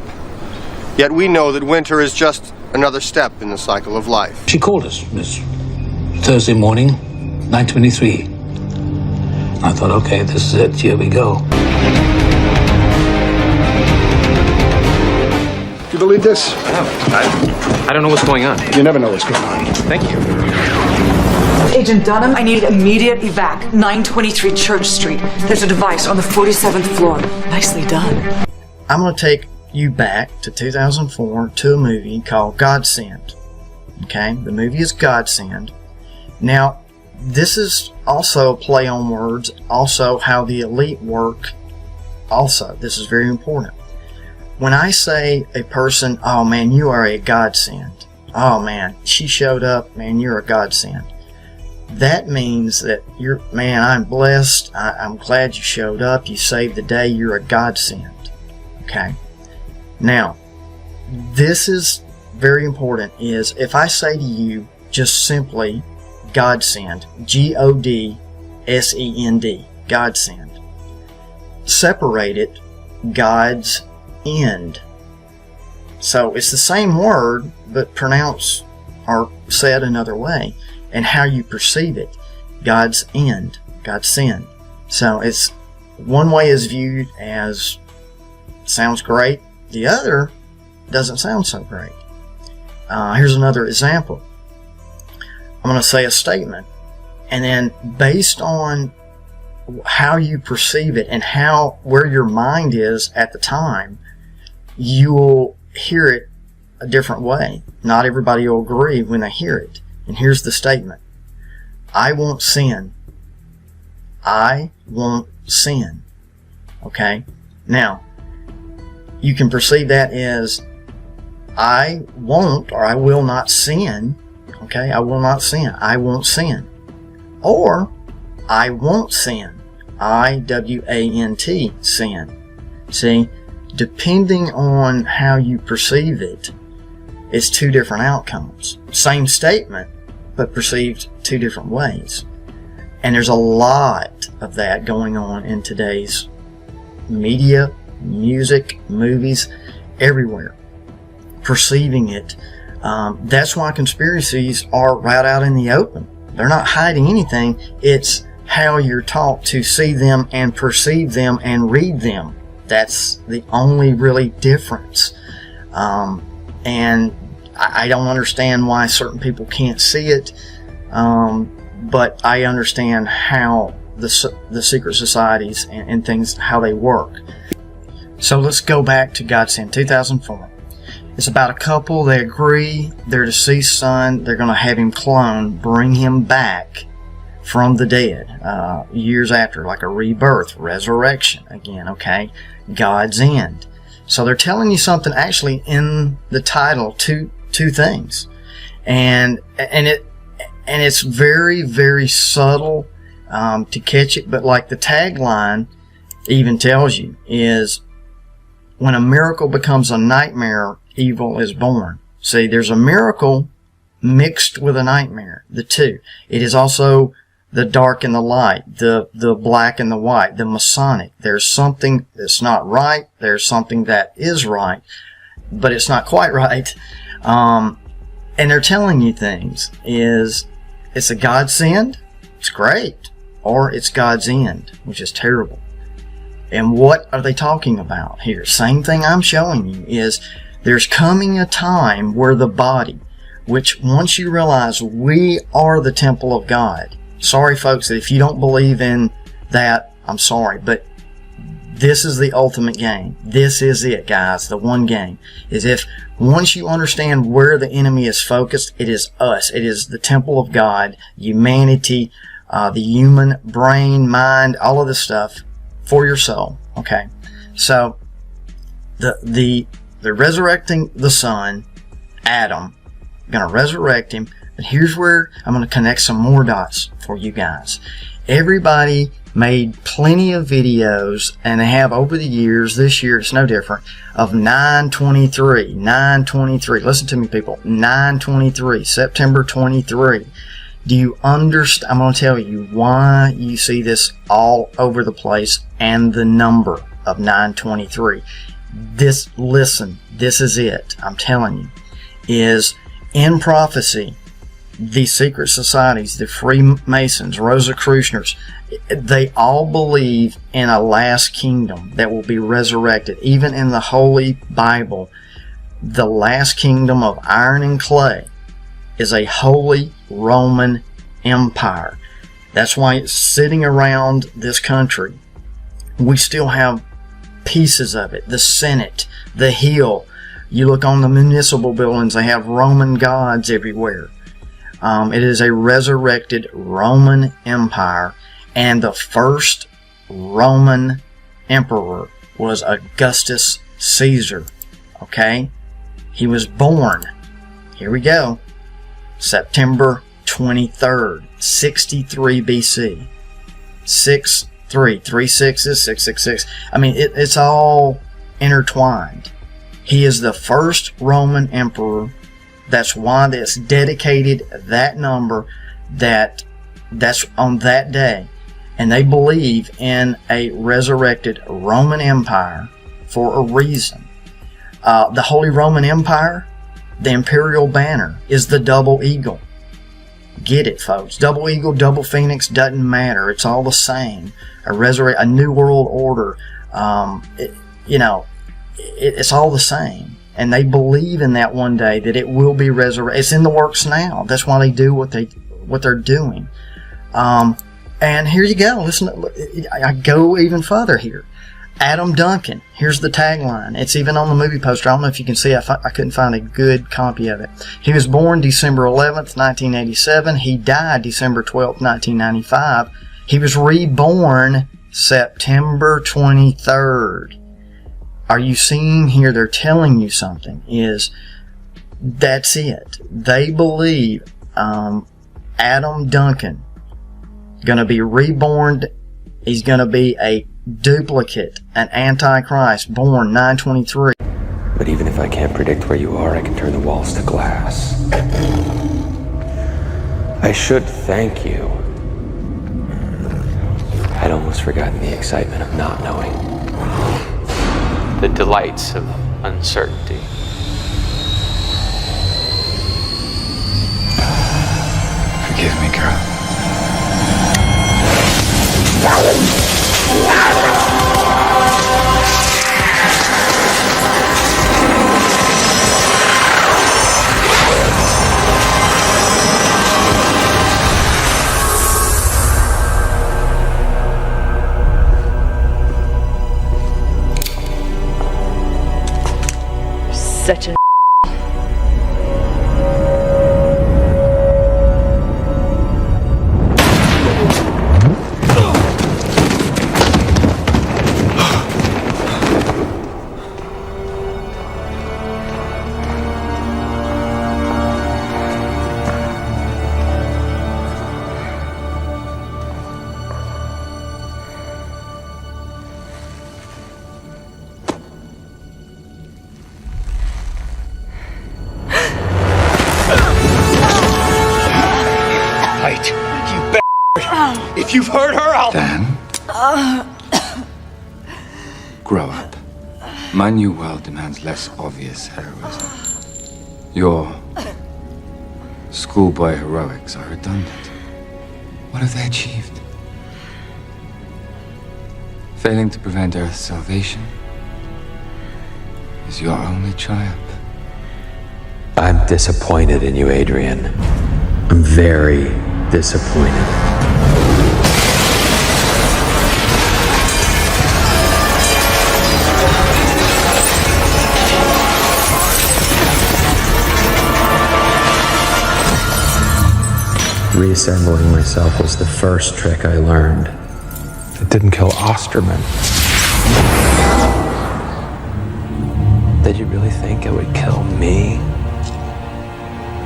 Yet we know that winter is just another step in the cycle of life. She called us, Miss Thursday morning, 9:23. I thought, okay, this is it, here we go. Do you believe this? I don't know what's going on. You never know what's going on. Thank you. Agent Dunham, I need immediate evac. 923 Church Street. There's a device on the 47th floor. Nicely done. I'm going to take you back to 2004 to a movie called God Sent. Okay, the movie is Godsend. Now, this is also a play on words, also how the elite work. Also, this is very important. When I say a person, oh man, you are a godsend. Oh man, she showed up, man, you're a godsend. That means that you're, man, I'm blessed. I'm glad you showed up. You saved the day. You're a godsend. Okay. Now, this is very important, is if I say to you just simply godsend, Godsend, godsend, separate it, God's end. So it's the same word, but pronounced or said another way, and how you perceive it. God's end, God's sin. So it's one way is viewed as sounds great, the other doesn't sound so great. Here's another example. I'm going to say a statement, and then based on how you perceive it and where your mind is at the time, you will hear it a different way. Not everybody will agree when they hear it. And here's the statement. I won't sin. I won't sin. Okay? Now, you can perceive that as I won't, or I will not sin. Okay? I will not sin. I won't sin. Or I won't sin. I-W-A-N-T, sin. See? Depending on how you perceive it, it's two different outcomes. Same statement, but perceived two different ways. And there's a lot of that going on in today's media, music, movies, everywhere. Perceiving it. That's why conspiracies are right out in the open. They're not hiding anything. It's how you're taught to see them and perceive them and read them. That's the only really difference. And I don't understand why certain people can't see it, but I understand how the secret societies and things, how they work. So let's go back to Godsend, 2004. It's about a couple. They agree their deceased son, they're going to have him cloned, bring him back from the dead years after, like a rebirth, resurrection again, okay? God's end. So they're telling you something actually in the title, two things. And it's very, very subtle to catch it, but like the tagline even tells you is, when a miracle becomes a nightmare, evil is born. See, there's a miracle mixed with a nightmare, the two. It is also the dark and the light, the black and the white, the Masonic. There's something that's not right. There's something that is right, but it's not quite right. And they're telling you things. It's a godsend, it's great, or it's God's end, which is terrible. And what are they talking about here? Same thing I'm showing you is there's coming a time where the body, which once you realize we are the temple of God. Sorry folks, that if you don't believe in that, I'm sorry, but this is the ultimate game. This is it, guys. The one game is if once you understand where the enemy is focused, it is us. It is the temple of God, humanity, the human brain, mind, all of this stuff for your soul. Okay, so they're resurrecting the son, Adam. Going to resurrect him. But here's where I'm going to connect some more dots for you guys. Everybody made plenty of videos, and they have over the years. This year it's no different, of 9/23. Listen to me, people. 9/23, September 23. Do you understand? I'm going to tell you why you see this all over the place and the number of 9/23. Listen, this is it. I'm telling you, is in prophecy, the secret societies, the Freemasons, Rosicrucians, they all believe in a last kingdom that will be resurrected. Even in the Holy Bible, the last kingdom of iron and clay is a Holy Roman Empire. That's why it's sitting around this country. We still have pieces of it. The Senate, the Hill, You look on the municipal buildings, they have Roman gods everywhere. It is a resurrected Roman Empire, and the first Roman emperor was Augustus Caesar. Okay? He was born, here we go, September 23rd, 63 BC. 3 sixes, 666. I mean, it's all intertwined. He is the first Roman emperor. That's why that's dedicated that number, that's on that day. And they believe in a resurrected Roman Empire for a reason. The Holy Roman Empire, the imperial banner is the double eagle. Get it, folks. Double eagle, double phoenix, doesn't matter. It's all the same. A new world order. It's all the same. And they believe in that one day that it will be resurrected. It's in the works now. That's why they do what they're doing. And here you go. Listen, I go even further here. Adam Duncan. Here's the tagline. It's even on the movie poster. I don't know if you can see. I couldn't find a good copy of it. He was born December 11th, 1987. He died December 12th, 1995. He was reborn September 23rd. Are you seeing here? They're telling you something. That's it. They believe Adam Duncan going to be reborn. He's going to be a duplicate, an antichrist, born 923. But even if I can't predict where you are, I can turn the walls to glass. I should thank you. I'd almost forgotten the excitement of not knowing. The delights of uncertainty. Forgive me, girl. Such a If you've heard her, I'll... Dan? Grow up. My new world demands less obvious heroism. Your schoolboy heroics are redundant. What have they achieved? Failing to prevent Earth's salvation is your only triumph. I'm disappointed in you, Adrian. I'm very disappointed. Reassembling myself was the first trick I learned. It didn't kill Osterman. Did you really think it would kill me?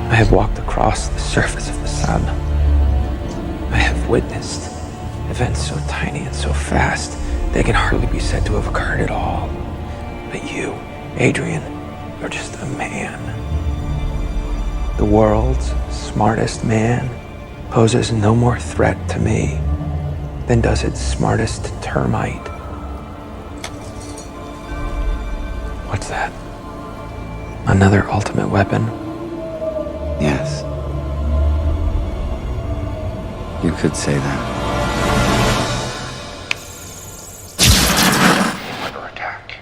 I have walked across the surface of the sun. I have witnessed events so tiny and so fast, they can hardly be said to have occurred at all. But you, Adrian, you're just a man. The world's smartest man poses no more threat to me than does its smartest termite. What's that? Another ultimate weapon? Yes. You could say that. Under attack.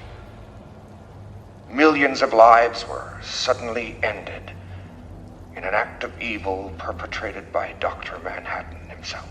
Millions of lives were suddenly ended in an act of evil perpetrated by Dr. Manhattan himself.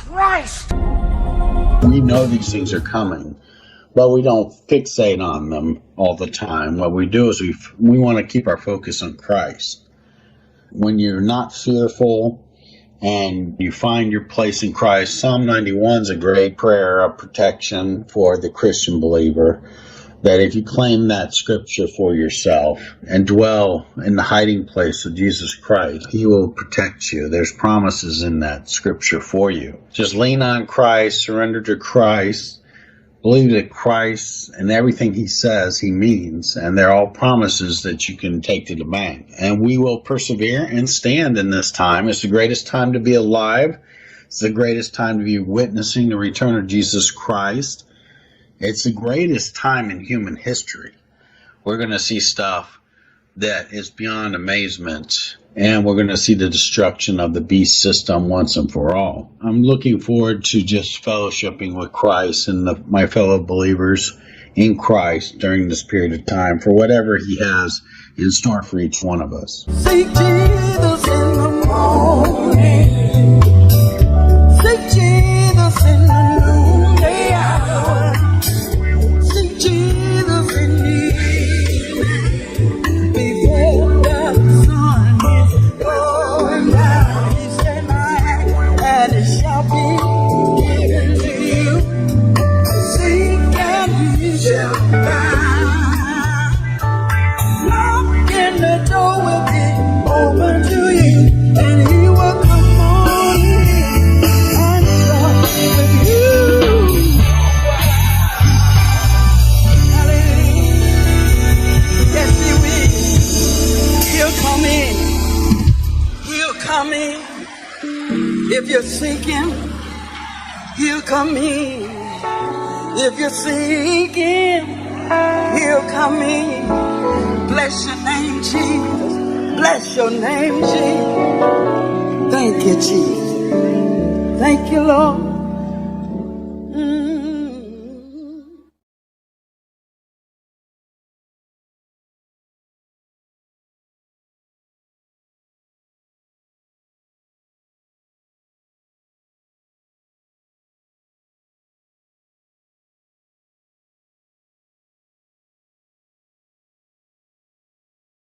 Christ! We know these things are coming, but we don't fixate on them all the time. What we do is we want to keep our focus on Christ. When you're not fearful and you find your place in Christ, Psalm 91 is a great prayer of protection for the Christian believer, that if you claim that scripture for yourself and dwell in the hiding place of Jesus Christ, he will protect you. There's promises in that scripture for you. Just lean on Christ, surrender to Christ, believe that Christ and everything he says he means, and they're all promises that you can take to the bank. And we will persevere and stand in this time. It's the greatest time to be alive. It's the greatest time to be witnessing the return of Jesus Christ. It's the greatest time in human history. We're going to see stuff that is beyond amazement, and we're going to see the destruction of the beast system once and for all. I'm looking forward to just fellowshipping with Christ and my fellow believers in Christ during this period of time for whatever he has in store for each one of us. Seek Jesus in the morning. Seek Jesus in the noonday hour. Seek Jesus in the evening before the sun is going down. He said, and it shall be given to you. Seek and you shall find. Knock and the door will be open to you, and he will come on in and talk with you. Hallelujah. Yes, he will. He'll come in. He'll come in. If you're seeking, he'll come in. If you're seeking, he'll come in. Bless your name, Jesus. Bless your name, Jesus. Thank you, Jesus. Thank you, Lord.